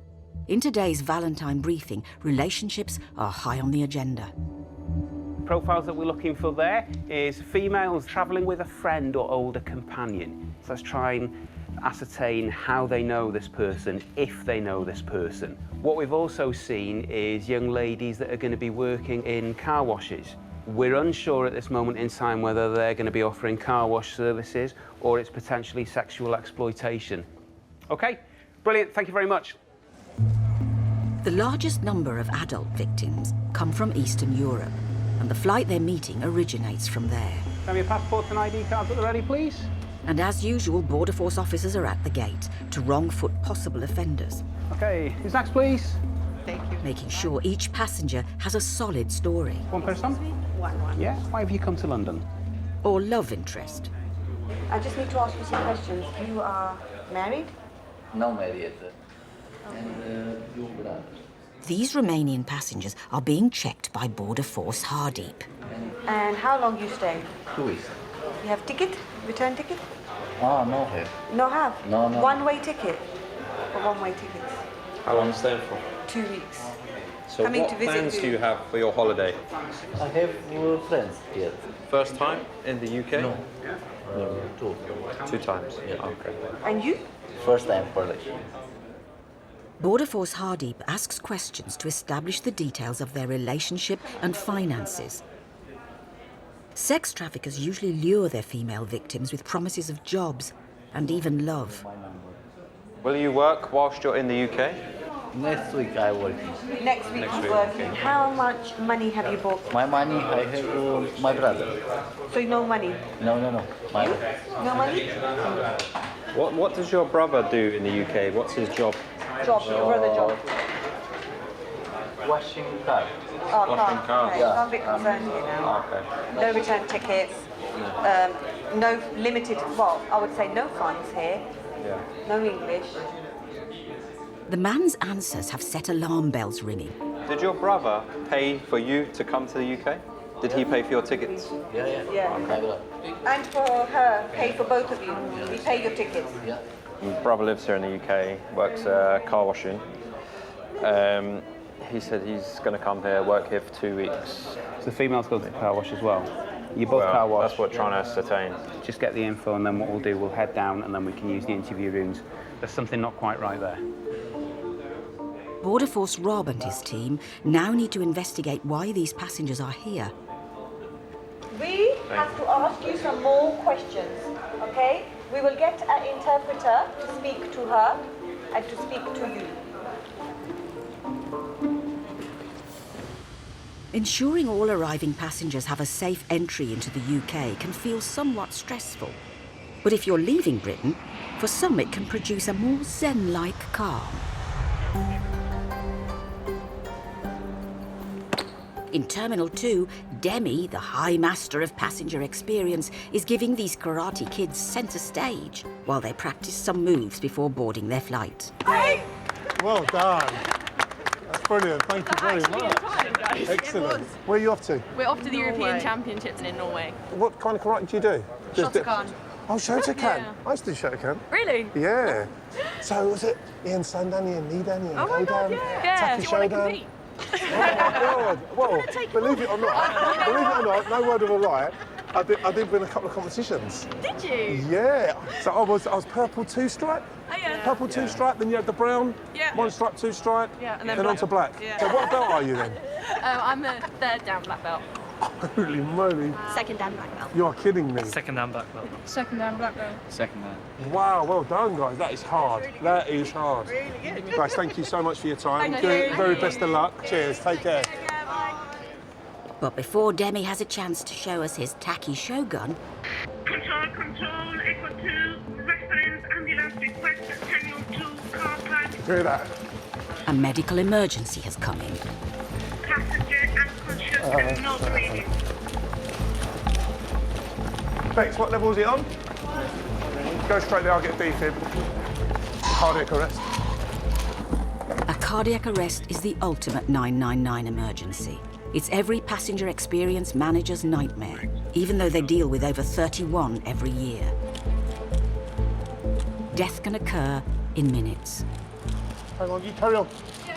In today's Valentine briefing, relationships are high on the agenda.
Profiles that we're looking for there is females travelling with a friend or older companion. So let's try and ascertain how they know this person, if they know this person. What we've also seen is young ladies that are going to be working in car washes. We're unsure at this moment in time whether they're going to be offering car wash services or it's potentially sexual exploitation. OK, brilliant, thank you very much.
The largest number of adult victims come from Eastern Europe, and the flight they're meeting originates from there.
Have your passports and ID cards at the ready, please?
And as usual, Border Force officers are at the gate to wrong-foot possible offenders.
OK, who's next, please?
Thank you. Making sure each passenger has a solid story.
One person?
One.
Yeah, why have you come to London?
Or love interest.
I just need to ask you some questions. You are married?
No married. And you brother.
These Romanian passengers are being checked by Border Force Hardeep.
And how long you stay?
2 weeks.
You have ticket? Return ticket?
Ah, no have.
No have?
No.
One-way ticket? Or one-way tickets?
How long are you staying for?
2 weeks.
So
Coming
what
to visit
plans
you.
do you have for your holiday?
I have friends here.
First time in the UK?
No. Two.
2 times?
Yeah.
Okay.
And you?
First time Polish.
Border Force Hardeep asks questions to establish the details of their relationship and finances. Sex traffickers usually lure their female victims with promises of jobs and even love.
Will you work whilst you're in the UK?
Next week I work.
Next week
Next
you're
week,
working.
okay.
How much money have you bought?
My money I have my brother.
So no money?
No. My
No money?
What does your brother do in the UK? What's his job?
Job, your brother job.
washing car.
Oh,
Washing
car.
cars.
Okay, I'm a bit concerned here now.
Okay.
No return tickets, no limited, well, I would say no funds here,
Yeah.
no English.
The man's answers have set alarm bells ringing.
Did your brother pay for you to come to the UK? Did he pay for your tickets?
Yeah. And for her, pay for both of you. We pay your tickets.
My brother lives here in the UK, works car washing. He said he's going to come here, work here for 2 weeks.
So the females go to the car wash as well? You both car wash?
That's what we're trying to ascertain.
Just get the info and then what we'll do, we'll head down and then we can use the interview rooms. There's something not quite right there.
Border Force Rob and his team now need to investigate why these passengers are here.
We have to ask you some more questions, okay? We will get an interpreter to speak to her and to speak to you.
Ensuring all arriving passengers have a safe entry into the UK can feel somewhat stressful. But if you're leaving Britain, for some it can produce a more zen-like calm. In Terminal 2, Demi, the High Master of Passenger Experience, is giving these karate kids centre stage while they practice some moves before boarding their flight.
Well done. That's brilliant. Thank you very much. Excellent. Where are you off to?
We're off to the European Championships in Norway.
What kind of karate do you do?
Shotokan.
Oh, Shotokan.
Yeah.
I used to do Shotokan.
Really?
Yeah. So was it Ian Sandan, Ian Nidan, Ian
Oh my God,
Kodan,
yeah.
Taki
Do you want to
Shodan?
compete?
Well, believe it or not, no word of a lie, I did win a couple of competitions.
Did you?
Yeah. So I was purple 2-stripe.
Oh, yeah.
Purple 2-stripe, then you had the brown,
Yeah.
1-stripe, 2-stripe,
Yeah, and then
on to black.
Yeah.
So what belt are you then?
I'm a third down black belt.
Holy moly.
Second down black belt.
You are kidding me.
Second down black belt.
Second down black belt.
Second man.
Wow, well done, guys. That is hard. That is hard.
Really good.
Guys, thank you so much for your time.
Thank you.
Very best of luck. Cheers. Take care.
But before Demi has a chance to show us his tacky Shogun,
Control, Echo 2, reference, ambulance request, Channel 2, car park,
Hear that?
a medical emergency has come in.
passenger unconscious and not breathing.
Bex, what level is it on? Go straight there, I'll get defib. Cardiac arrest.
A cardiac arrest is the ultimate 999 emergency. It's every passenger experience manager's nightmare, even though they deal with over 31 every year. Death can occur in minutes.
Hang on, you carry on.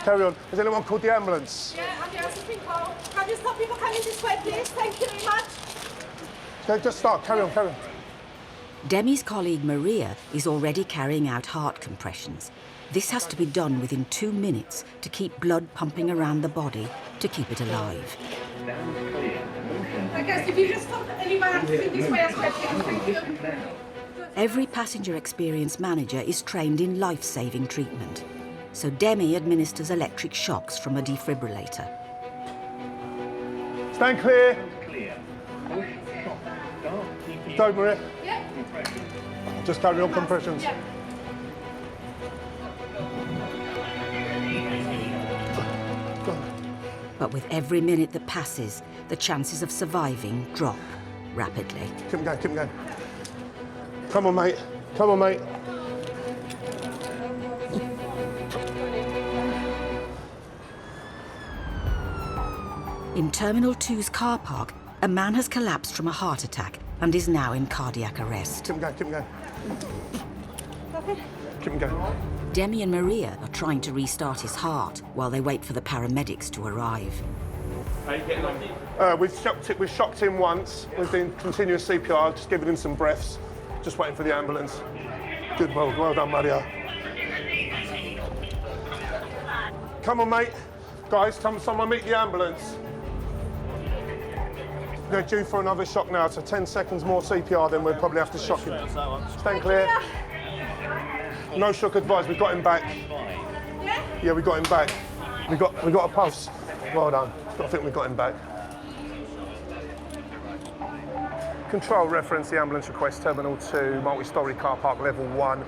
Carry on. Has anyone called the ambulance?
Yeah, I'm here. Can you stop people coming this way, please? Thank you very much.
Okay, just start. Carry on, carry on.
Demi's colleague Maria is already carrying out heart compressions. This has to be done within 2 minutes to keep blood pumping around the body to keep it alive.
I guess if you just stop anyone else this way as well, please. Thank you.
Every passenger experience manager is trained in life-saving treatment. So Demi administers electric shocks from a defibrillator.
Stand clear. Go, Maria.
Yeah.
Just carry on compressions.
Yeah.
But with every minute that passes, the chances of surviving drop rapidly.
Keep going, keep going. Come on, mate. Come on, mate.
In Terminal 2's car park, a man has collapsed from a heart attack and is now in cardiac arrest.
Keep going, keep going. Keep going.
Demi and Maria are trying to restart his heart while they wait for the paramedics to arrive.
How are you getting on? We've shocked him once. We've been continuous CPR, just giving him some breaths. Just waiting for the ambulance. Good, well done, Maria. Come on, mate. Guys, someone meet the ambulance. They're due for another shock now, so 10 seconds more CPR, then we'll probably have to shock him. Stand clear. No shock advised, we've got him back. Yeah, we got him back. We got a pulse. Well done. I think we got him back. Control reference the ambulance request, Terminal 2, multi-storey car park, level 1.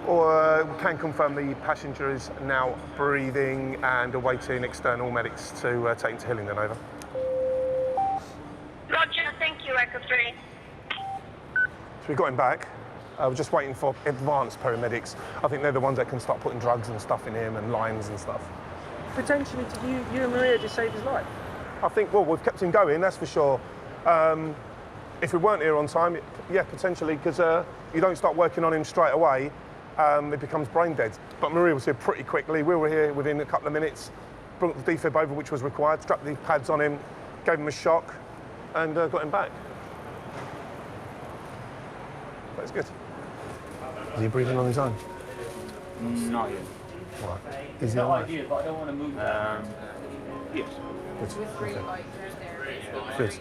Or we can confirm the passenger is now breathing and awaiting external medics to take him to Hillingdon, over.
Roger, thank you, Echo 3.
So we got him back. We're just waiting for advanced paramedics. I think they're the ones that can start putting drugs and stuff in him and lines and stuff.
Potentially, did you and Maria just saved his life?
I think, well, we've kept him going, that's for sure. If we weren't here on time, yeah, potentially, because you don't start working on him straight away, it becomes brain dead. But Maria was here pretty quickly. We were here within a couple of minutes, brought the defib over, which was required, strapped the pads on him, gave him a shock, and got him back. That's good. Is he breathing on his own?
Not yet.
Right. Is he all right?
But I don't want to move. Yes.
Good.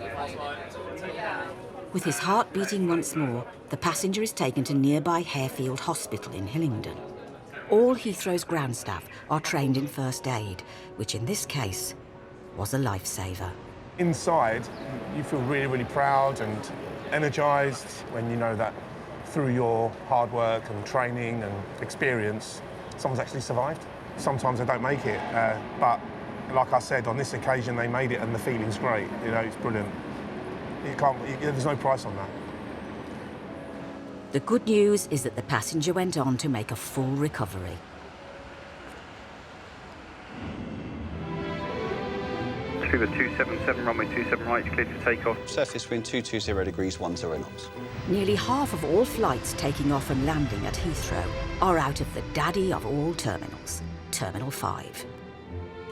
With his heart beating once more, the passenger is taken to nearby Harefield Hospital in Hillingdon. All Heathrow's ground staff are trained in first aid, which in this case was a lifesaver.
Inside, you feel really, really proud and energised when you know that through your hard work and training and experience, someone's actually survived. Sometimes they don't make it, but like I said, on this occasion they made it and the feeling's great. You know, it's brilliant. There's no price on that.
The good news is that the passenger went on to make a full recovery.
Vancouver 277, runway 27 right, cleared for takeoff.
Surface wind 220 degrees, 10 knots.
Nearly half of all flights taking off and landing at Heathrow are out of the daddy of all terminals, Terminal 5.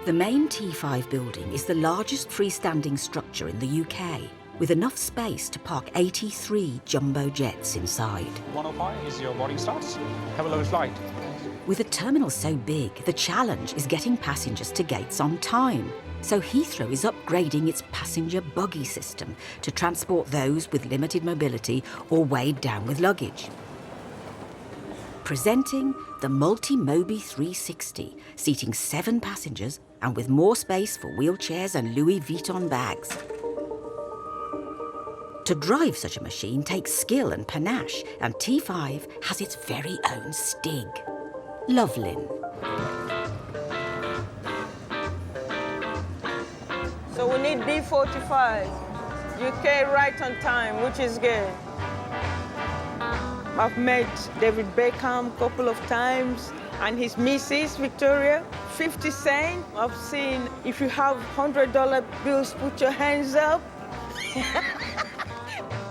The main T5 building is the largest freestanding structure in the UK, with enough space to park 83 jumbo jets inside.
105 is your boarding starts. Have a lovely flight.
With a terminal so big, the challenge is getting passengers to gates on time. So Heathrow is upgrading its passenger buggy system to transport those with limited mobility or weighed down with luggage. Presenting the Multi-Mobi 360, seating 7 passengers and with more space for wheelchairs and Louis Vuitton bags. To drive such a machine takes skill and panache, and T5 has its very own Stig, Lovelin.
So we need B45, UK right on time, which is good. I've met David Beckham a couple of times and his missus, Victoria, 50 Cent. I've seen, if you have $100 bills, put your hands up.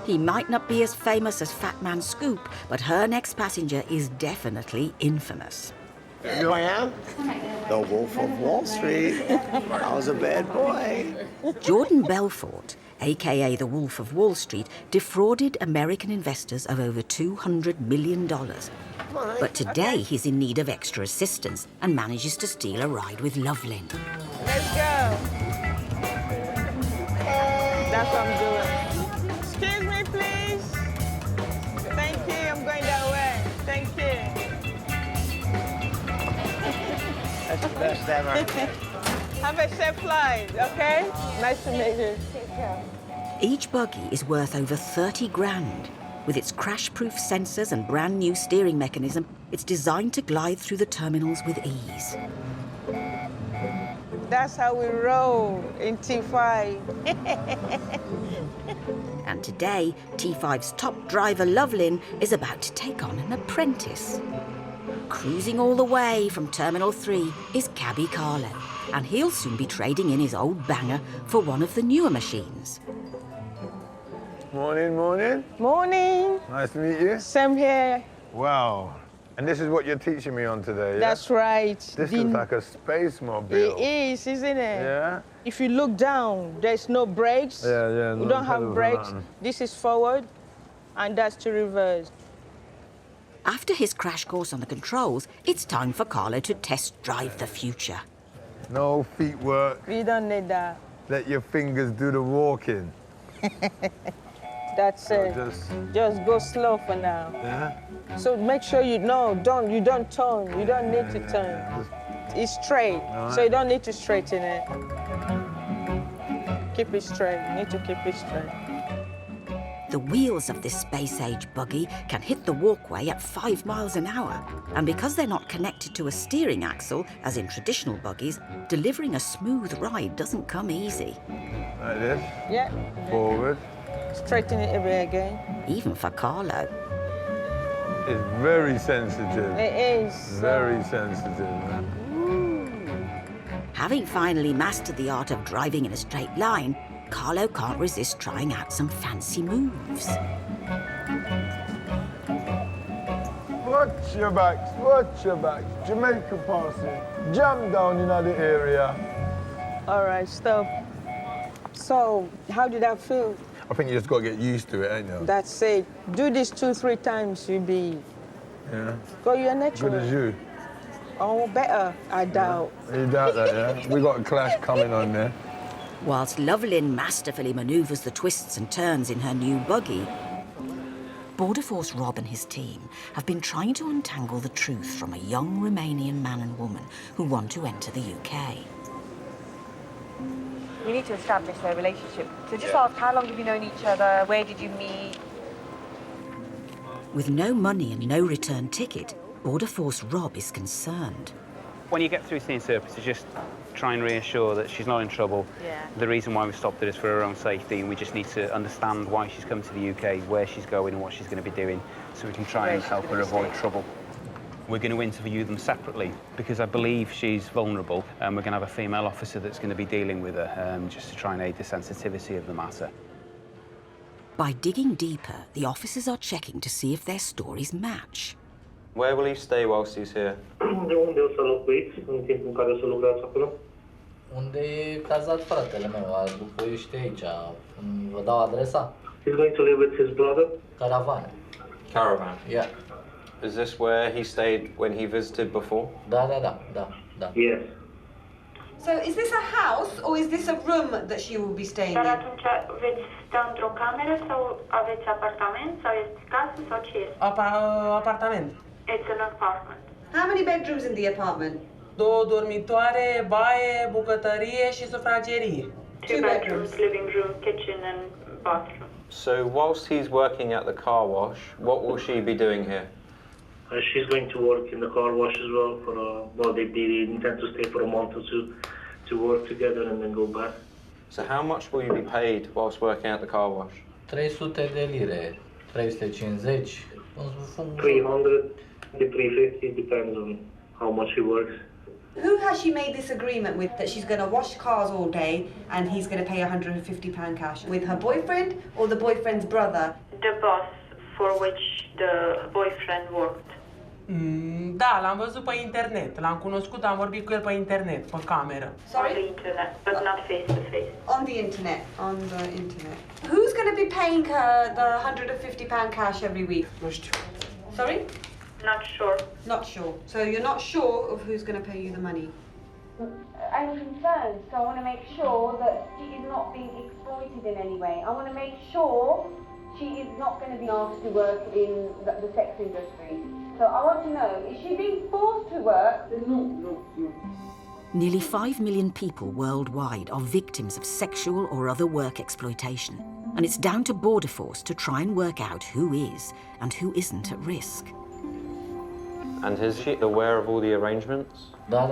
He might not be as famous as Fat Man Scoop, but her next passenger is definitely infamous.
You know who I am? The Wolf of Wall Street. I was a bad boy.
Jordan Belfort, aka the Wolf of Wall Street, defrauded American investors of over $200 million. But today he's in need of extra assistance and manages to steal a ride with Lovelin.
Let's go. That's what I'm doing. Excuse me, please. Thank you, I'm going that way. Thank you.
That's the best ever.
Have a safe flight, okay? Nice to meet you. Take care.
Each buggy is worth over 30 grand. With its crash-proof sensors and brand new steering mechanism, it's designed to glide through the terminals with ease.
That's how we roll in T5.
And today, T5's top driver, Lovelin, is about to take on an apprentice. Cruising all the way from Terminal 3 is Cabby Carlo, and he'll soon be trading in his old banger for one of the newer machines.
Morning, morning.
Morning.
Nice to meet you.
Same here.
Wow. And this is what you're teaching me on today, yeah?
That's right.
This looks like a space mobile.
It is, isn't it?
Yeah?
If you look down, there's no brakes.
Yeah.
We don't have brakes. This is forward, and that's to reverse.
After his crash course on the controls, it's time for Carlo to test drive the future.
No feet work.
We don't need that.
Let your fingers do the walking.
That's it. Just go slow for now.
Yeah?
So make sure you don't turn. You don't need to turn. It's straight, so you don't need to straighten it. Keep it straight. You need to keep it straight.
The wheels of this space-age buggy can hit the walkway at 5 miles an hour. And because they're not connected to a steering axle, as in traditional buggies, delivering a smooth ride doesn't come easy.
Like this?
Yeah.
Forward.
Straighten it a bit again.
Even for Carlo.
It's very sensitive.
It is.
Very sensitive.
Having finally mastered the art of driving in a straight line, Carlo can't resist trying out some fancy moves.
Watch your backs, watch your backs. Jamaica passing. Jump down in the area.
All right, stop. So, how did that feel?
I think you just got to get used to it, ain't you?
That's it. Do this 2-3 times, you'll be...
Yeah.
Go your natural.
Good as you.
Oh, better, I doubt.
You doubt that, yeah? We got a clash coming on there.
Whilst Lovelin masterfully manoeuvres the twists and turns in her new buggy, Border Force Rob and his team have been trying to untangle the truth from a young Romanian man and woman who want to enter the UK.
We need to establish their relationship. So just ask, how long have you known each other? Where did you meet?
With no money and no return ticket, Border Force Rob is concerned.
When you get through to the interpreter, just try and reassure that she's not in trouble.
Yeah.
The reason why we stopped her is for her own safety, and we just need to understand why she's come to the UK, where she's going and what she's going to be doing, so we can try and help her avoid trouble. We're going to interview them separately because I believe she's vulnerable, and we're going to have a female officer that's going to be dealing with her just to try and aid the sensitivity of the matter.
By digging deeper, the officers are checking to see if their stories match.
Where will he stay whilst he's here?
Unde o să locuiți în timpul în care o să lucrați acolo?
Unde e cazat fratele meu, locuiește aici. Vă dau adresa?
He's going to live with his brother?
Caravan.
Caravan?
Yeah.
Is this where he stayed when he visited before?
Da.
Yes.
So is this a house or is this a room that she will be staying
Dar
in?
atunci veți sta într-o cameră sau aveți apartament sau este casă sau ce este?
Apartament.
It's an apartment.
How many bedrooms in the apartment?
2 dormitoare, baie, bucătărie și sufragerie.
2 bedrooms, living room, kitchen and bathroom.
So whilst he's working at the car wash, what will she be doing here?
She's going to work in the car wash as well for they intend to stay for a month or two to work together and then go back.
So how much will you be paid whilst working at the car wash?
300 de lire, 350.
300 to 350, depends on how much he works.
Who has she made this agreement with that she's going to wash cars all day and he's going to pay £150 cash? With her boyfriend or the boyfriend's brother?
The boss for which the boyfriend worked.
Da, l-am văzut pe internet. L-am cunoscut, am vorbit cu el pe internet, pe cameră.
Sorry?
On the internet, but not face to face.
On the internet. Who's going to be paying her the £150 cash every week?
Nu știu.
Sorry?
Not sure.
Not sure. So you're not sure of who's going to pay you the money?
I'm concerned, so I want to make sure that she is not being exploited in any way. I want to make sure she is not going to be asked to work in the sex industry. So I want to know, is she being forced to work? No.
Nearly 5 million people worldwide are victims of sexual or other work exploitation, and it's down to Border Force to try and work out who is and who isn't at risk.
And is she aware of all the arrangements?
Da.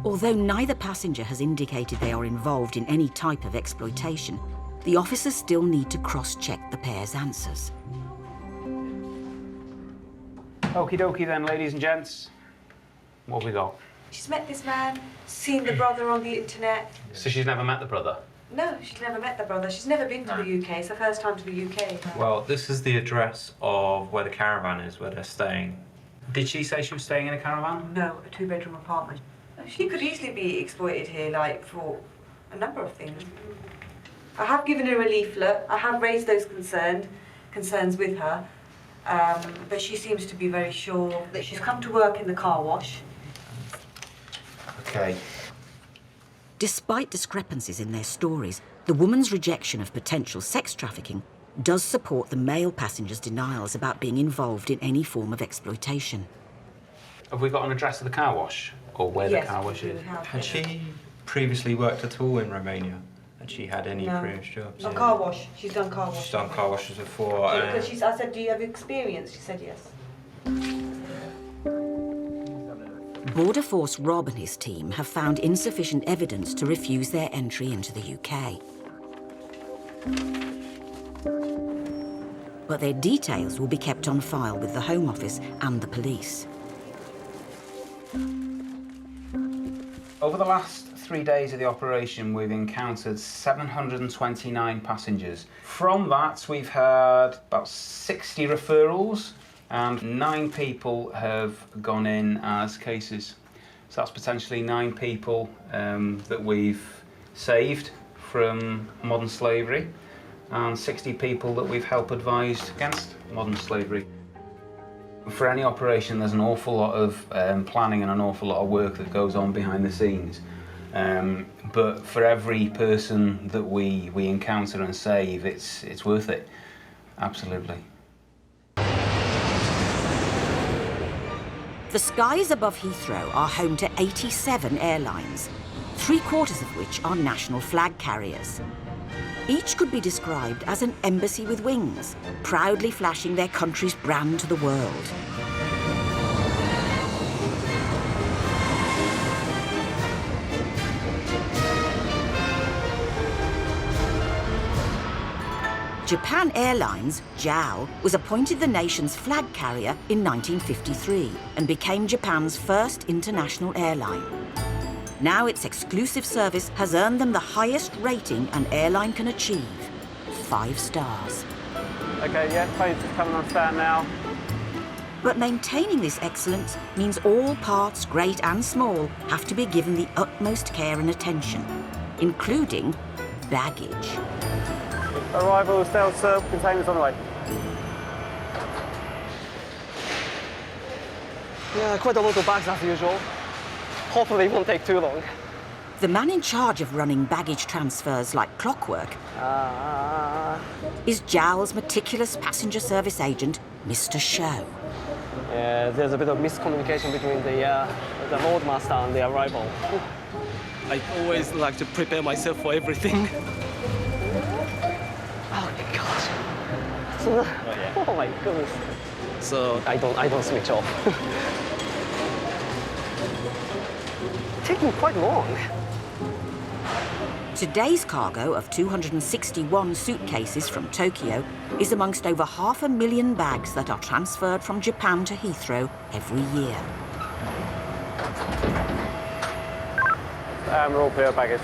Although neither passenger has indicated they are involved in any type of exploitation, the officers still need to cross-check the pair's answers.
Okie dokie then, ladies and gents. What have we got?
She's met this man, seen the brother on the internet.
So she's never met the brother?
No, she's never met the brother. She's never been to the UK. It's her first time to the UK.
Well, this is the address of where the caravan is, where they're staying.
Did she say she was staying in a caravan?
No, a 2-bedroom apartment. She could easily be exploited here, like, for a number of things. I have given her a leaflet. I have raised those concerns with her. But she seems to be very sure that she's come to work in the car wash.
Okay.
Despite discrepancies in their stories, the woman's rejection of potential sex trafficking does support the male passenger's denials about being involved in any form of exploitation.
Have we got an address of the car wash? Or where the car wash is?
Had she previously worked at all in Romania? Had she had any previous jobs?
A car wash. She's done car wash.
She's done car washes before.
Because I said, do you have experience? She said yes.
Border Force Rob and his team have found insufficient evidence to refuse their entry into the UK. But their details will be kept on file with the Home Office and the police.
Over the last 3 days of the operation, we've encountered 729 passengers. From that, we've had about 60 referrals, and 9 people have gone in as cases. So that's potentially 9 people that we've saved from modern slavery, and 60 people that we've helped advised against modern slavery. For any operation, there's an awful lot of planning and an awful lot of work that goes on behind the scenes. But for every person that we encounter and save, it's worth it. Absolutely.
The skies above Heathrow are home to 87 airlines, 3/4 of which are national flag carriers. Each could be described as an embassy with wings, proudly flashing their country's brand to the world. Japan Airlines, JAL, was appointed the nation's flag carrier in 1953 and became Japan's first international airline. Now its exclusive service has earned them the highest rating an airline can achieve, 5 stars.
Okay, yeah, plane's just coming on stand now.
But maintaining this excellence means all parts, great and small, have to be given the utmost care and attention, including baggage.
Arrival, Delta, containers on the way.
Yeah, quite a lot of bags as usual. Hopefully it won't take too long.
The man in charge of running baggage transfers like clockwork is JAL's meticulous passenger service agent, Mr. Show.
Yeah, there's a bit of miscommunication between the loadmaster and the arrival. I always like to prepare myself for everything. Oh my gosh. Oh my goodness. So I don't switch off. Taking quite long.
Today's cargo of 261 suitcases from Tokyo is amongst over 500,000 bags that are transferred from Japan to Heathrow every year.
We're all clear of baggage.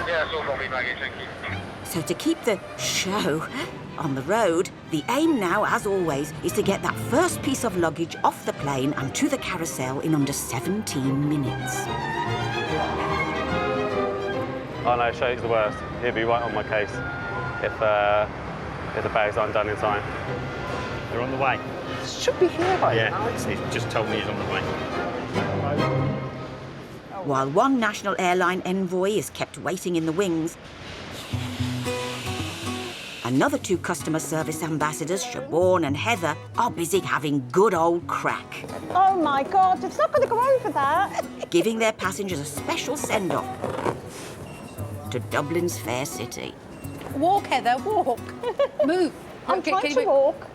Yeah, it's all got me baggage, thank you.
So to keep the show on the road, the aim now, as always, is to get that first piece of luggage off the plane and to the carousel in under 17 minutes.
Oh no, Shay's the worst. He'll be right on my case if the bags aren't done in time.
They're on the way.
Should be here by now.
Yeah, he's just told me he's on the way.
While one national airline envoy is kept waiting in the wings, another 2 customer service ambassadors, Siobhan and Heather, are busy having good old crack,
Oh my God, it's not going to go over that.
giving their passengers a special send-off to Dublin's fair city.
Walk, Heather, walk. Move.
I'm trying to walk.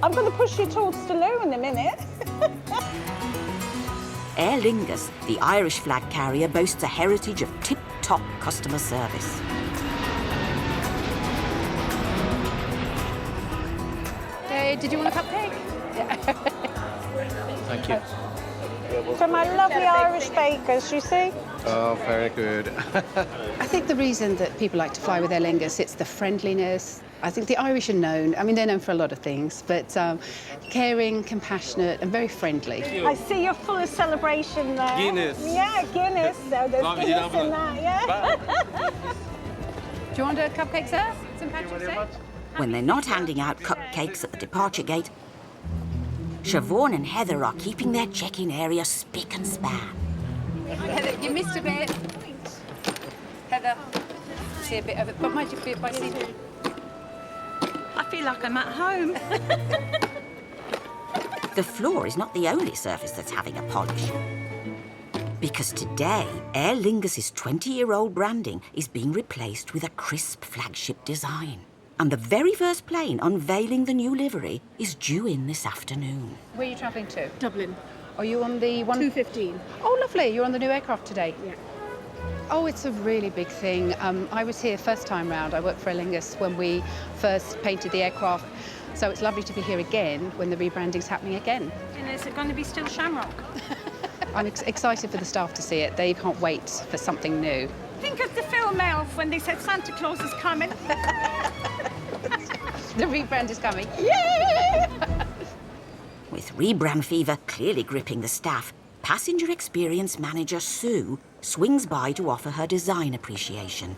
I'm going to push you towards Stallone in a minute.
Aer Lingus, the Irish flag carrier, boasts a heritage of tip-top customer service.
Hey, did you want a cupcake?
Thank you.
So my lovely Irish bakers, you see?
Oh, very good.
I think the reason that people like to fly with Aer Lingus, it's the friendliness. I think the Irish are known, I mean, they're known for a lot of things, but caring, compassionate, and very friendly.
I see you're full of celebration there.
Guinness.
Yeah, Guinness. So there's Guinness in that, yeah?
Do you want a cupcake, sir? St. Patrick's Day?
When they're not handing out cupcakes at the departure gate, Siobhan and Heather are keeping their check-in area spick and span.
Heather, you missed a bit. Heather, see a bit of it, but might you be by seat?
I feel like I'm at home.
The floor is not the only surface that's having a polish. Because today, Aer Lingus's 20-year-old branding is being replaced with a crisp flagship design. And the very first plane unveiling the new livery is due in this afternoon.
Where are you travelling to?
Dublin.
Are you on the
2:15.
Oh, lovely. You're on the new aircraft today? Yeah. Oh, it's a really big thing. I was here first time round. I worked for Aer Lingus when we first painted the aircraft. So it's lovely to be here again when the rebranding's happening again.
And is it going to be still Shamrock?
I'm excited for the staff to see it. They can't wait for something new.
Think of the film Elf when they said Santa Claus is coming.
The rebrand is coming.
Yay!
With rebrand fever clearly gripping the staff, passenger experience manager Sue swings by to offer her design appreciation.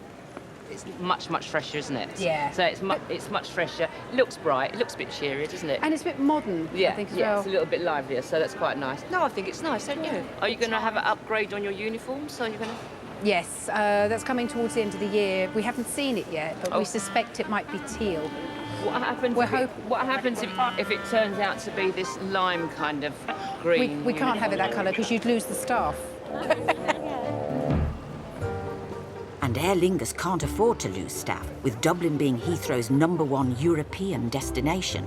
It's much fresher, isn't it?
Yeah.
So it's much fresher. It looks bright. It looks a bit cheerier, doesn't it?
And it's a bit modern,
Yeah,
I think, as
yeah,
well.
it's a little bit livelier, so that's quite nice. No, I think it's nice, don't you? Are you going to have an upgrade on your uniforms? Are you going to?
Yes, that's coming towards the end of the year. We haven't seen it yet, but
Oh.
we suspect it might be teal.
What happens? What happens if it turns out to be this lime kind of green?
We can't have it that colour because you'd lose the staff.
And Aer Lingus can't afford to lose staff, with Dublin being Heathrow's #1 European destination.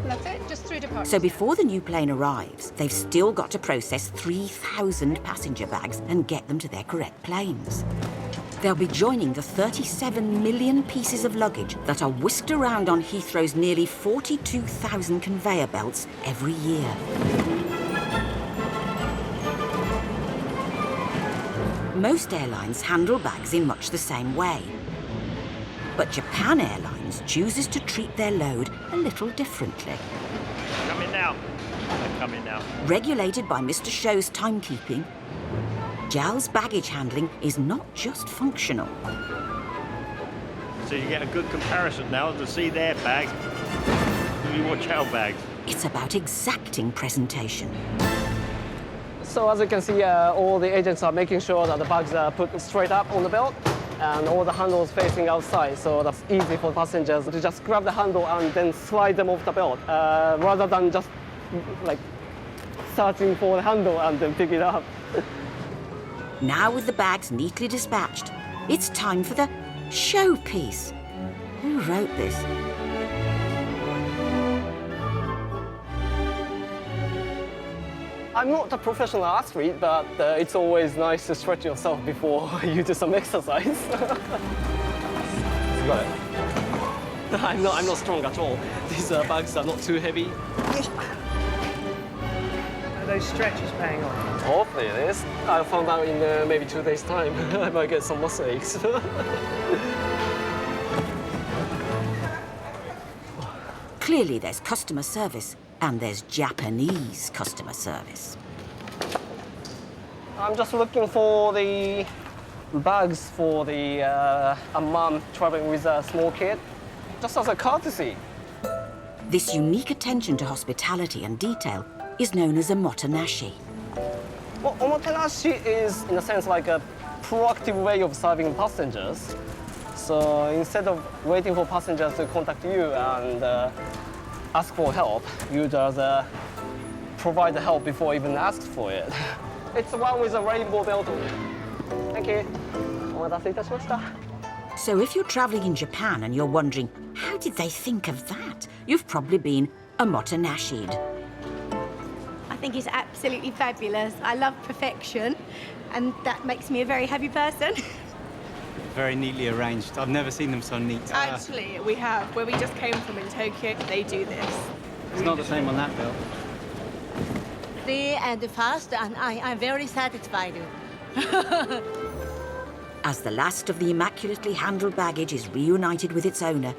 That's it, just 3 departures.
So before the new plane arrives, they've still got to process 3,000 passenger bags and get them to their correct planes. They'll be joining the 37 million pieces of luggage that are whisked around on Heathrow's nearly 42,000 conveyor belts every year. Most airlines handle bags in much the same way. But Japan Airlines chooses to treat their load a little differently.
Come in now. Come in now.
Regulated by Mr. Show's timekeeping, JAL's baggage handling is not just functional.
So you get a good comparison now to see their bags. You watch our bags.
It's about exacting presentation.
So as you can see, all the agents are making sure that the bags are put straight up on the belt and all the handles facing outside, so that's easy for passengers to just grab the handle and then slide them off the belt, rather than just like searching for the handle and then pick it up.
Now with the bags neatly dispatched, it's time for the showpiece. Who wrote this?
I'm not a professional athlete, but it's always nice to stretch yourself before you do some exercise. You got it. I'm not strong at all. These bags are not too heavy.
Are those stretches paying off?
Hopefully it is. I'll find out in maybe 2 days' time. I might get some muscle aches.
Clearly there's customer service, and there's Japanese customer service.
I'm just looking for the bags for the a mum traveling with a small kid, just as a courtesy.
This unique attention to hospitality and detail is known as a motenashi.
Well, omotenashi is, in a sense, like a proactive way of serving passengers. So instead of waiting for passengers to contact you and ask for help, you just provide the help before even asked for it. It's the one with a rainbow belt on it. Thank you. Omatase itashimashita.
So if you're travelling in Japan and you're wondering, how did they think of that? You've probably been a motenashi'd.
I think it's absolutely fabulous. I love perfection, and that makes me a very happy person.
Very neatly arranged. I've never seen them so neat.
Actually, we have. Where we just came from in Tokyo, they do this.
It's not the same on that bill.
Clear and fast, and I'm very satisfied.
As the last of the immaculately handled baggage is reunited with its owner,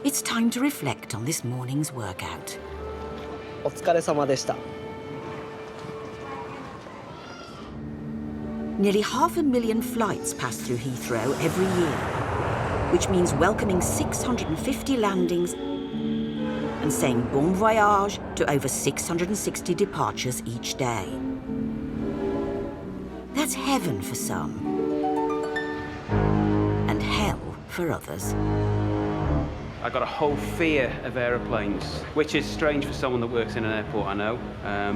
it's time to reflect on this morning's workout.
お疲れ様でした。
Nearly 500,000 flights pass through Heathrow every year, which means welcoming 650 landings and saying bon voyage to over 660 departures each day. That's heaven for some, and hell for others.
I got a whole fear of aeroplanes, which is strange for someone that works in an airport, I know,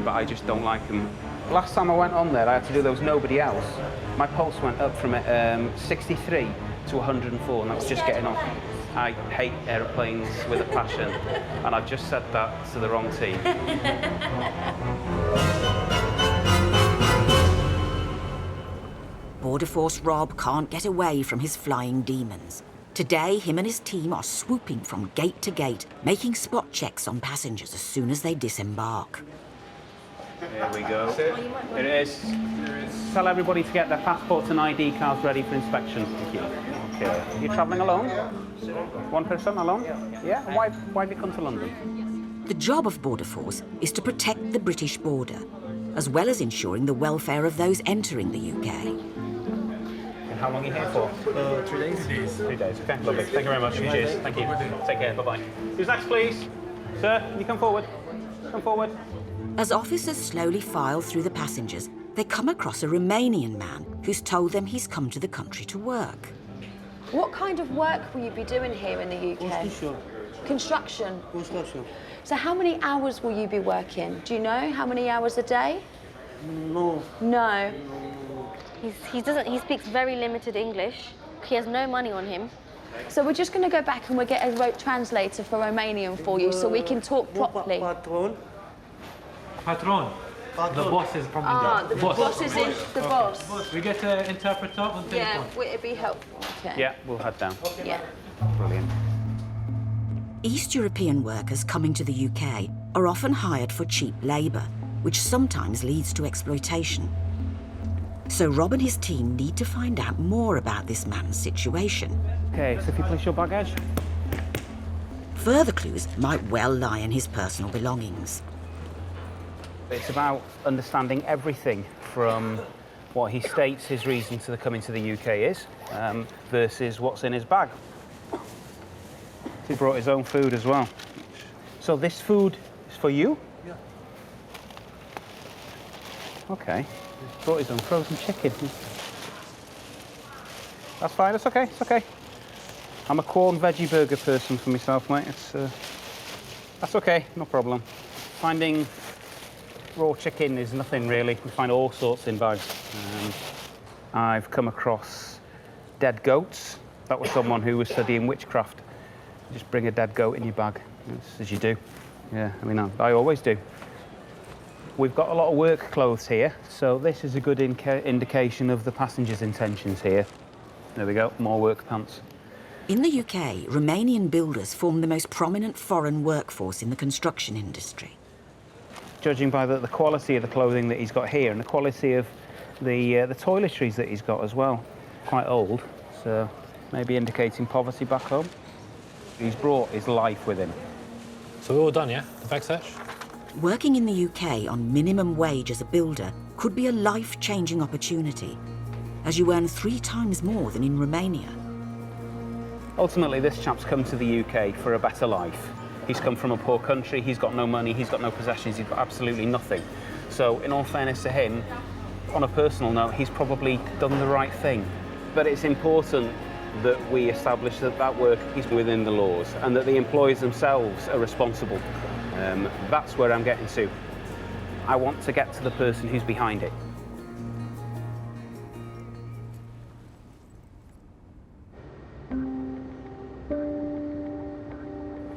but I just don't like them. Last time I went on there, I had to do there was nobody else. My pulse went up from 63 to 104, and that was just getting off. I hate aeroplanes with a passion, and I've just said that to the wrong team.
Border Force Rob can't get away from his flying demons. Today, him and his team are swooping from gate to gate, making spot checks on passengers as soon as they disembark.
There we go. It is. Tell everybody to get their passports and ID cards ready for inspection. Thank you. Okay. You're travelling alone? One person alone? Yeah? Why have you come to London?
The job of Border Force is to protect the British border, as well as ensuring the welfare of those entering the UK.
And how long are you here for?
3 days.
3 days. Okay, lovely. Thank you very much. Cheers. Thank you. Take care. Bye-bye. Who's next, please? Sir, can you come forward? Come forward.
As officers slowly file through the passengers, they come across a Romanian man who's told them he's come to the country to work.
What kind of work will you be doing here in the UK? Construction. Construction. So how many hours will you be working? Do you know how many hours a day?
No.
No.
He speaks very limited English. He has no money on him.
So we're just going to go back and we'll get a translator for Romanian for you so we can talk properly.
Patron.
Patron.
The boss is from India.
The boss is in the boss.
We get an interpreter on telephone.
Yeah, would it be helpful? Okay.
Yeah, we'll head down.
Yeah.
Brilliant.
East European workers coming to the UK are often hired for cheap labour, which sometimes leads to exploitation. So Rob and his team need to find out more about this man's situation.
Okay, so if you place your baggage.
Further clues might well lie in his personal belongings.
It's about understanding everything from what he states his reason to coming to the UK is, versus what's in his bag. He brought his own food as well. So this food is for you?
Yeah.
Okay. Brought his own frozen chicken. That's fine, it's okay, it's okay. I'm a corn veggie burger person for myself, mate. That's okay, no problem. Finding raw chicken is nothing really. We find all sorts in bags. I've come across dead goats. That was someone who was studying witchcraft. You just bring a dead goat in your bag, as you do. Yeah, I mean, I always do. We've got a lot of work clothes here, so this is a good indication of the passengers' intentions here. There we go, more work pants.
In the UK, Romanian builders form the most prominent foreign workforce in the construction industry.
Judging by the quality of the clothing that he's got here and the quality of the toiletries that he's got as well. Quite old, so maybe indicating poverty back home. He's brought his life with him.
So we're all done, yeah? The bag search?
Working in the UK on minimum wage as a builder could be a life-changing opportunity, as you earn 3 times more than in Romania.
Ultimately, this chap's come to the UK for a better life. He's come from a poor country, he's got no money, he's got no possessions, he's got absolutely nothing. So, in all fairness to him, on a personal note, he's probably done the right thing. But it's important that we establish that that work is within the laws and that the employers themselves are responsible. That's where I'm getting to. I want to get to the person who's behind it.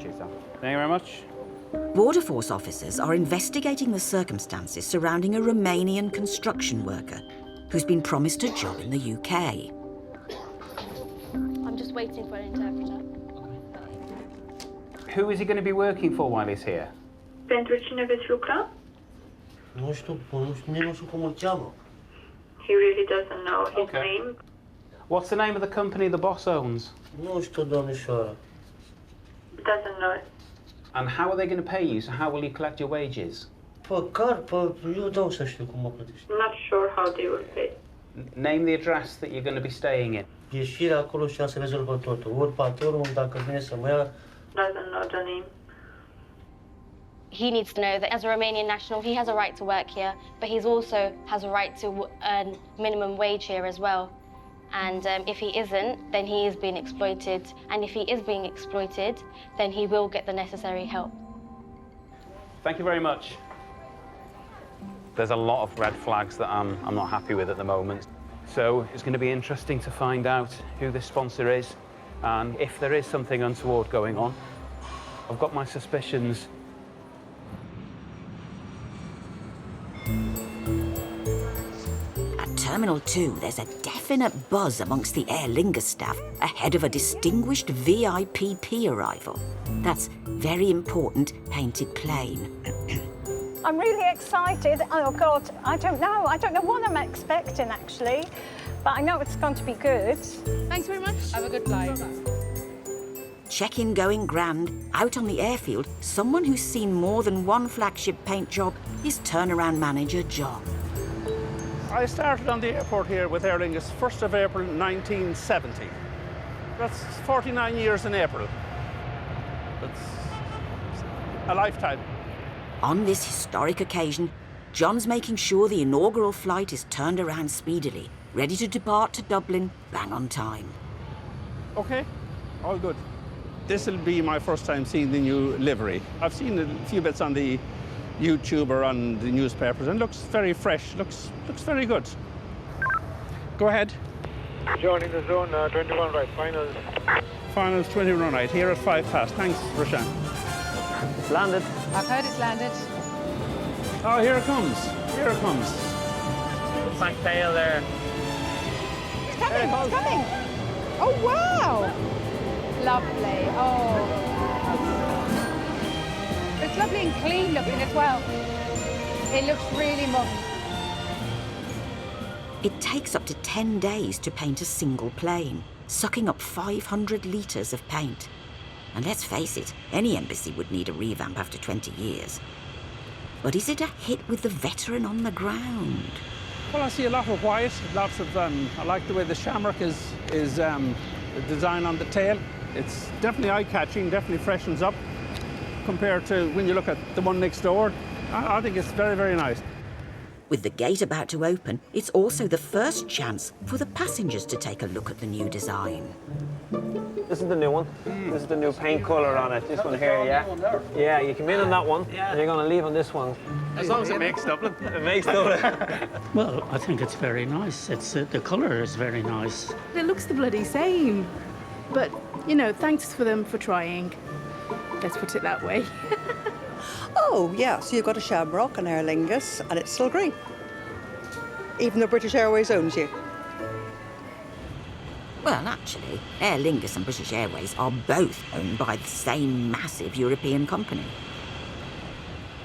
Cheers, Al. Thank you very much.
Border Force officers are investigating the circumstances surrounding a Romanian construction worker who's been promised a job in the UK.
I'm just waiting for an interpreter.
Who is he going to be working for while he's here?
Pentru cine veți lucra?
Nu știu cum îl cheamă.
He really doesn't know his name.
What's the name of the company the boss owns?
Nu știu, domnișoară.
Doesn't know.
And how are they going to pay you? So how will you collect your wages?
Eu dau să știu cum mă plătești.
Not sure how they will pay.
Name the address that you're going to be staying in.
Ieșirea acolo și se rezolvă totul. Ori patronul, dacă vine să mă ia...
Doesn't know the name.
He needs to know that as a Romanian national, he has a right to work here, but he also has a right to earn minimum wage here as well. And if he isn't, then he is being exploited. And if he is being exploited, then he will get the necessary help.
Thank you very much. There's a lot of red flags that I'm not happy with at the moment. So it's going to be interesting to find out who this sponsor is and if there is something untoward going on. I've got my suspicions.
At Terminal 2, there's a definite buzz amongst the Aer Lingus staff ahead of a distinguished VIPP arrival. That's very important painted plane.
I'm really excited. Oh God, I don't know what I'm expecting actually, but I know it's going to be good.
Thanks very much. Have a good flight.
Check-in going grand. Out on the airfield, someone who's seen more than one flagship paint job is turnaround manager John.
I started on the airport here with Aer Lingus 1st of April 1970. That's 49 years in April. That's a lifetime.
On this historic occasion, John's making sure the inaugural flight is turned around speedily, ready to depart to Dublin bang on time.
Okay, all good. This will be my first time seeing the new livery. I've seen a few bits on the YouTube or on the newspapers and looks very fresh, looks very good. Go ahead.
Joining the zone, 21 right, finals.
Finals 21 right, here at 5 past. Thanks, Roshan.
It's landed.
I've heard it's landed.
Oh, here it comes. Here it comes.
Back tail there.
It's coming, it's coming. Oh, wow. Lovely. Oh. It's lovely and clean looking as well. It looks really modern.
It takes up to 10 days to paint a single plane, sucking up 500 litres of paint. And let's face it, any embassy would need a revamp after 20 years. But is it a hit with the veteran on the ground?
Well, I see a lot of white, lots of, I like the way the shamrock is designed on the tail. It's definitely eye-catching, definitely freshens up compared to when you look at the one next door. I think it's very, very nice.
With the gate about to open, it's also the first chance for the passengers to take a look at the new design.
This is the new one. This is the new paint colour on it. This one here, yeah? Yeah, you come in on that one, and you're going to leave on this one.
As long as it makes Dublin.
It makes Dublin.
Well, I think it's very nice. It's the colour is very nice.
It looks the bloody same. But, you know, thanks for them for trying. Let's put it that way.
Oh, yeah, so you've got a Shamrock and Aer Lingus, and it's still green. Even though British Airways owns you.
Well, actually, Aer Lingus and British Airways are both owned by the same massive European company.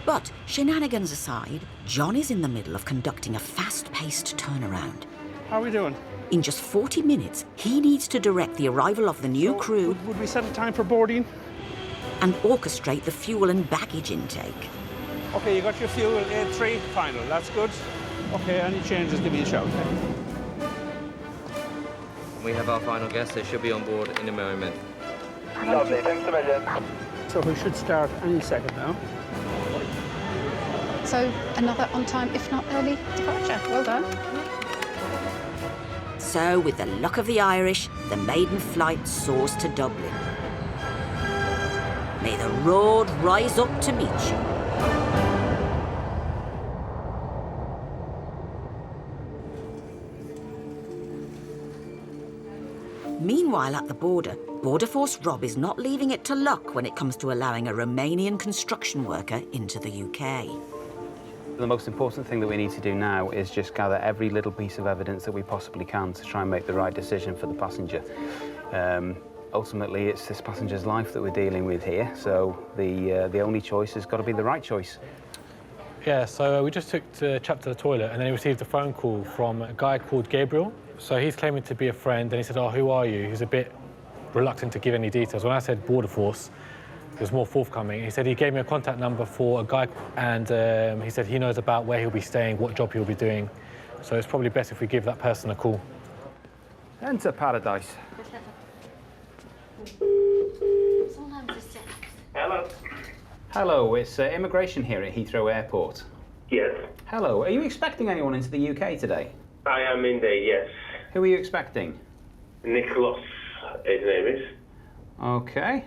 But shenanigans aside, John is in the middle of conducting a fast-paced turnaround.
How are we doing?
In just 40 minutes, he needs to direct the arrival of the new crew.
Would we set a time for boarding?
And orchestrate the fuel and baggage intake.
Okay, you got your fuel A3 final. That's good. Okay, any changes, give me a shout.
We have our final guest. They should be on board in a moment.
Lovely, thanks a million. So we should start any second now.
So another on time, if not early, departure. Well done.
So, with the luck of the Irish, the maiden flight soars to Dublin. May the road rise up to meet you. Meanwhile, at the border, Border Force Rob is not leaving it to luck when it comes to allowing a Romanian construction worker into the UK.
The most important thing that we need to do now is just gather every little piece of evidence that we possibly can to try and make the right decision for the passenger. Ultimately, it's this passenger's life that we're dealing with here, so the only choice has got to be the right choice.
Yeah, so we just took the chap to the toilet and then he received a phone call from a guy called Gabriel. So he's claiming to be a friend and he said, oh, who are you? He's a bit reluctant to give any details. When I said Border Force, he was more forthcoming. He said he gave me a contact number for a guy and he said he knows about where he'll be staying, what job he'll be doing. So it's probably best if we give that person a call.
Enter paradise.
Hello.
Hello, it's immigration here at Heathrow Airport.
Yes.
Hello, are you expecting anyone into the UK today?
I am indeed, yes.
Who are you expecting?
Nicholas, his name is.
Okay,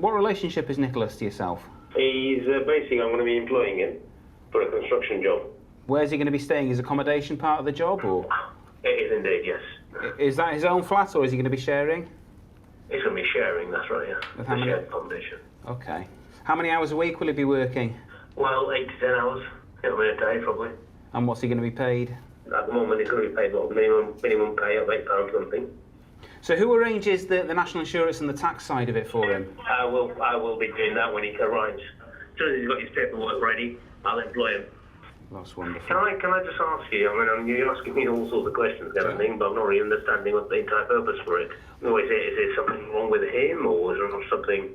what relationship is Nicholas to yourself?
He's basically, I'm going to be employing him for a construction job.
Where's he going to be staying? Is accommodation part of the job, or?
It is indeed, yes.
Is that his own flat, or is he going to be sharing?
He's going to be sharing, that's right, yeah.
With how many?
Shared accommodation.
Okay. How many hours a week will he be working?
Well, 8 to 10 hours. A day, probably.
And what's he going to be paid?
At the moment, he's going to be paid what, minimum pay of £8 something.
So who arranges the national insurance and the tax side of it for him?
I will be doing that when he arrives. As soon as he's got his paperwork ready, I'll employ him.
That's wonderful.
Can I just ask you, I mean, you're asking me all sorts of questions and everything, but I'm not really understanding what the entire purpose for it. Or is there something wrong with him, or is there something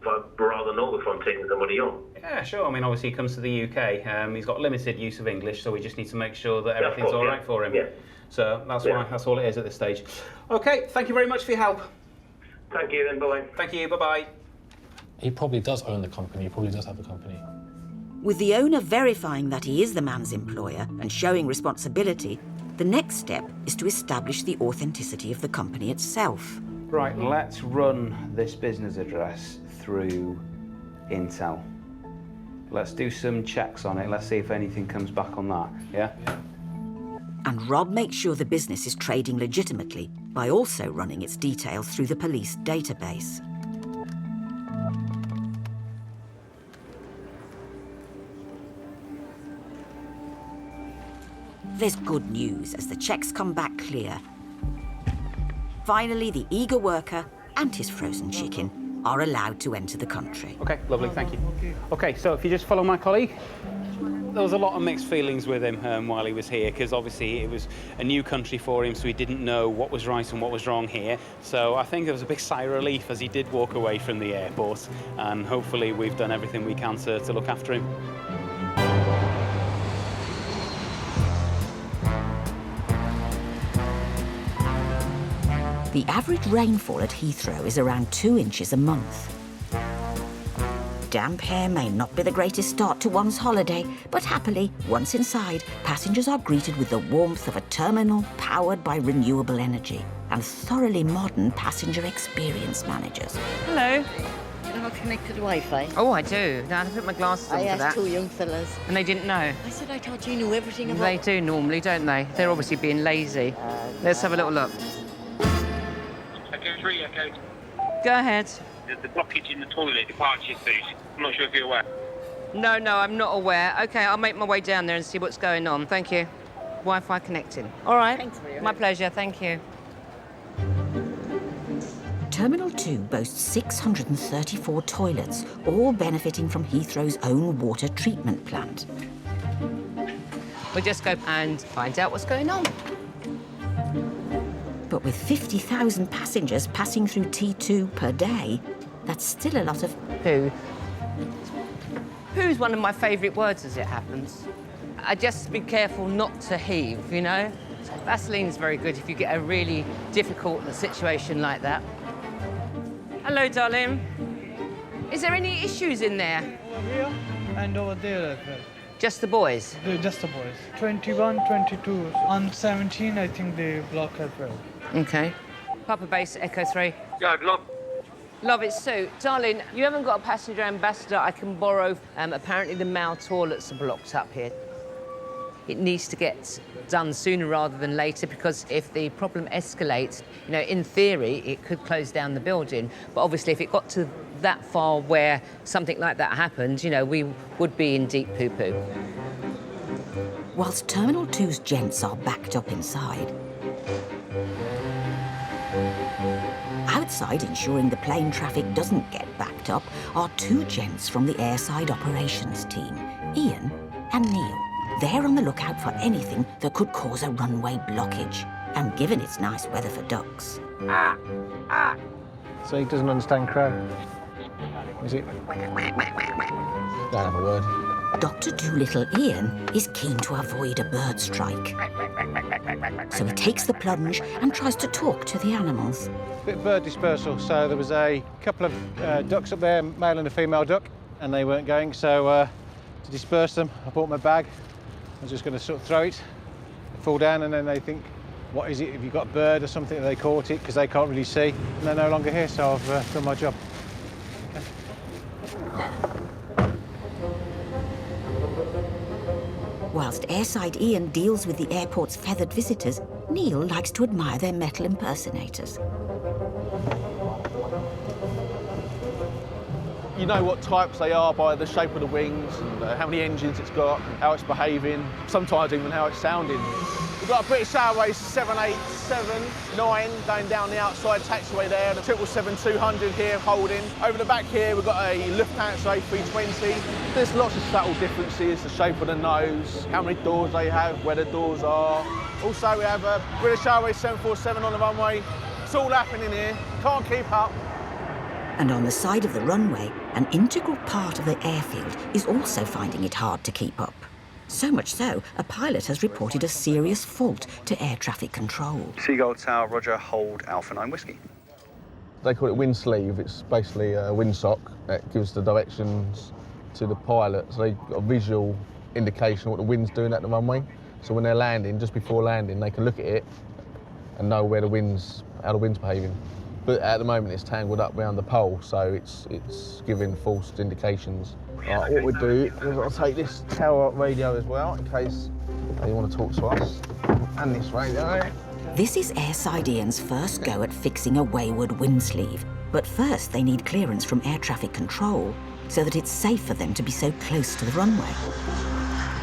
I'd rather know before I'm taking somebody on?
Yeah, sure. I mean, obviously he comes to the UK. He's got limited use of English, so we just need to make sure that everything's all right for him.
Yeah.
So that's why, that's all it is at this stage. Okay, thank you very much for your help.
Thank you then, bye-bye.
Thank you, bye-bye.
He probably does own the company, he probably does have a company.
With the owner verifying that he is the man's employer and showing responsibility, the next step is to establish the authenticity of the company itself.
Right, let's run this business address through Intel. Let's do some checks on it. Let's see if anything comes back on that, yeah?
And Rob makes sure the business is trading legitimately by also running its details through the police database. there's good news as the checks come back clear. Finally, the eager worker and his frozen chicken are allowed to enter the country.
OK, lovely, thank you. OK, so if you just follow my colleague. There was a lot of mixed feelings with him while he was here, because obviously it was a new country for him, so he didn't know what was right and what was wrong here. So I think there was a big sigh of relief as he did walk away from the airport, and hopefully we've done everything we can to look after him.
The average rainfall at Heathrow is around 2 inches a month. Damp air may not be the greatest start to one's holiday, but happily, once inside, passengers are greeted with the warmth of a terminal powered by renewable energy and thoroughly modern passenger experience managers.
Hello.
You have connected Wi-Fi?
Oh, I do. Now, I had to put my glasses on
I
for
asked
that.
2 young fellas.
And they didn't know.
I said I thought you knew everything about...
They do normally, don't they? They're obviously being lazy. Let's have a little look.
Echo 3, Echo.
Go ahead.
There's the blockage in the toilet, departure suit. I'm not sure if you're aware.
No, I'm not aware. OK, I'll make my way down there and see what's going on. Thank you. Wi-Fi connecting. All right.
Thanks for your
My pleasure, thank you.
Terminal 2 boasts 634 toilets, all benefiting from Heathrow's own water treatment plant.
We'll just go and find out what's going on.
But with 50,000 passengers passing through T2 per day, that's still a lot of poo.
Poo's one of my favourite words as it happens. I just be careful not to heave, you know? Vaseline's very good if you get a really difficult situation like that. Hello, darling. Is there any issues in there?
Over here and over there as well.
Just the boys?
Just the boys. 21, 22. On 17, I think they block as well.
OK. Papa Base, Echo 3.
Yeah, love.
Love, it's Sue. Darling, you haven't got a passenger ambassador I can borrow. Apparently the male toilets are blocked up here. It needs to get done sooner rather than later, because if the problem escalates, you know, in theory, it could close down the building. But obviously, if it got to that far where something like that happened, you know, we would be in deep poo-poo.
Whilst Terminal 2's gents are backed up inside, outside, ensuring the plane traffic doesn't get backed up, are 2 gents from the airside operations team, Ian and Neil. They're on the lookout for anything that could cause a runway blockage. And given it's nice weather for ducks...
So he doesn't understand crow? Is it? Don't have a word.
Dr. Dolittle Ian is keen to avoid a bird strike. So he takes the plunge and tries to talk to the animals.
Bit of bird dispersal. So there was a couple of ducks up there, male and a female duck, and they weren't going. So to disperse them, I brought my bag. I was just going to sort of throw it, fall down, and then they think, what is it? Have you got a bird or something? They caught it because they can't really see, and they're no longer here. So I've done my job.
Whilst airside Ian deals with the airport's feathered visitors, Neil likes to admire their metal impersonators.
You know what types they are by the shape of the wings and how many engines it's got, how it's behaving, sometimes even how it's sounding. We've got a British Airways 787, 9 going down the outside taxiway there, the 777-200 here holding. Over the back here we've got a Lufthansa A320. There's lots of subtle differences, the shape of the nose, how many doors they have, where the doors are. Also we have a British Airways 747 on the runway. It's all happening here, can't keep up.
And on the side of the runway, an integral part of the airfield is also finding it hard to keep up. So much so, a pilot has reported a serious fault to air traffic control.
Seagull Tower, Roger, hold Alpha 9 Whiskey.
They call it wind sleeve. It's basically a windsock that gives the directions to the pilot, so they've got a visual indication of what the wind's doing at the runway. So when they're landing, just before landing, they can look at it and know where how the wind's behaving. But at the moment, it's tangled up around the pole, so it's giving false indications. Right, what we do is I'll take this tower radio as well, in case they want to talk to us, and this radio.
This is airside Ian's first go at fixing a wayward wind sleeve. But first, they need clearance from air traffic control so that it's safe for them to be so close to the runway.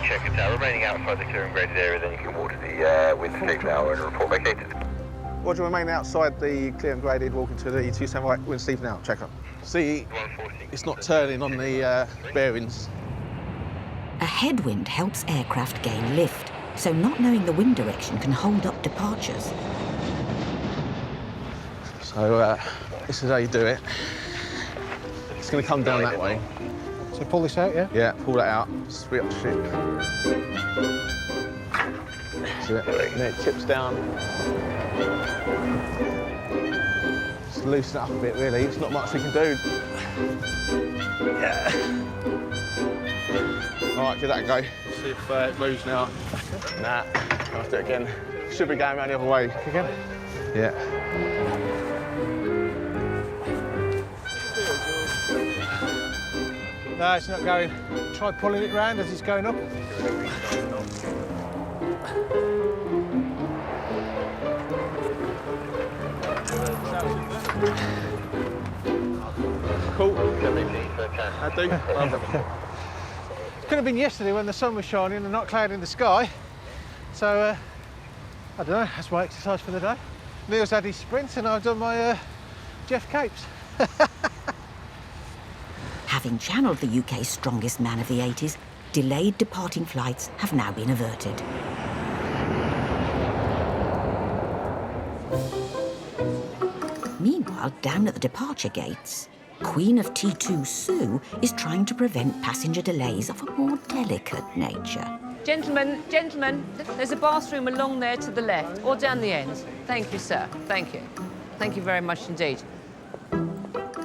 check it out. Remaining outside the clear and graded area, then you can water the with escape now and report vacated.
Roger, remain outside the clear and graded, walking to the 2 right, wind Steve now, check up. See, it's not turning on the bearings.
A headwind helps aircraft gain lift, so not knowing the wind direction can hold up departures.
So this is how you do it. It's going to come down that way.
So pull this out, yeah?
Yeah, pull that out, sweep up the ship. That's it. And then it tips down. Just loosen it up a bit, really. It's not much we can do. Yeah. All right, give that a go. See if it moves now. Nah, I'll have to do it again. Should be going around the other way.
Again?
Yeah.
No, it's not going. Try pulling it round as it's going up.
Cool.
I do. Could have been yesterday when the sun was shining and not cloud in the sky. So, I don't know, that's my exercise for the day. Neil's had his sprint and I've done my Jeff Capes.
Having channelled the UK's strongest man of the 80s, delayed departing flights have now been averted. Meanwhile, down at the departure gates, Queen of T2 Sue is trying to prevent passenger delays of a more delicate nature.
Gentlemen, there's a bathroom along there to the left, or down the end. Thank you, sir. Thank you. Thank you very much indeed.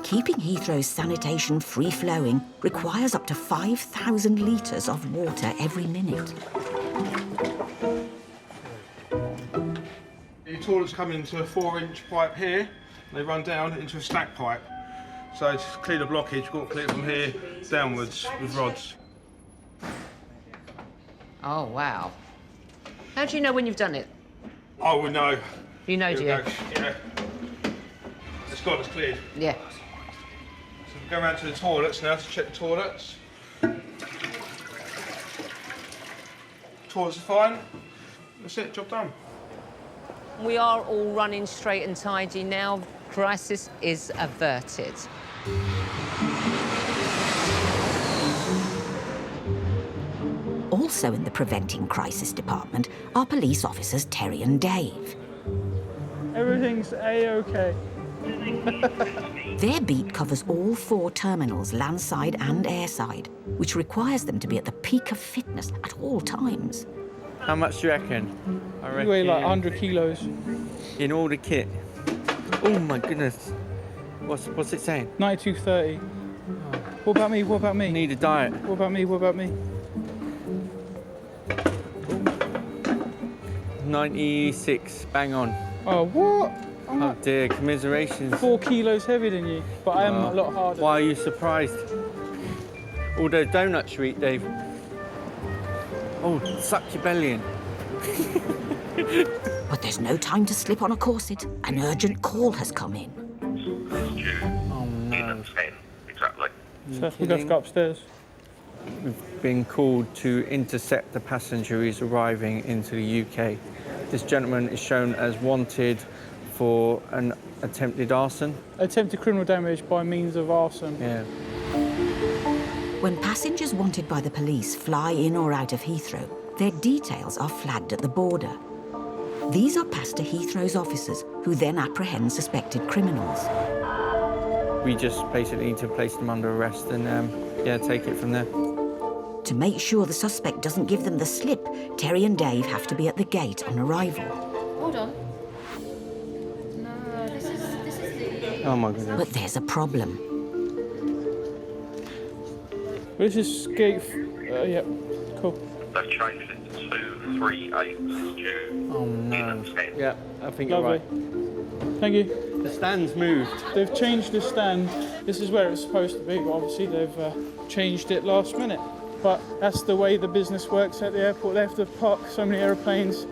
Keeping Heathrow's sanitation free-flowing requires up to 5,000 litres of water every minute.
Your toilets come into a 4-inch pipe here, and they run down into a stack pipe. So to clear the blockage, you've got to clear it from here downwards with rods.
Oh, wow. How do you know when you've done it?
I would know.
You know, do you?
Yeah. It's got us cleared.
Yeah.
So we go around to the toilets now to check the toilets. Toilets are fine. That's it, job done.
We are all running straight and tidy now. Crisis is averted.
Also in the Preventing Crisis Department are police officers Terry and Dave.
Everything's A-OK.
Their beat covers all 4 terminals, landside and airside, which requires them to be at the peak of fitness at all times.
How much do you reckon?
You weigh like 100 kilos.
In all the kit? Oh my goodness. What's it saying?
92.30. What about me? What about me?
Need a diet.
What about me? What about me?
96, bang on.
Oh, what?
Oh dear, commiserations.
4 kilos heavier than you, but I am a lot harder.
Why are you surprised? All those donuts you eat, Dave. Oh, suck your belly in.
But there's no time to slip on a corset. An urgent call has come in.
Oh no.
Exactly.
So we have to go upstairs.
We've been called to intercept the passenger who is arriving into the UK. This gentleman is shown as wanted for an attempted arson.
Attempted criminal damage by means of arson.
Yeah.
When passengers wanted by the police fly in or out of Heathrow, their details are flagged at the border. These are passed to Heathrow's officers, who then apprehend suspected criminals.
We just basically need to place them under arrest and, yeah, take it from there.
To make sure the suspect doesn't give them the slip, Terry and Dave have to be at the gate on arrival.
Hold on. No, this is the...
Oh my goodness.
But there's a problem.
This is gate... yeah, cool.
They've changed it to 238 due.
Oh no. Yeah, I think
Lovely.
you're right.
Thank you.
The stand's moved.
They've changed the stand. This is where it's supposed to be, but obviously they've changed it last minute. But that's the way the business works at the airport. They have to park so many aeroplanes.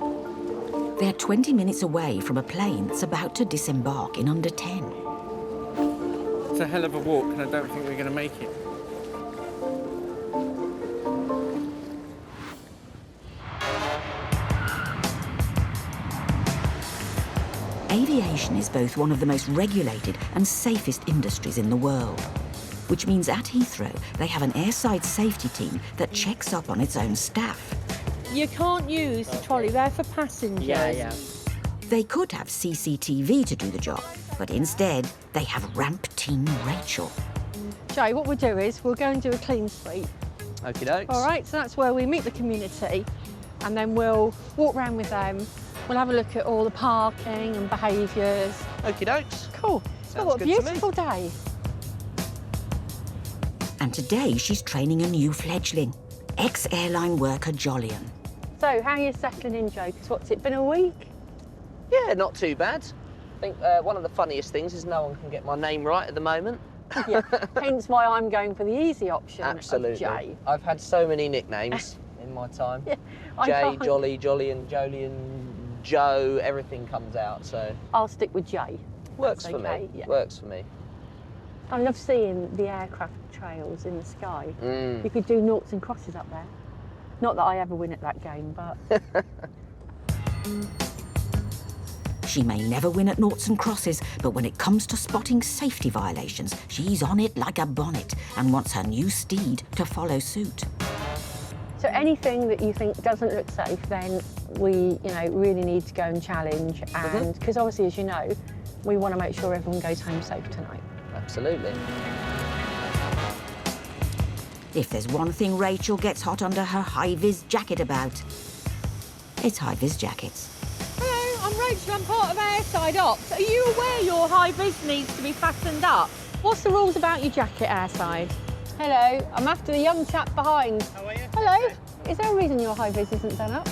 They're 20 minutes away from a plane that's about to disembark in under 10.
It's a hell of a walk, and I don't think we're going to make it.
Aviation is both one of the most regulated and safest industries in the world, which means at Heathrow they have an airside safety team that checks up on its own staff.
You can't use the trolley, they're for passengers.
Yeah.
They could have CCTV to do the job, but instead they have ramp team Rachel.
Jay, what we'll do is we'll go and do a clean sweep.
Okie dokes.
All right, so that's where we meet the community, and then we'll walk around with them. We'll have a look at all the parking and behaviours.
Okie dokes.
Cool. So what a beautiful day.
And today she's training a new fledgling, ex-airline worker Jolyon.
So, how are you settling in, Joe? 'Cause what's it been, a week?
Yeah, not too bad. I think one of the funniest things is no one can get my name right at the moment.
Yeah, hence why I'm going for the easy option
Absolutely.
of Jay.
I've had so many nicknames in my time.
Yeah,
Jay, Jolly, Jolyon, Jolyon, Joe, everything comes out, so...
I'll stick with Jay.
Works
That's
for
okay,
me,
yeah.
works for me.
I love seeing the aircraft trails in the sky.
Mm.
You could do noughts and crosses up there. Not that I ever win at that game, but...
She may never win at noughts and crosses, but when it comes to spotting safety violations, she's on it like a bonnet and wants her new steed to follow suit.
So anything that you think doesn't look safe, then we, really need to go and challenge. And because obviously, as you know, we want to make sure everyone goes home safe tonight.
Absolutely.
If there's one thing Rachel gets hot under her high-vis jacket about, it's high-vis jackets.
Hello, I'm Rachel, I'm part of Airside Ops. Are you aware your high-vis needs to be fastened up? What's the rules about your jacket, Airside? Hello, I'm after the young chap behind. How are you? Hello. Is there a reason your high-vis isn't done up?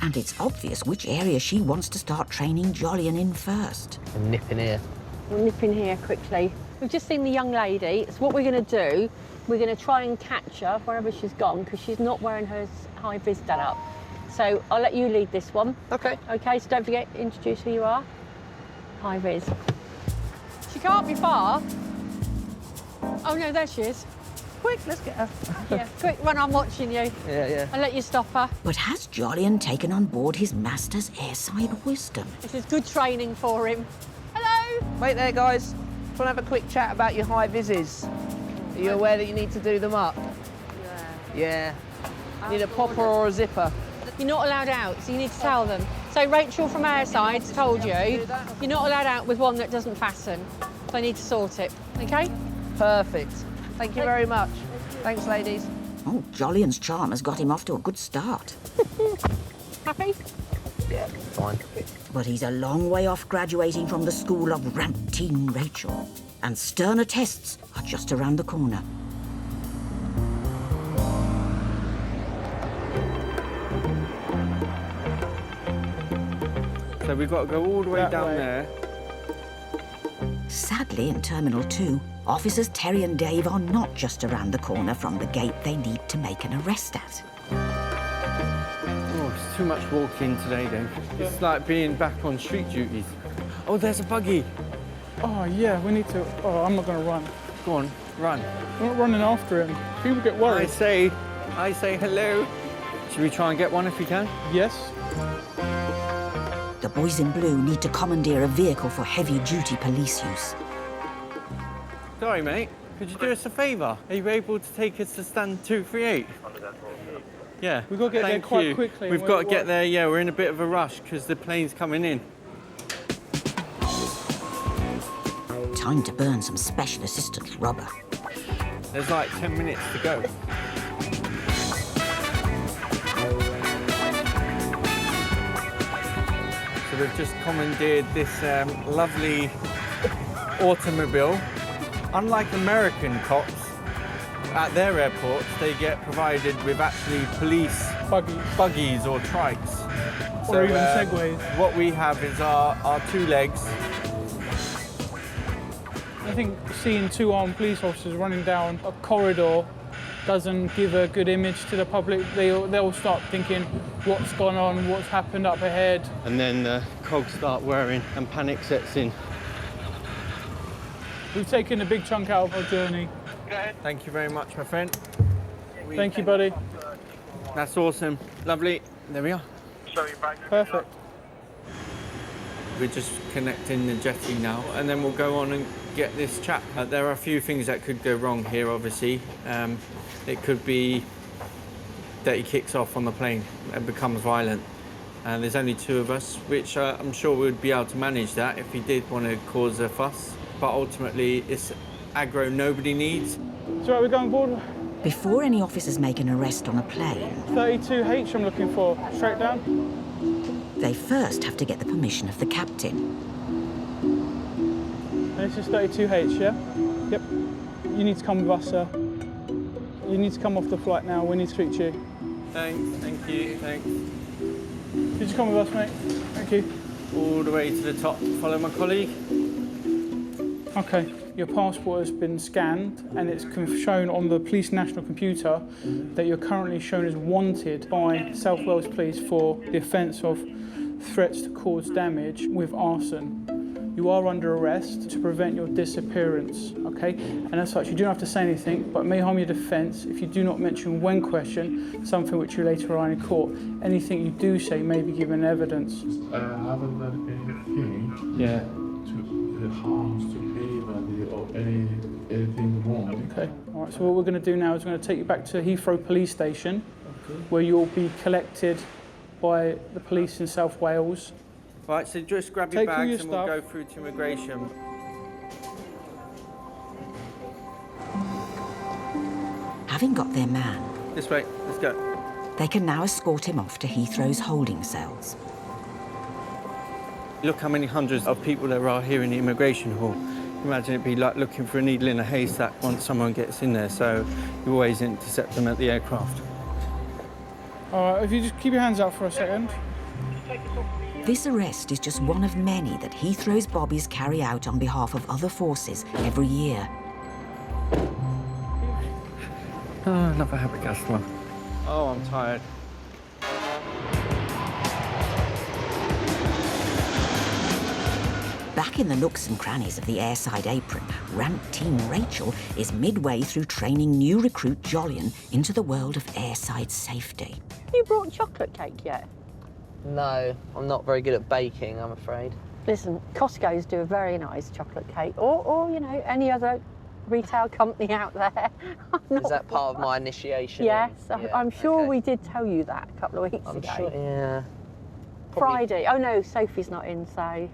And it's obvious which area she wants to start training Jolyon in first.
And nip in here.
We'll nip in here quickly. We've just seen the young lady. So what we're going to do, we're going to try and catch her wherever she's gone because she's not wearing her high-vis done up. So I'll let you lead this one.
Okay.
Okay, so don't forget to introduce who you are. High-vis. She can't be far. Oh no, there she is. Quick, let's get her. Yeah, quick, run, I'm watching you.
Yeah.
I'll let you stop her.
But has Jolyon taken on board his master's airside wisdom?
This is good training for him. Hello.
Wait there, guys. Just want to have a quick chat about your high vises. Are you aware that you need to do them up? Yeah. You need a popper or a zipper?
You're not allowed out, so you need to tell them. So Rachel from Airside's told you, you're not allowed out with one that doesn't fasten. So I need to sort it, okay?
Perfect. Thank you very much. Thanks, ladies.
Oh, Jolyon's charm has got him off to a good start.
Happy?
Yeah, fine.
But he's a long way off graduating from the school of ramp teen Rachel. And sterner tests are just around the corner.
So we've got to go all the way down there.
Sadly, in Terminal 2, officers Terry and Dave are not just around the corner from the gate they need to make an arrest at.
Oh, it's too much walking today, Dave. It's like being back on street duties. Oh, there's a buggy.
Oh, yeah, we need to... Oh, I'm not going to run.
Go on, run.
I'm not running after him. People get worried.
I say hello. Should we try and get one if we can?
Yes.
The boys in blue need to commandeer a vehicle for heavy-duty police use.
Sorry, mate. Could you do us a favour? Are you able to take us to stand 238? Yeah.
We've got to get there quite quickly.
We've got to get there, yeah. We're in a bit of a rush because the plane's coming in.
Time to burn some special assistance rubber.
There's like 10 minutes to go. So we've just commandeered this lovely automobile. Unlike American cops, at their airports, they get provided with actually police buggies or trikes.
Or even segways.
What we have is our two legs.
I think seeing two armed police officers running down a corridor doesn't give a good image to the public. They'll start thinking, what's gone on, what's happened up ahead.
And then the cogs start whirring and panic sets in.
We've taken a big chunk out of our journey.
Thank you very much, my friend.
Thank you, buddy.
That's awesome. Lovely. There we are.
Perfect.
We're just connecting the jetty now, and then we'll go on and get this chap. There are a few things that could go wrong here, obviously. It could be that he kicks off on the plane and becomes violent. And there's only 2 of us, which I'm sure we'd be able to manage that if he did want to cause a fuss. But ultimately, it's aggro nobody needs.
So right, we're going board.
Before any officers make an arrest on a plane,
32H I'm looking for. Straight down.
they first have to get the permission of the captain.
And this is 32H, yeah? Yep. You need to come with us, sir. You need to come off the flight now. We need to speak to you.
Thanks, thank you, thanks.
Could you come with us, mate? Thank you.
All the way to the top, follow my colleague.
OK, your passport has been scanned and it's shown on the police national computer that you're currently shown as wanted by South Wales Police for the offence of threats to cause damage with arson. You are under arrest to prevent your disappearance, OK? And as such, you don't have to say anything, but it may harm your defence if you do not mention when questioned something which you later rely in court. Anything you do say may be given evidence.
I haven't done anything
Yeah.
to harm to anybody or anything wrong.
Okay, all right, so what we're going to do now is we're going to take you back to Heathrow Police Station, where you'll be collected by the police in South Wales.
Right, so just grab your
Take all
bags
your
and we'll
stuff.
go through to immigration.
Having got their man,
This way, let's go.
they can now escort him off to Heathrow's holding cells.
Look how many hundreds of people there are here in the immigration hall. Imagine it'd be like looking for a needle in a haystack once someone gets in there, so you always intercept them at the aircraft.
All right, if you just keep your hands out for a second.
This arrest is just one of many that Heathrow's bobbies carry out on behalf of other forces every year.
Oh, another happy customer. Oh, I'm tired.
Back in the nooks and crannies of the airside apron, Ramp Team Rachel is midway through training new recruit Jolyon into the world of airside safety.
Have you brought chocolate cake yet?
No, I'm not very good at baking, I'm afraid.
Listen, Costco's do a very nice chocolate cake, or you know, any other retail company out there.
Is that part of my initiation?
Yes,
Yeah,
I'm sure
okay.
we did tell you that a couple of weeks
I'm
ago.
sure, yeah. Probably-
Friday. Oh no, Sophie's not in, so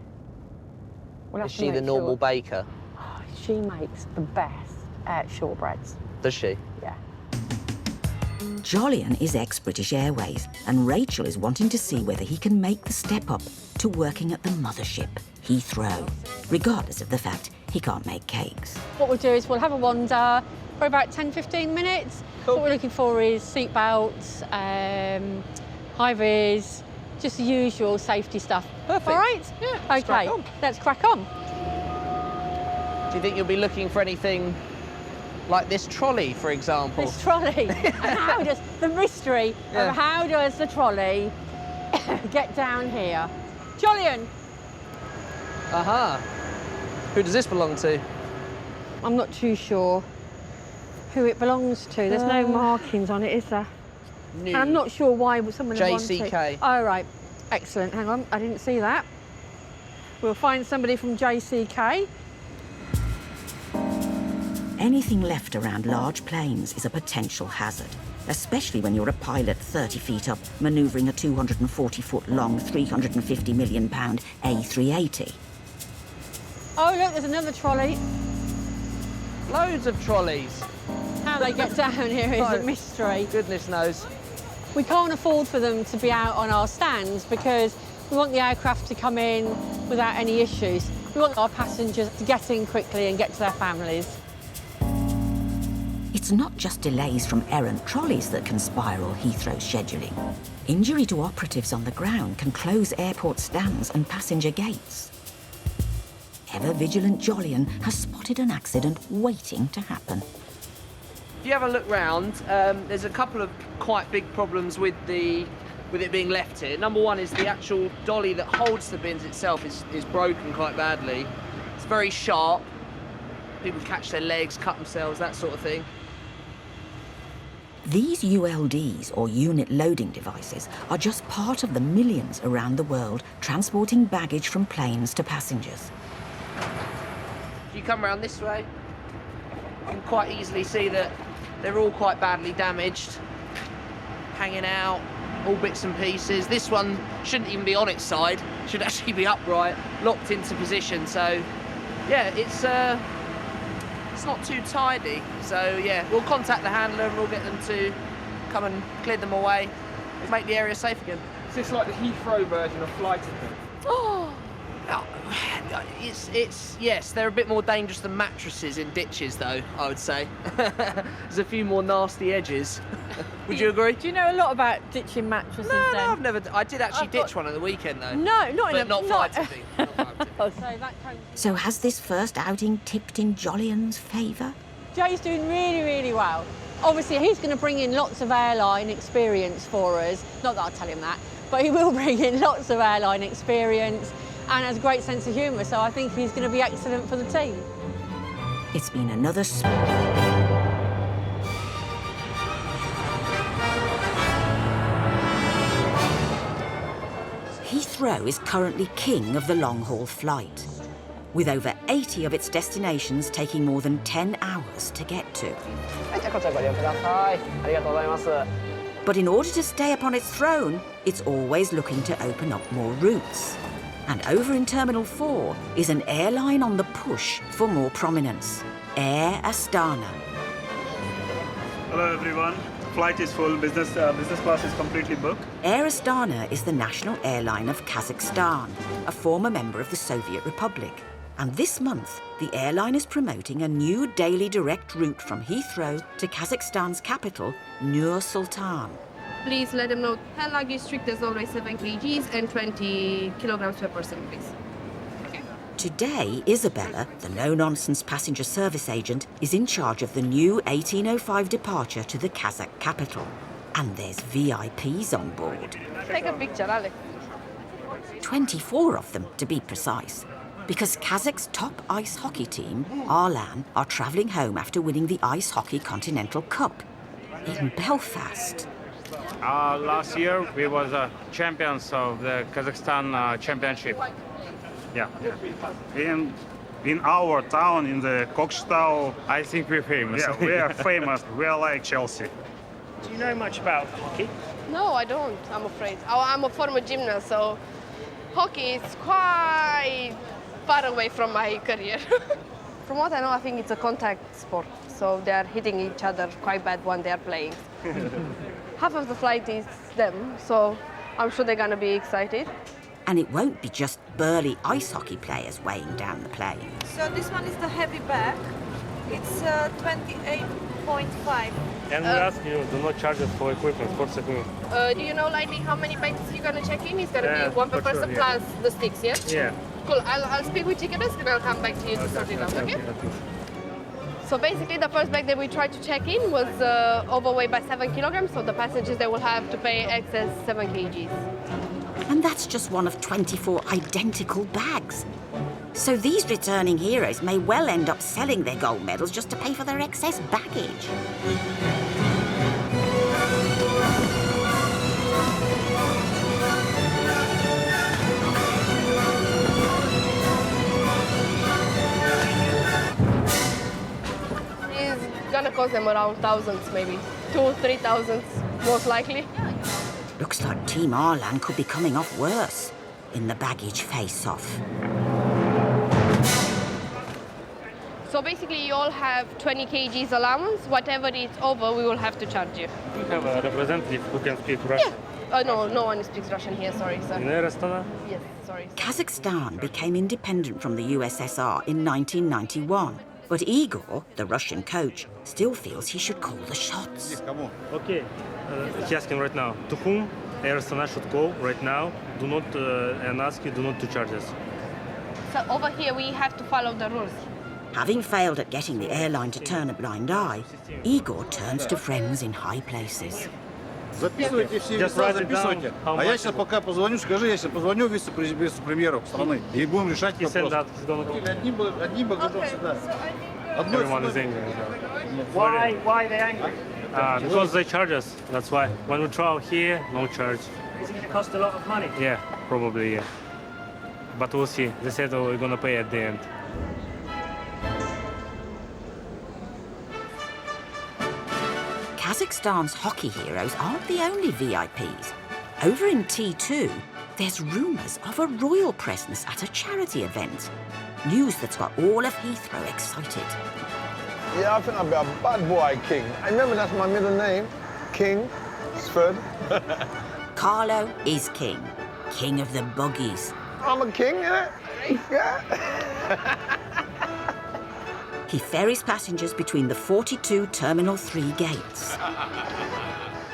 we'll have
Is
to
she the
make
normal
sure.
baker?
Oh, she makes the best shortbreads.
Does she?
Yeah.
Jolyon is ex-British Airways, and Rachel is wanting to see whether he can make the step up to working at the mothership, Heathrow, regardless of the fact he can't make cakes.
What we'll do is we'll have a wander for about 10-15 minutes. What we're looking for is seat belts, high-vis, just the usual safety stuff.
Perfect.
All right?
Yeah, let's
Okay,
crack on.
let's crack on.
Do you think you'll be looking for anything like this trolley, for example?
This trolley. And how does the mystery of how does the trolley get down here? Jolyon.
Aha. Who does this belong to?
I'm not too sure who it belongs to. There's no markings on it, is there?
No.
And I'm not sure why someone would want to.
JCK.
Oh, right. Excellent. Hang on, I didn't see that. We'll find somebody from JCK.
Anything left around large planes is a potential hazard, especially when you're a pilot 30 feet up, manoeuvring a 240-foot-long, £350 million A380.
Oh, look, there's another trolley.
Loads of trolleys.
How they get down here is a mystery.
Goodness knows.
We can't afford for them to be out on our stands because we want the aircraft to come in without any issues. We want our passengers to get in quickly and get to their families.
It's not just delays from errant trolleys that can spiral Heathrow's scheduling. Injury to operatives on the ground can close airport stands and passenger gates. Ever-vigilant Jolyon has spotted an accident waiting to happen.
If you have a look round, there's a couple of quite big problems with it being left here. Number one is the actual dolly that holds the bins itself is broken quite badly. It's very sharp. People catch their legs, cut themselves, that sort of thing.
These ULDs, or unit loading devices, are just part of the millions around the world transporting baggage from planes to passengers.
If you come around this way, you can quite easily see that they're all quite badly damaged, hanging out, all bits and pieces. This one shouldn't even be on its side, should actually be upright, locked into position. So, yeah, it's not too tidy. So, yeah, we'll contact the handler and we'll get them to come and clear them away, make the area safe again.
Is this like the Heathrow version of flight attendant?
Oh, yes, they're a bit more dangerous than mattresses in ditches, though, I would say. There's a few more nasty edges. Would you agree?
Do you know a lot about ditching mattresses
No,
then?
I've never. I did actually ditch one on the weekend, though.
No, not in a...
not flight tipping.
So has this first outing tipped in Jolyon's favour?
Joe's doing really, really well. Obviously, he's going to bring in lots of airline experience for us. Not that I'll tell him that, but he will bring in lots of airline experience and has a great sense of humour, so I think he's going to be excellent for the team.
It's been another... Heathrow is currently king of the long-haul flight, with over 80 of its destinations taking more than 10 hours to get to. But in order to stay upon its throne, it's always looking to open up more routes. And over in Terminal 4 is an airline on the push for more prominence, Air Astana.
Hello everyone. Flight is full, business class is completely booked.
Air Astana is the national airline of Kazakhstan, a former member of the Soviet Republic. And this month, the airline is promoting a new daily direct route from Heathrow to Kazakhstan's capital, Nur-Sultan.
Please let them know hand luggage strict as always 7 kgs and 20 kilograms per person, please.
Today, Isabella, the no-nonsense passenger service agent, is in charge of the new 1805 departure to the Kazakh capital. And there's VIPs on board.
Take a picture, Alex.
24 of them, to be precise. Because Kazakh's top ice hockey team, Arlan, are travelling home after winning the Ice Hockey Continental Cup in Belfast.
Last year, we were champions of the Kazakhstan championship. Yeah. In our town, in the Kokstau,
I think we're famous.
Yeah, we are famous. We are like Chelsea.
Do you know much about hockey?
No, I don't, I'm afraid. I'm a former gymnast, so hockey is quite far away from my career. From what I know, I think it's a contact sport, so they are hitting each other quite bad when they are playing. Half of the flight is them, so I'm sure they're going to be excited.
And it won't be just burly ice hockey players weighing down the plane.
So this one is the heavy bag. It's 28.5.
And we ask you, do not charge us for equipment, for security.
Do you know, lightly, how many bags you're going to check in? It's going to be one per person plus the sticks, yeah?
Yeah.
Cool, I'll speak with ticket desk and I'll come back to you to sort it out, okay? So basically, the first bag that we tried to check in was overweight by 7 kilograms, so the passengers, they will have to pay excess 7 kgs.
And that's just one of 24 identical bags. So these returning heroes may well end up selling their gold medals just to pay for their excess baggage.
It's gonna cost them around thousands, maybe 2,000-3,000, most likely.
Looks like Team Arlan could be coming off worse in the baggage face-off.
So basically, you all have 20 kgs allowance. Whatever is over, we will have to charge you.
We have a representative who can speak Russian.
Yeah. No one speaks Russian here, sorry, sir.
In Air Astana?
Yes, sorry.
Kazakhstan became independent from the USSR in 1991. But Igor, the Russian coach, still feels he should call the shots.
Okay, he's asking right now, to whom Air Astana should call right now? Do not, and ask you, do not to charge us.
So over here, we have to follow the rules.
Having failed at getting the airline to turn a blind eye, Igor turns to friends in high places.
Записывайте все веса, записывайте. А я сейчас пока позвоню, скажи, я сейчас позвоню вице-премьеру страны и будем решать вопрос. Одним багажом сюда.
Everyone is angry.
Why are they angry?
Because they charge us, that's why. When we travel here, no charge.
Is it going to cost a lot of money?
Yeah, probably, yeah. But we'll see. They said we're going to pay at the end.
Kazakhstan's hockey heroes aren't the only VIPs. Over in T2, there's rumours of a royal presence at a charity event. News that's got all of Heathrow excited.
Yeah, I think I'll be a bad boy king. I remember that's my middle name, King Sford.
Carlo is king. King of the buggies.
I'm a king, innit? Yeah.
He ferries passengers between the 42 Terminal 3 gates.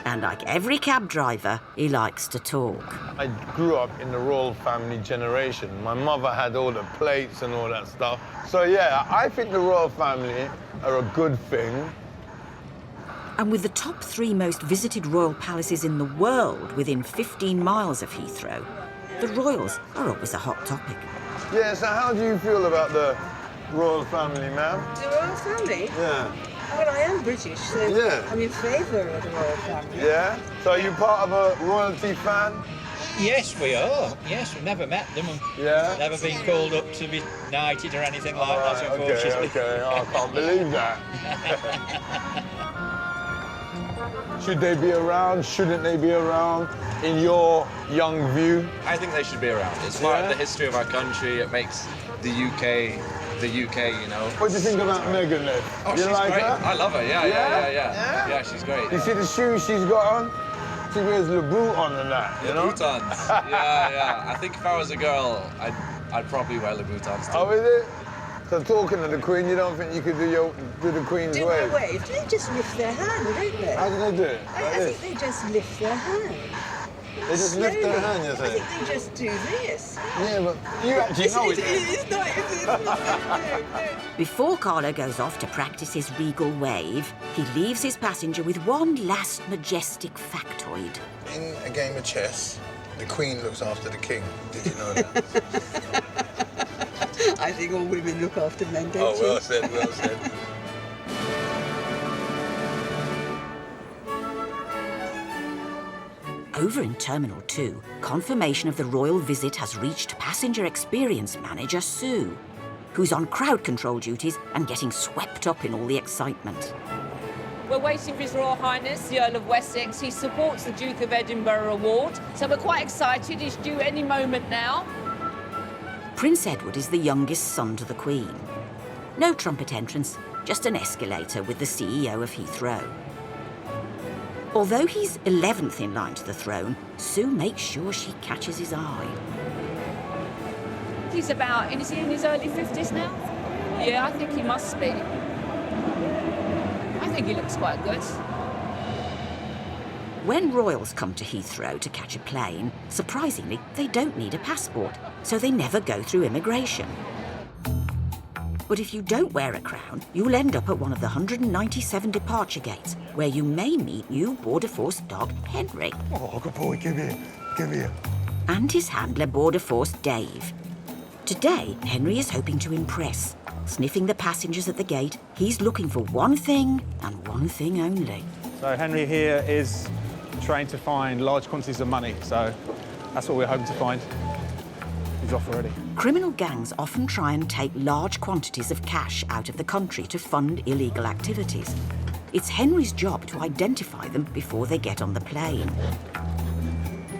And like every cab driver, he likes to talk.
I grew up in the royal family generation. My mother had all the plates and all that stuff. So yeah, I think the royal family are a good thing.
And with the top 3 most visited royal palaces in the world within 15 miles of Heathrow, the royals are always a hot topic.
Yeah, so how do you feel about the royal family, ma'am?
The royal family?
Yeah.
Well, I am British, so
Yeah.
I'm in favour of the royal family.
Yeah? So are you part of a royalty fan?
Yes, we are. Yes, we've never met them.
Yeah?
Never been called up to be knighted or anything like that, unfortunately.
Okay, I can't believe that. Should they be around? Shouldn't they be around? In your young view?
I think they should be around. It's part of the history of our country. It makes the UK, you know.
What do you think about Meghan then?
Oh,
you
she's
like
great.
her?
I love her, yeah. Yeah, she's great.
You see the shoes she's got on? She wears Louboutin and that, you know?
Louboutins, yeah. I think if I was a girl, I'd probably wear Louboutins too.
Oh, is it? So talking to the Queen, you don't think you could do the Queen's
Do
way?
they wave? They just lift their hand, don't they?
How do they do it?
I think they just lift their hand.
They just lift their hand, you
I
think?
think they just do this.
Yeah, but you actually know it.
It's not.
Before Carlo goes off to practice his regal wave, he leaves his passenger with one last majestic factoid.
In a game of chess, the Queen looks after the King. Did you know that?
I think all women look after men, don't you?
Oh, well said, well said.
Over in Terminal 2, confirmation of the royal visit has reached passenger experience manager Sue, who's on crowd control duties and getting swept up in all the excitement.
We're waiting for His Royal Highness, the Earl of Wessex. He supports the Duke of Edinburgh Award, so we're quite excited. He's due any moment now.
Prince Edward is the youngest son to the Queen. No trumpet entrance, just an escalator with the CEO of Heathrow. Although he's 11th in line to the throne, Sue makes sure she catches his eye.
He's about, is he in his early 50s now? Yeah, I think he must be. I think he looks quite good.
When royals come to Heathrow to catch a plane, surprisingly, they don't need a passport, so they never go through immigration. But if you don't wear a crown, you'll end up at one of the 197 departure gates, where you may meet new Border Force dog Henry.
Oh, good boy, come here, come here.
And his handler Border Force Dave. Today, Henry is hoping to impress. Sniffing the passengers at the gate, he's looking for one thing and one thing only.
So Henry here is trained to find large quantities of money, so that's what we're hoping to find. He's off already.
Criminal gangs often try and take large quantities of cash out of the country to fund illegal activities. It's Henry's job to identify them before they get on the plane.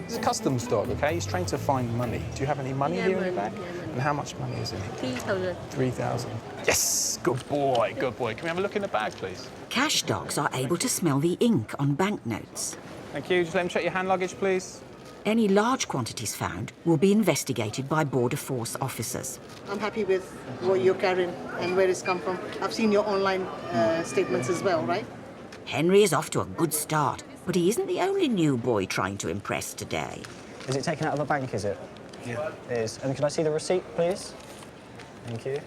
He's a customs dog, OK? He's trained to find money. Do you have any money here in your bag? And how much money is in it?
3,000.
3,000. Yes! Good boy, good boy. Can we have a look in the bag, please?
Cash dogs are able to smell the ink on banknotes.
Thank you. Just let him check your hand luggage, please.
Any large quantities found will be investigated by Border Force officers.
I'm happy with what you're carrying and where it's come from. I've seen your online statements as well, right?
Henry is off to a good start, but he isn't the only new boy trying to impress today.
Is it taken out of the bank, is it?
Yeah.
It is. And can I see the receipt, please? Thank you.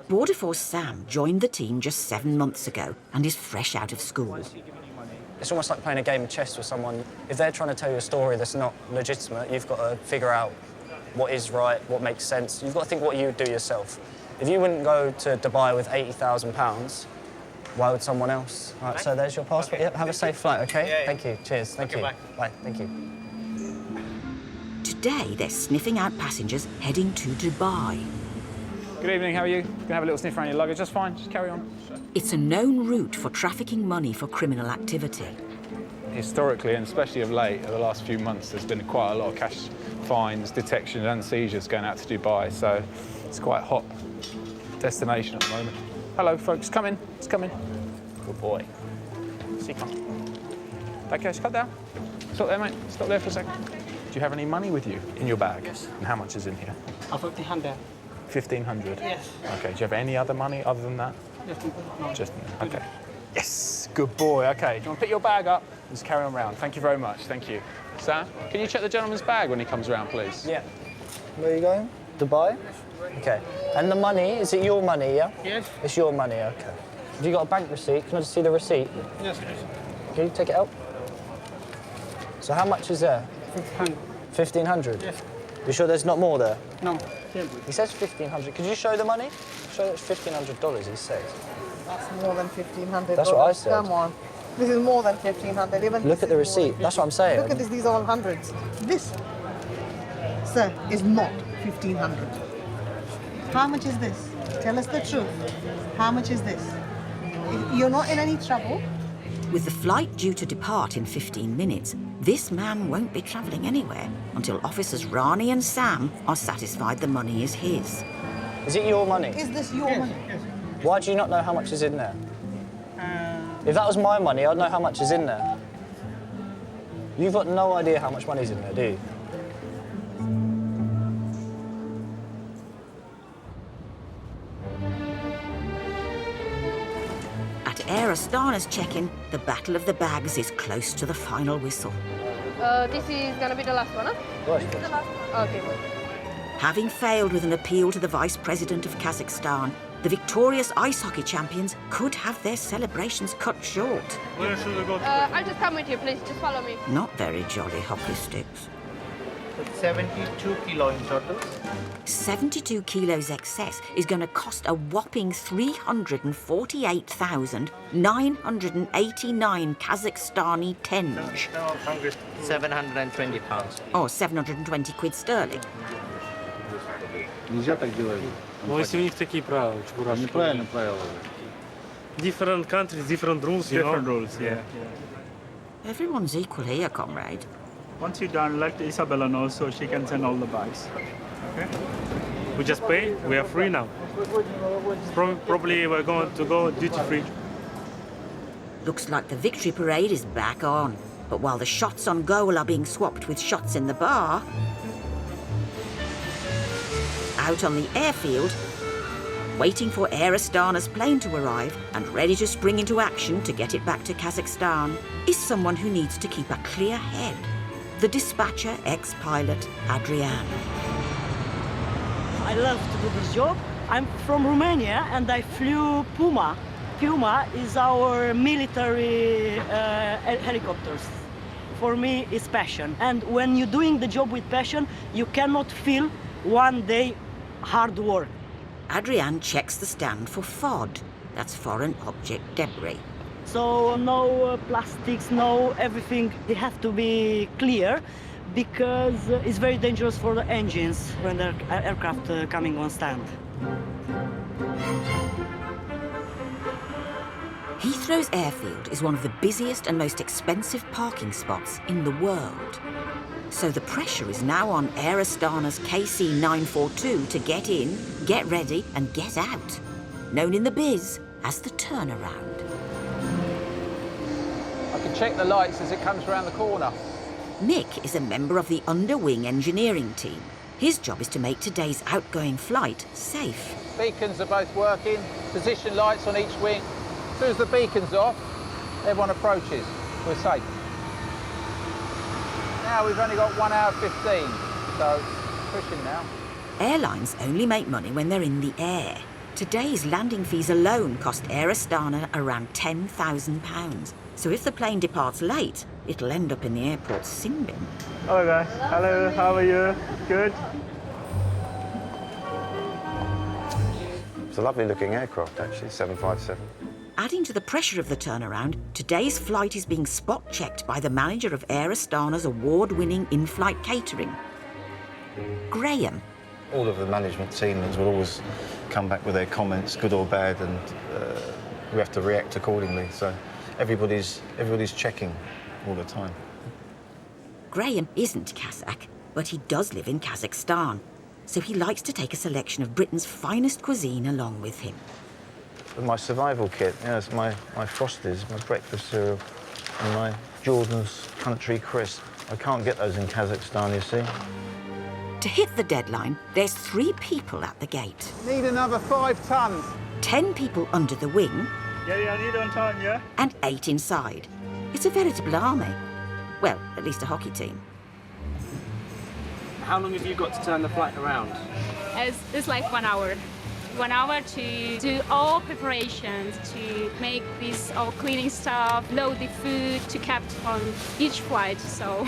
Border Force Sam joined the team just 7 months ago and is fresh out of school.
It's almost like playing a game of chess with someone. If they're trying to tell you a story that's not legitimate, you've got to figure out what is right, what makes sense. You've got to think what you would do yourself. If you wouldn't go to Dubai with £80,000, Why would someone else? All right, so there's your passport. Yep, have a safe flight, okay?
Yeah, yeah.
Thank you. Cheers. Thank you. Bye. Thank you.
Today, they're sniffing out passengers heading to Dubai.
Good evening, how are you? You can have a little sniff around your luggage, just fine, just carry on.
It's a known route for trafficking money for criminal activity.
Historically, and especially of late, over the last few months, there's been quite a lot of cash fines, detections and seizures going out to Dubai, so it's quite a hot destination at the moment. Hello, folks, come in, just come in. Good boy. Sit down. Okay, cut down. Stop there, mate, stop there for a second. Do you have any money with you in your bag? Yes. And how much is in here?
1,500.
1,500?
Yes.
Okay, do you have any other money other than that?
No.
Just, okay. Yes, good boy, okay. Do you want to pick your bag up? Just carry on round. Thank you very much, thank you. Sam, can you check the gentleman's bag when he comes around, please?
Yeah. Where are you going? Dubai? Okay. And the money, is it your money, yeah?
Yes.
It's your money, okay. Have you got a bank receipt? Can I just see the receipt?
Yes, please.
Can you take it out? So how much is there?
1,500.
1,500?
Yes.
You sure there's not more there?
No.
He says 1,500. Could you show the money? Show it's $1,500, he says.
That's more than 1,500.
That's what I said.
Come on. This is more than 1,500. Even
Look at the receipt. That's what I'm saying.
Look at this. These are all hundreds. This, sir, is not 1,500. How much is this? Tell us the truth. How much is this? You're not in any trouble.
With the flight due to depart in 15 minutes, this man won't be travelling anywhere until officers Rani and Sam are satisfied the money is his.
Is it your money?
Is this your money?
Yes.
Why do you not know how much is in there? If that was my money, I'd know how much is in there. You've got no idea how much money's in there, do you?
At Air Astana's check-in, the battle of the bags is close to the final whistle.
This is gonna be the last one, huh?
Right.
This is the last one? Okay.
Having failed with an appeal to the Vice President of Kazakhstan, the victorious ice hockey champions could have their celebrations cut short.
Where should we go?
I'll just come with you, please. Just follow me.
Not very jolly hockey sticks.
72 kilo in total.
72 kilos excess is going to cost a whopping 348,989 Kazakhstani tenge.
720 pounds.
Or 720 quid sterling.
Нельзя так делать.
Ну, если у них такие правила,
Неправильно правила.
Different countries, different rules, you
Different
know?
rules, yeah.
Everyone's equal here, comrade.
Once you're done, let Isabella know so she can send all the bags. Okay?
We just pay, we are free now. Probably we're going to go duty-free.
Looks like the victory parade is back on. But while the shots on goal are being swapped with shots in the bar, out on the airfield, waiting for Air Astana's plane to arrive and ready to spring into action to get it back to Kazakhstan, is someone who needs to keep a clear head. The dispatcher ex-pilot, Adrian.
I love to do this job. I'm from Romania and I flew Puma. Puma is our military helicopters. For me, it's passion. And when you're doing the job with passion, you cannot feel one day hard work.
Adrian checks the stand for FOD. That's foreign object debris.
So no plastics, no everything. They have to be clear because it's very dangerous for the engines when the aircraft coming on stand.
Heathrow's airfield is one of the busiest and most expensive parking spots in the world. So the pressure is now on Air Astana's KC-942 to get in, get ready and get out. Known in the biz as the turnaround.
I can check the lights as it comes around the corner.
Nick is a member of the underwing engineering team. His job is to make today's outgoing flight safe.
Beacons are both working, position lights on each wing. As soon as the beacon's off, everyone approaches. We're safe. Now we've only got 1 hour 15, so pushing now.
Airlines only make money when they're in the air. Today's landing fees alone cost Air Astana around £10,000. So if the plane departs late, it'll end up in the airport's sin bin.
Hello guys. Hello, how are you? Good?
It's a lovely looking aircraft actually, 757.
Adding to the pressure of the turnaround, today's flight is being spot-checked by the manager of Air Astana's award-winning in-flight catering, Graham.
All of the management team will always come back with their comments, good or bad, and we have to react accordingly. So everybody's checking all the time.
Graham isn't Kazakh, but he does live in Kazakhstan, so he likes to take a selection of Britain's finest cuisine along with him.
My survival kit, it's my Frosties, my breakfast cereal, and my Jordan's Country Crisp. I can't get those in Kazakhstan, you see.
To hit the deadline, there's 3 people at the gate.
Need another 5 tons.
10 people under the wing.
Yeah, I need on time, yeah?
And 8 inside. It's a veritable army. Well, at least a hockey team.
How long have you got to turn the flight around?
It's like 1 hour. 1 hour to do all preparations, to make this all cleaning stuff, load the food to kept on each flight. So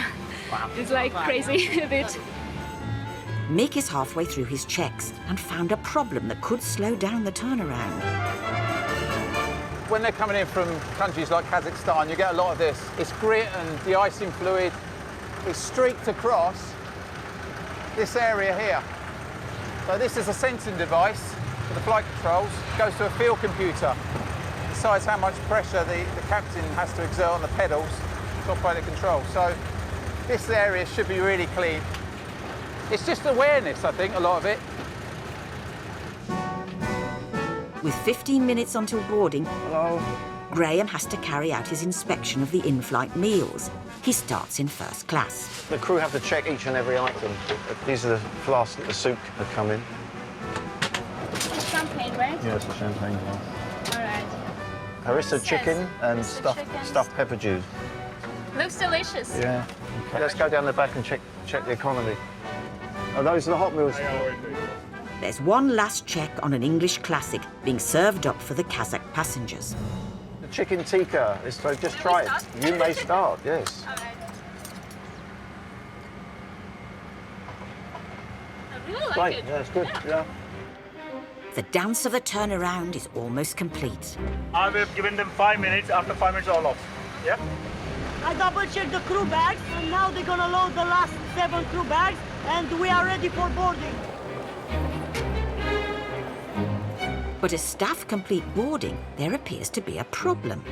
wow. It's like crazy a bit.
Mick is halfway through his checks and found a problem that could slow down the turnaround.
When they're coming in from countries like Kazakhstan, you get a lot of this. It's grit and de-icing fluid is streaked across this area here. So this is a sensing device for the flight controls. It goes to a field computer. It decides how much pressure the captain has to exert on the pedals to operate the control. So this area should be really clean. It's just awareness, I think, a lot of it.
With 15 minutes until boarding, Graham has to carry out his inspection of the in-flight meals. He starts in first class.
The crew have to check each and every item. These are the flasks that the soup had come in.
Champagne, right?
Yeah, it's a champagne glass.
All right.
Harissa chicken and stuffed pepper juice.
Looks delicious.
Yeah. Okay, let's go down the back and check the economy. Oh, those are the hot meals.
There's one last check on an English classic being served up for the Kazakh passengers.
The chicken tikka. So just try it. You may start, yes.
All right. I really like
Right,
it.
yeah, it's good. Yeah.
The dance of the turnaround is almost complete.
I will given them 5 minutes. After 5 minutes, all off. Yeah?
I double-checked the crew bags, and now they're gonna load the last 7 crew bags, and we are ready for boarding.
But as staff complete boarding, there appears to be a problem.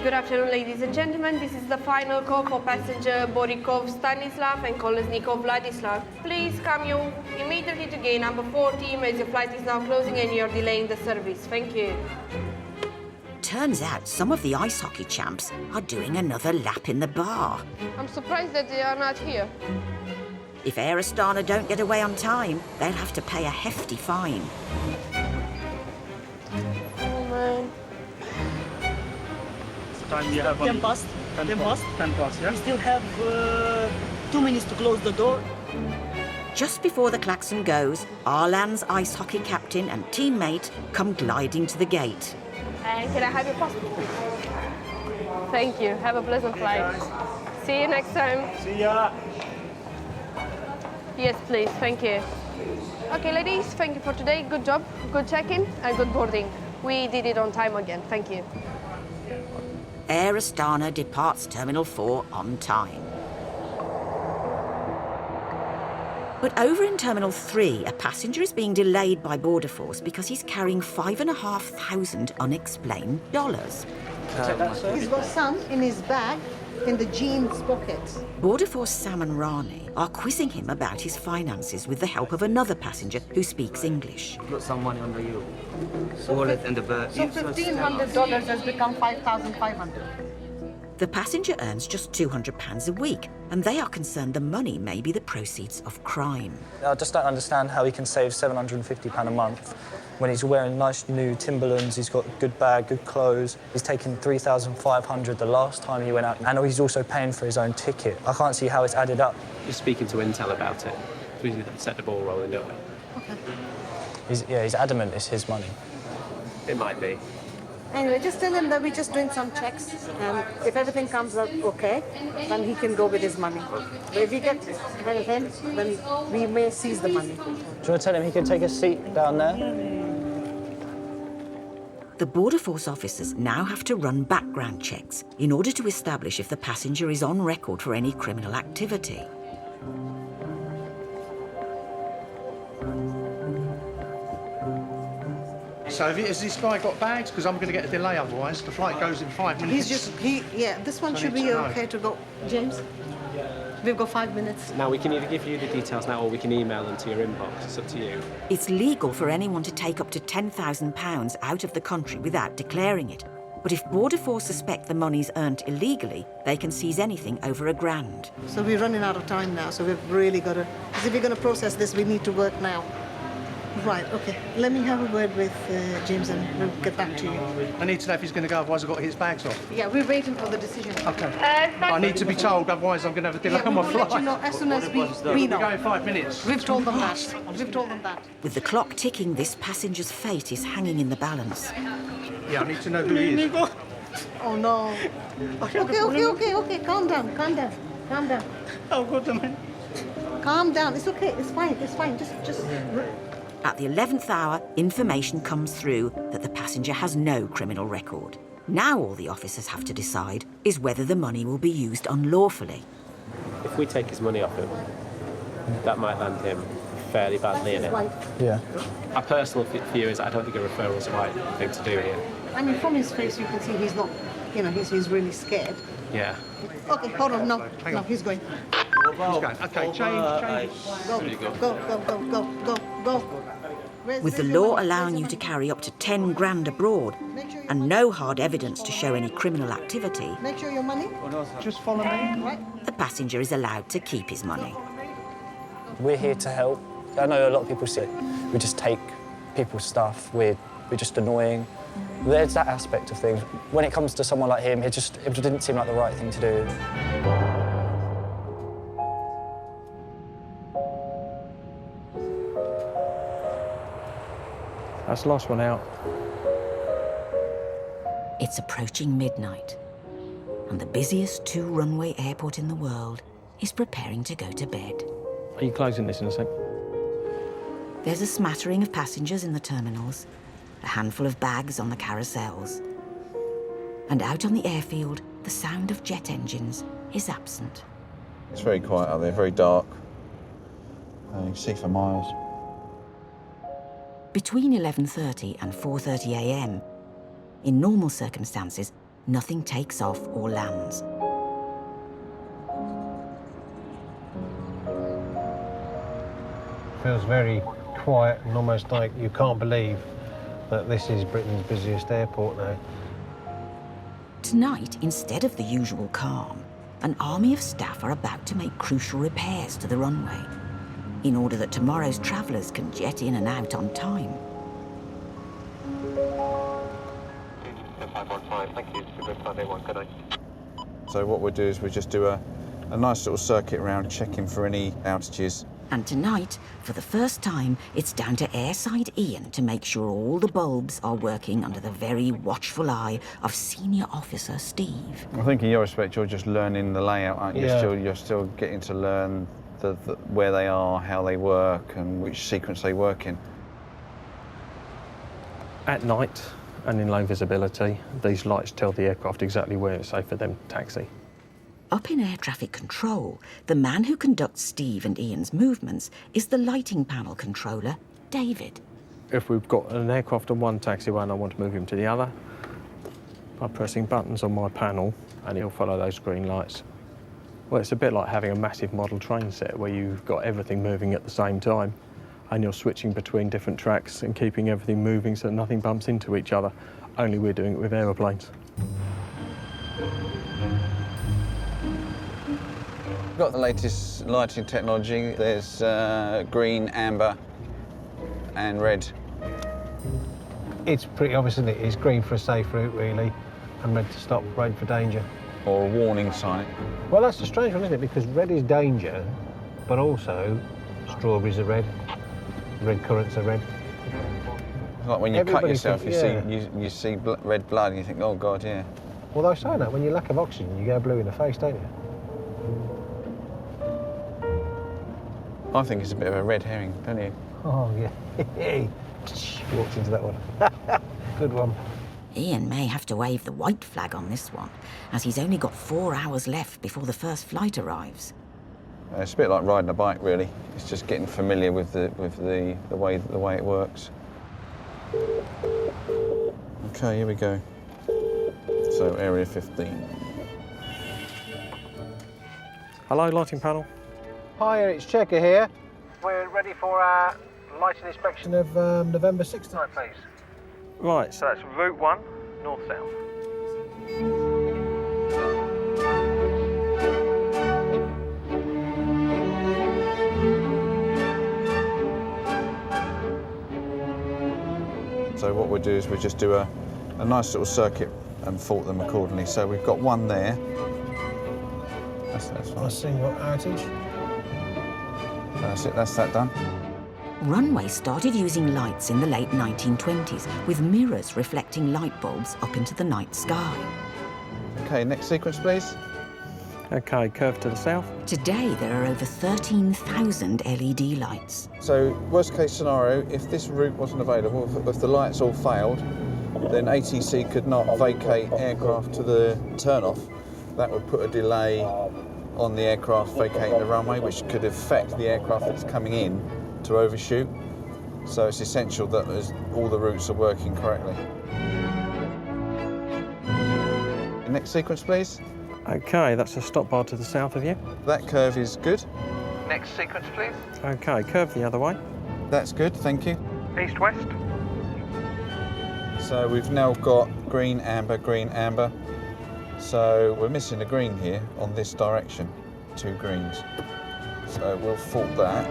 Good afternoon, ladies and gentlemen. This is the final call for passenger Borikov Stanislav and Kolesnikov Vladislav. Please come you immediately to gate number 14 as your flight is now closing and you're delaying the service. Thank you.
Turns out some of the ice hockey champs are doing another lap in the bar.
I'm surprised that they are not here.
If Air Astana don't get away on time, they'll have to pay a hefty fine.
Oh, man.
Time we have
10 past.
10 past, yeah?
We still have 2 minutes to close the door.
Just before the klaxon goes, Arlan's ice hockey captain and teammate come gliding to the gate.
And can I have your passport? Thank you. Have a pleasant flight. See you next time.
See ya.
Yes, please. Thank you. Okay, ladies, thank you for today. Good job, good check-in, and good boarding. We did it on time again. Thank you.
Air Astana departs Terminal 4 on time. But over in Terminal 3, a passenger is being delayed by Border Force because he's carrying $5,500 unexplained dollars.
He's got some in his bag, in the jeans pocket.
Border Force Sam and Rani are quizzing him about his finances with the help of another passenger who speaks English.
Got some money under you. Wallet and the bag.
So $1,500 has become $5,500.
The passenger earns just £200 a week, and they are concerned the money may be the proceeds of crime.
I just don't understand how he can save £750 a month when he's wearing nice new Timberlands, he's got a good bag, good clothes. He's taken $3,500 the last time he went out, and he's also paying for his own ticket. I can't see how it's added up.
Just speaking to Intel about it. We need to set the ball rolling, don't we?
Okay.
He's adamant it's his money.
It might be.
Anyway, just tell him that we're just doing some checks, and if everything comes up okay, then he can go with his money. But if he gets anything, then we may seize the money.
Do you want to tell him he can take a seat down there?
The Border Force officers now have to run background checks in order to establish if the passenger is on record for any criminal activity.
So has this guy got bags? Because I'm going to get a delay otherwise. The flight goes in 5 minutes.
Yeah, this one
So I
should
need
be
to know.
okay to go. James, we've got 5 minutes.
Now, we can either give you the details now or we can email them to your inbox. It's up to you.
It's legal for anyone to take up to £10,000 out of the country without declaring it. But if Border Force suspect the money's earned illegally, they can seize anything over £1,000.
So we're running out of time now, so we've really got to... Because if we're going to process this, we need to work now. Right, OK. Let me have a word with James and we'll get back to you.
I need to know if he's going to go, otherwise I've got to hit his bags off.
Yeah, we're waiting for the decision.
OK. I need to be told, otherwise I'm going to have a delay on my
we'll
flight.
let you know as soon as we know.
We go in 5 minutes.
We've told them that. We've told them that.
With the clock ticking, this passenger's fate is hanging in the balance.
Yeah, I need to know who he is.
Oh, no. OK. Calm down.
Oh, God, man.
Calm down. It's OK. It's fine. Just...
At the 11th hour, information comes through that the passenger has no criminal record. Now all the officers have to decide is whether the money will be used unlawfully.
If we take his money off him, that might land him fairly badly in it.
Yeah.
Our personal view is I don't think a referral is the right thing to do here.
I mean, from his face, you can see he's not, he's really scared.
Yeah.
OK, hold on. No, he's going.
He's going. OK, change.
Go.
With the law allowing you to carry up to 10 grand abroad and no hard evidence to show any criminal activity,
Make sure your money.
Just follow me.
Right.
the passenger is allowed to keep his money.
We're here to help. I know a lot of people say we just take people's stuff, we're just annoying. There's that aspect of things. When it comes to someone like him, it just didn't seem like the right thing to do.
That's the last one out.
It's approaching midnight, and the busiest two-runway airport in the world is preparing to go to bed.
Are you closing this in a sec?
There's a smattering of passengers in the terminals, a handful of bags on the carousels. And out on the airfield, the sound of jet engines is absent.
It's very quiet out there, very dark. You can see for miles.
Between 11:30 and 4:30 a.m., in normal circumstances, nothing takes off or lands.
Feels very quiet and almost like you can't believe that this is Britain's busiest airport now.
Tonight, instead of the usual calm, an army of staff are about to make crucial repairs to the runway in order that tomorrow's travellers can jet in and out on time.
515, thank you. Good night. So what we'll do is we just do a nice little circuit round, checking for any outages.
And tonight, for the first time, it's down to airside Ian to make sure all the bulbs are working under the very watchful eye of Senior Officer Steve.
I think in your respect, you're just learning the layout, aren't you?
Yeah.
You're still getting to learn where they are, how they work, and which sequence they work in.
At night and in low visibility, these lights tell the aircraft exactly where it's safe for them to taxi.
Up in air traffic control, the man who conducts Steve and Ian's movements is the lighting panel controller, David.
If we've got an aircraft on one taxiway and I want to move him to the other, by pressing buttons on my panel, and he'll follow those green lights. Well, it's a bit like having a massive model train set where you've got everything moving at the same time, and you're switching between different tracks and keeping everything moving so nothing bumps into each other. Only we're doing it with aeroplanes.
We've got the latest lighting technology. There's green, amber, and red.
It's pretty obvious, isn't it? It's green for a safe route, really, and red to stop, red for danger.
Or a warning sign.
Well, that's a strange one, isn't it? Because red is danger, but also strawberries are red, red currants are red.
It's like when you cut yourself,
thinks,
you see red blood, and you think, oh God, yeah.
Although saying that, when you lack of oxygen, you go blue in the face, don't you?
I think it's a bit of a red herring, don't you?
Oh, yeah. Walked into that one. Good one.
Ian may have to wave the white flag on this one, as he's only got 4 hours left before the first flight arrives.
It's a bit like riding a bike, really. It's just getting familiar with the way it works. Okay, here we go. So, area 15.
Hello, lighting panel.
Hi, it's Checker here. We're ready for our lighting inspection of November 6th tonight, please.
Right, so that's route 1, north-south.
So what we'll do is we'll just do a nice little circuit and fault them accordingly. So we've got one there. That's fine.
A single outage.
That's it, that's that done.
Runway started using lights in the late 1920s, with mirrors reflecting light bulbs up into the night sky.
Okay, next sequence, please.
Okay, curve to the south.
Today, there are over 13,000 LED lights.
So, worst case scenario, if this route wasn't available, if the lights all failed, then ATC could not vacate aircraft to the turn-off. That would put a delay on the aircraft vacating the runway, which could affect the aircraft that's coming in to overshoot. So it's essential that all the routes are working correctly. Next sequence, please.
Okay, that's a stop bar to the south of you.
That curve is good. Next sequence, please.
Okay, curve the other way.
That's good, thank you.
East-west.
So we've now got green, amber, green, amber. So we're missing a green here on this direction, 2 greens. So we'll fault that.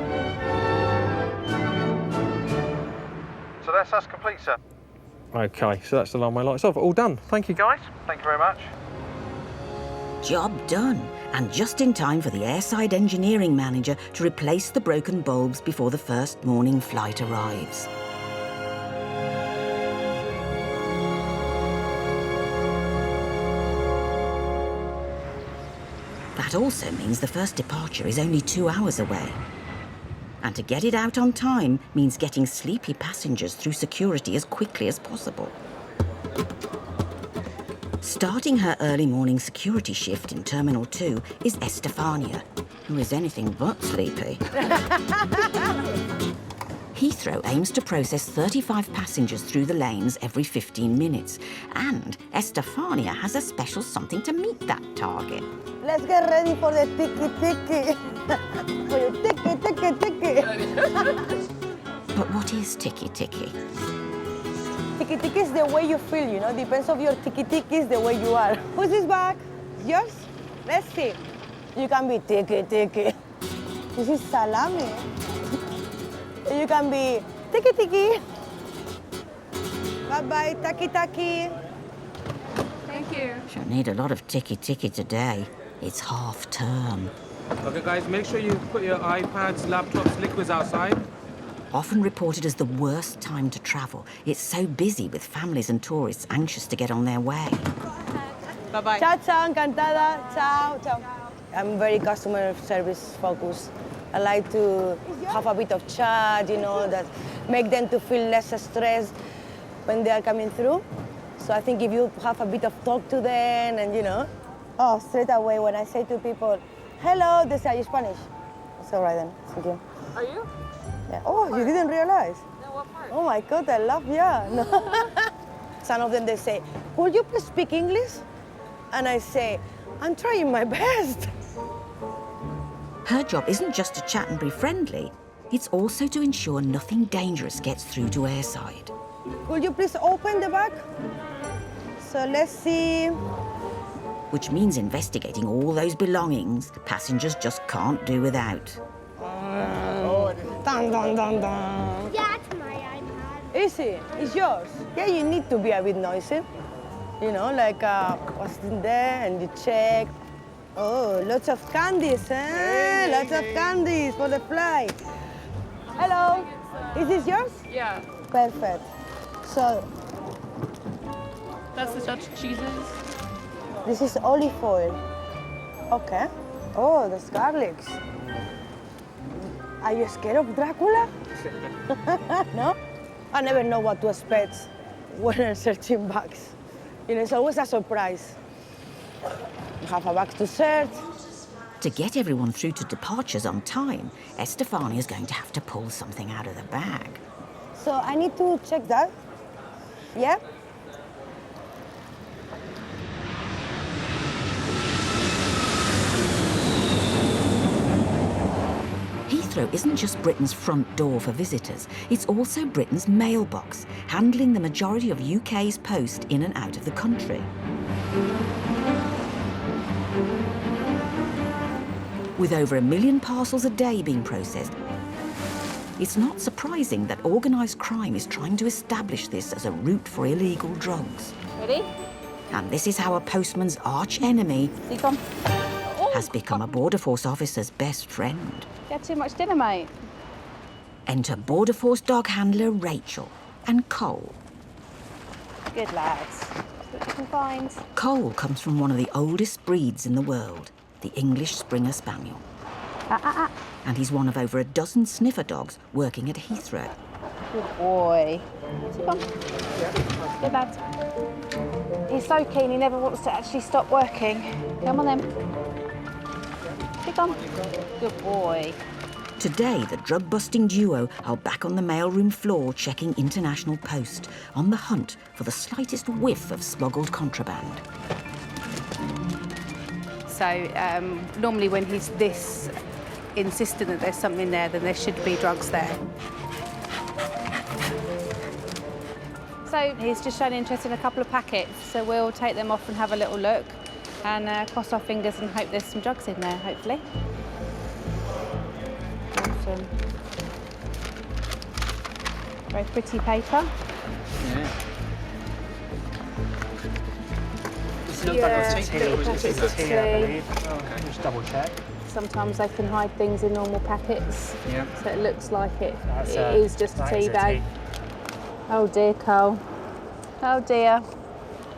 So that's us complete, sir.
Okay, so that's the runway lights off. All done. Thank you, guys.
Thank you very much.
Job done, and just in time for the airside engineering manager to replace the broken bulbs before the first morning flight arrives. That also means the first departure is only 2 hours away. And to get it out on time means getting sleepy passengers through security as quickly as possible. Starting her early morning security shift in Terminal 2 is Estefania, who is anything but sleepy. Heathrow aims to process 35 passengers through the lanes every 15 minutes, and Estefania has a special something to meet that target.
Let's get ready for the tiki-tiki. For your tiki-tiki-tiki.
But what is tiki-tiki?
Tiki-tiki is the way you feel, you know. Depends on your tiki-tiki is the way you are. Who's this bag? Yours? Let's see. You can be tiki-tiki. This is salami. You can be tiki-tiki. Bye-bye, taki-taki.
Thank you.
She'll need a lot of tiki-tiki today. It's half term.
Okay, guys, make sure you put your iPads, laptops, liquids outside.
Often reported as the worst time to travel, it's so busy with families and tourists anxious to get on their way.
Bye-bye. Ciao, ciao, encantada. Ciao, ciao. I'm very customer service focused. I like to have a bit of chat, you know, that make them to feel less stressed when they are coming through. So I think if you have a bit of talk to them and, you know, oh, straight away when I say to people, hello, they say, are you Spanish? It's all right then, thank you.
Are you?
Yeah. Oh, you didn't realize?
No, what part?
Oh my God, I love, yeah. No. Some of them, they say, could you please speak English? And I say, I'm trying my best.
Her job isn't just to chat and be friendly, it's also to ensure nothing dangerous gets through to airside.
Could you please open the bag? So let's see.
Which means investigating all those belongings passengers just can't do without.
Dun, dun, dun, dun.
That's my iPad.
Is it? It's yours? Yeah, you need to be a bit noisy. You know, like what's in there and you check. Oh, lots of candies, eh? Hey. Lots of candies for the flight. Hello. Is this yours?
Yeah.
Perfect. So.
That's the Dutch cheeses.
This is olive oil. Okay. Oh, there's garlics. Are you scared of Dracula? No? I never know what to expect when I'm searching bags. You know, it's always a surprise. You have a bag to search.
To get everyone through to departures on time, Estefania is going to have to pull something out of the bag.
So I need to check that. Yeah?
Heathrow isn't just Britain's front door for visitors, it's also Britain's mailbox, handling the majority of UK's post in and out of the country. With over 1 million parcels a day being processed, it's not surprising that organised crime is trying to establish this as a route for illegal drugs.
Ready?
And this is how a postman's arch enemy has become a Border Force officer's best friend.
You had too much dinner, mate.
Enter Border Force dog handler Rachel and Cole.
Good lads. See what you can find.
Cole comes from one of the oldest breeds in the world, the English Springer Spaniel. And he's one of over a dozen sniffer dogs working at Heathrow.
Good boy. Come on. Good lad. He's so keen, he never wants to actually stop working. Come on then. Kick on. Good boy.
Today, the drug-busting duo are back on the mailroom floor checking international post, on the hunt for the slightest whiff of smuggled contraband.
So normally when he's this insistent that there's something there, then there should be drugs there. So he's just shown interest in a couple of packets, so we'll take them off and have a little look and cross our fingers and hope there's some drugs in there, hopefully. Awesome. Very pretty paper.
Yeah.
Packets of tea.
Just double check.
Sometimes they can hide things in normal packets, so it looks like it
That
is just a tea bag. Oh dear, Cole. Oh dear.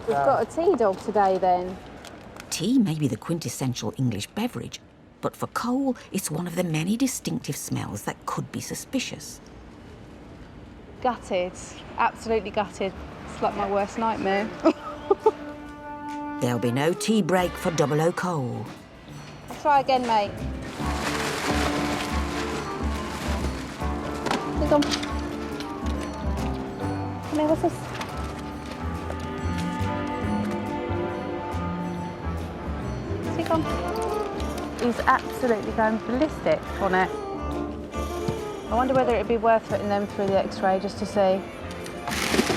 We've got a tea dog today then.
Tea may be the quintessential English beverage, but for Cole, it's one of the many distinctive smells that could be suspicious.
Gutted. Absolutely gutted. It's like my worst nightmare.
There'll be no tea break for 00 Cole.
Try again, mate. Here, come. Come here, what's this? Here, come. He's absolutely going ballistic on it. I wonder whether it'd be worth putting them through the X-ray just to see.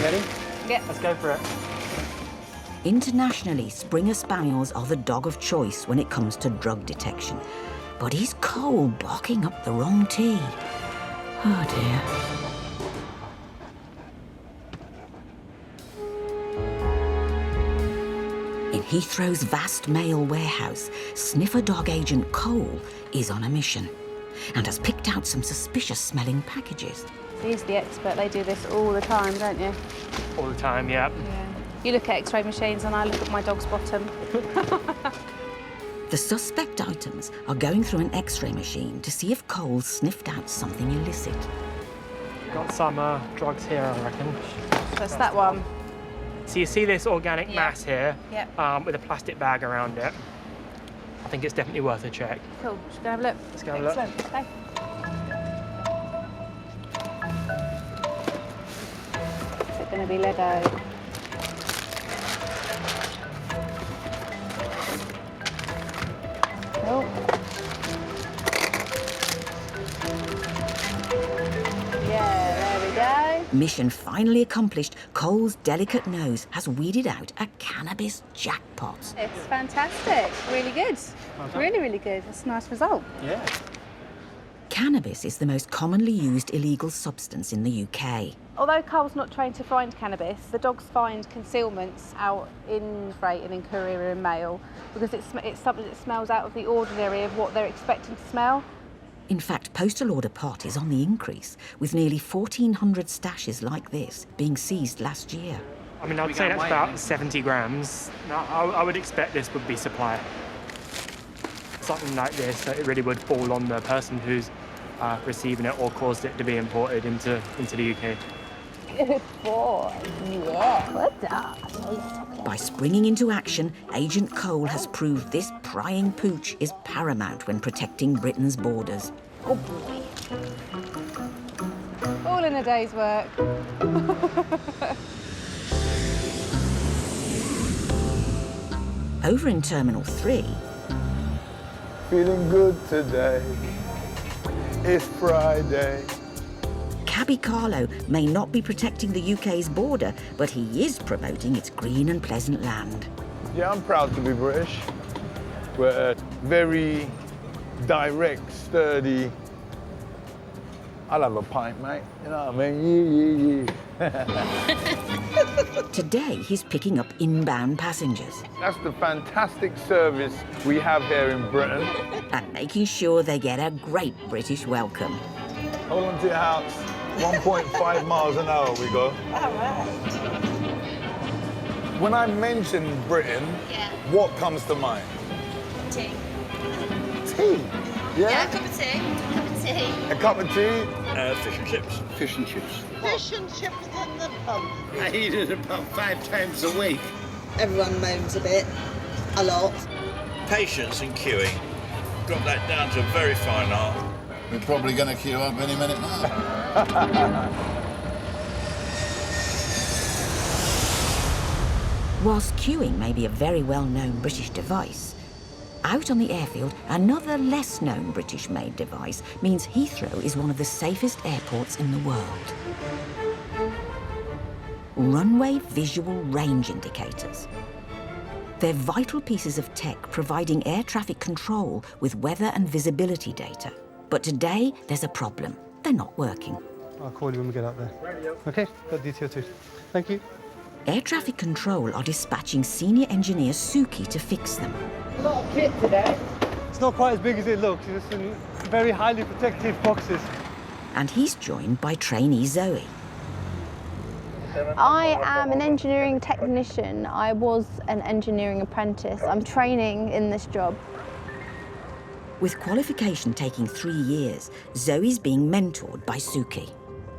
Ready?
Yeah.
Let's go for it.
Internationally, Springer Spaniels are the dog of choice when it comes to drug detection. But is Cole barking up the wrong tea? Oh dear. In Heathrow's vast mail warehouse, sniffer dog agent Cole is on a mission and has picked out some suspicious-smelling packages.
He's the expert. They do this all the time, don't you?
All the time, yeah.
You look at X-ray machines and I look at my dog's bottom.
The suspect items are going through an X-ray machine to see if Cole sniffed out something illicit.
Got some drugs here, I reckon.
That's that one.
So you see this organic mass here
Yep.
with a plastic bag around it. I think it's definitely worth a check.
Cool. Should we go have a look?
Let's go have a look.
Excellent. Okay. Is it going to be Lego? Oh. Yeah, there we go.
Mission finally accomplished, Cole's delicate nose has weeded out a cannabis jackpot.
It's fantastic. Really good. Really, really good. That's a nice result.
Yeah.
Cannabis is the most commonly used illegal substance in the UK.
Although Cole's not trained to find cannabis, the dogs find concealments out in freight and in courier and mail because it's something that smells out of the ordinary of what they're expecting to smell.
In fact, postal order pot is on the increase, with nearly 1,400 stashes like this being seized last year.
I mean, I'd say that's about 70 grams. Now, I would expect this would be supply. Something like this, it really would fall on the person who's receiving it or caused it to be imported into the UK.
Good boy. Yeah. Good dog.
By springing into action, Agent Cole has proved this prying pooch is paramount when protecting Britain's borders.
Oh boy. All in a day's work.
Over in Terminal 3...
Feeling good today. It's Friday.
Cabby Carlo may not be protecting the UK's border, but he is promoting its green and pleasant land.
Yeah, I'm proud to be British. We're very direct, sturdy. I'll have a pint, mate. You know what I mean? Yeah.
Today, he's picking up inbound passengers.
That's the fantastic service we have here in Britain.
And making sure they get a great British welcome.
Hold on to your house. 1.5 miles an hour we go.
All right.
When I mention Britain, what comes to mind?
Tea.
Tea?
Yeah, a cup of tea.
A cup of tea?
Fish and chips. Fish and chips.
Fish and chips in the pub.
I eat it about 5 times a week.
Everyone moans a bit. A lot.
Patience and queuing. Got that down to a very fine art. We're probably going to queue up any minute now.
Whilst queuing may be a very well-known British device, out on the airfield, another less-known British-made device means Heathrow is one of the safest airports in the world. Runway visual range indicators. They're vital pieces of tech providing air traffic control with weather and visibility data. But today, there's a problem. They're not working.
I'll call you when we get out there. Radio. OK, got detail too. Thank you.
Air traffic control are dispatching senior engineer Suki to fix them.
A lot of kit today.
It's not quite as big as it looks. It's in very highly protected boxes.
And he's joined by trainee Zoe.
I am an engineering technician. I was an engineering apprentice. I'm training in this job.
With qualification taking 3 years, Zoe's being mentored by Suki.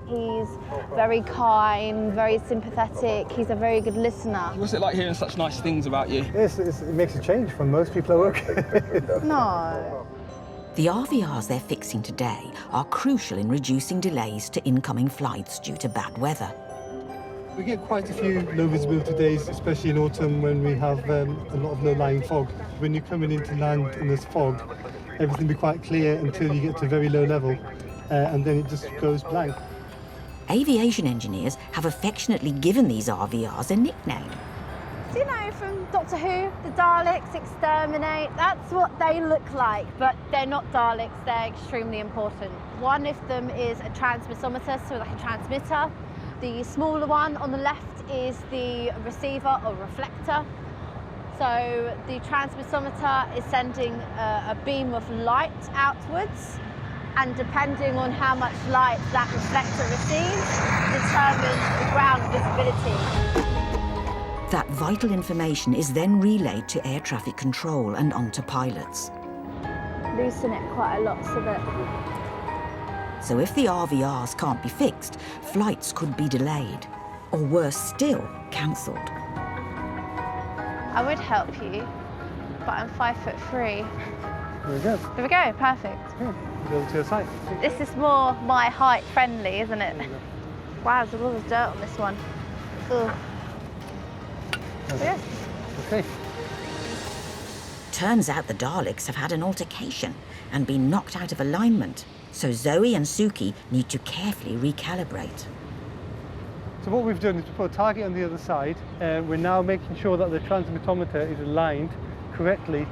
He's very kind, very sympathetic. He's a very good listener.
What's it like hearing such nice things about you?
Yes, it makes a change from most people I work with.
No.
The RVRs they're fixing today are crucial in reducing delays to incoming flights due to bad weather.
We get quite a few low visibility days, especially in autumn when we have a lot of low-lying fog. When you're coming into land in this fog, everything will be quite clear until you get to very low level, and then it just goes blank.
Aviation engineers have affectionately given these RVRs a nickname.
Do you know from Doctor Who, the Daleks exterminate? That's what they look like, but they're not Daleks, they're extremely important. One of them is a transmissometer, so like a transmitter. The smaller one on the left is the receiver or reflector. So the transmissometer is sending a beam of light outwards, and depending on how much light that reflector receives, determines the ground visibility.
That vital information is then relayed to air traffic control and onto pilots.
Loosen it quite a lot so that...
So if the RVRs can't be fixed, flights could be delayed, or worse still, cancelled.
I would help you, but I'm 5'3".
There we go.
There we go, perfect.
Yeah, go to your site.
This is more my height friendly, isn't it? Wow, there's a lot of dirt on this one. Cool. Yeah.
Okay.
Turns out the Daleks have had an altercation and been knocked out of alignment, so Zoe and Suki need to carefully recalibrate.
So what we've done is to put a target on the other side. We're now making sure that the transmittometer is aligned correctly.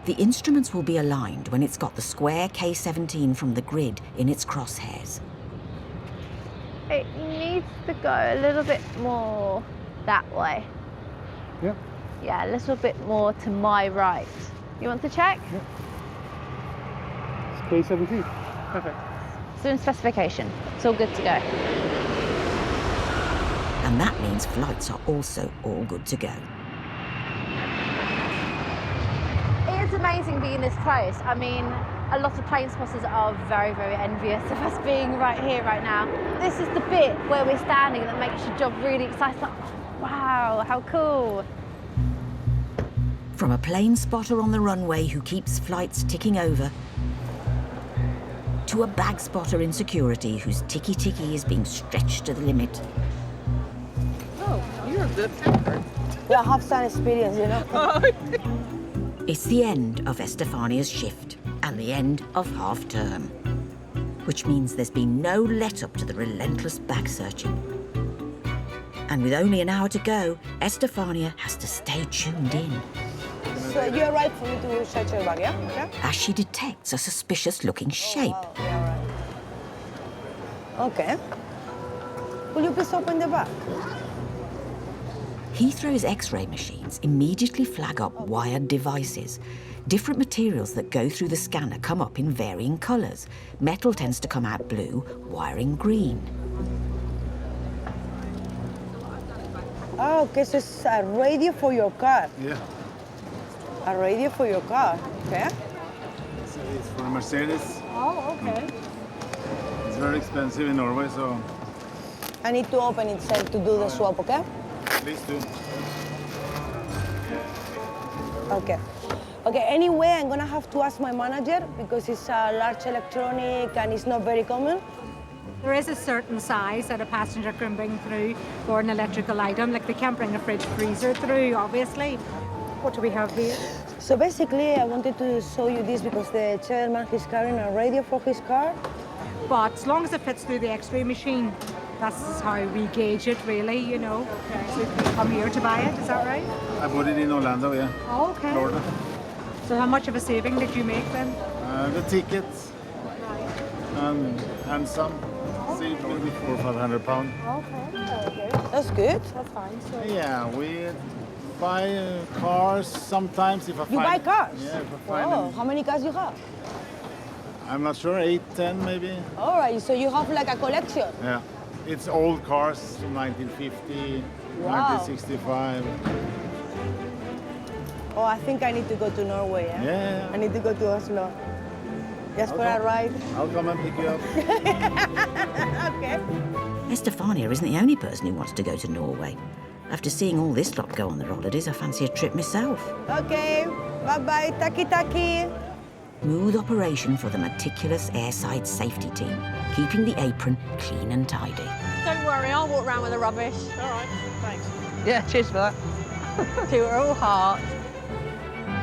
The instruments will be aligned when it's got the square K17 from the grid in its crosshairs.
It needs to go a little bit more that way.
Yep.
Yeah, a little bit more to my right. You want to check?
Yep. It's K17. Perfect.
It's in specification. It's all good to go.
And that means flights are also all good to go.
It's amazing being this close. I mean, a lot of plane spotters are very, very envious of us being right here, right now. This is the bit where we're standing that makes your job really exciting. Wow, how cool.
From a plane spotter on the runway who keeps flights ticking over, to a bag spotter in security whose ticky-ticky is being stretched to the limit.
Oh, you're a good camper.
Yeah, I have some experience, you know.
It's the end of Estefania's shift and the end of half-term, which means there's been no let-up to the relentless bag searching. And with only an hour to go, Estefania has to stay tuned in.
So you're right for me to search your bag, yeah? Okay.
As she detects a suspicious-looking shape.
Oh, wow. Yeah, right. Okay. Will you please open the bag?
Heathrow's X-ray machines immediately flag up wired devices. Different materials that go through the scanner come up in varying colours. Metal tends to come out blue, wiring green.
Oh, okay, so it's a radio for your car.
Yeah.
A radio for your car, okay?
So it's for Mercedes.
Oh, okay.
It's very expensive in Norway, so
I need to open it to do the swap, okay?
please do.
Okay. Okay, anyway, I'm gonna have to ask my manager because it's a large electronic and it's not very common.
There is a certain size that a passenger can bring through for an electrical item, like they can't bring a fridge freezer through, obviously. What do we have here?
So basically, I wanted to show you this because the chairman is carrying a radio for his car.
But as long as it fits through the X-ray machine, that's how we gauge it, really, you know. Okay. So if you come here to buy it, is that right?
I bought it in Orlando, yeah.
Oh, okay.
Florida.
So how much of a saving did you make then?
The tickets and some. Saved maybe £400 or £500.
Okay.
That's good.
That's fine. So
Yeah, we buy cars sometimes if I find.
You buy cars?
Yeah, if I find
Oh,
them.
how many cars you have?
I'm not sure, 8, 10 maybe.
All right, so you have like a collection.
Yeah, it's old cars from 1950,
Wow.
1965.
Oh, I think I need to go to Norway, yeah?
Yeah.
I need to go to Oslo. Just for a
come.
ride.
I'll come and pick you up.
Okay.
Estefania isn't the only person who wants to go to Norway. After seeing all this lot go on their holidays, I fancy a trip myself.
Okay, bye-bye, taki-taki.
Smooth operation for the meticulous airside safety team, keeping the apron clean and tidy.
Don't worry, I'll walk around with the rubbish.
All right, thanks. Yeah, cheers for that.
Two are all hearts.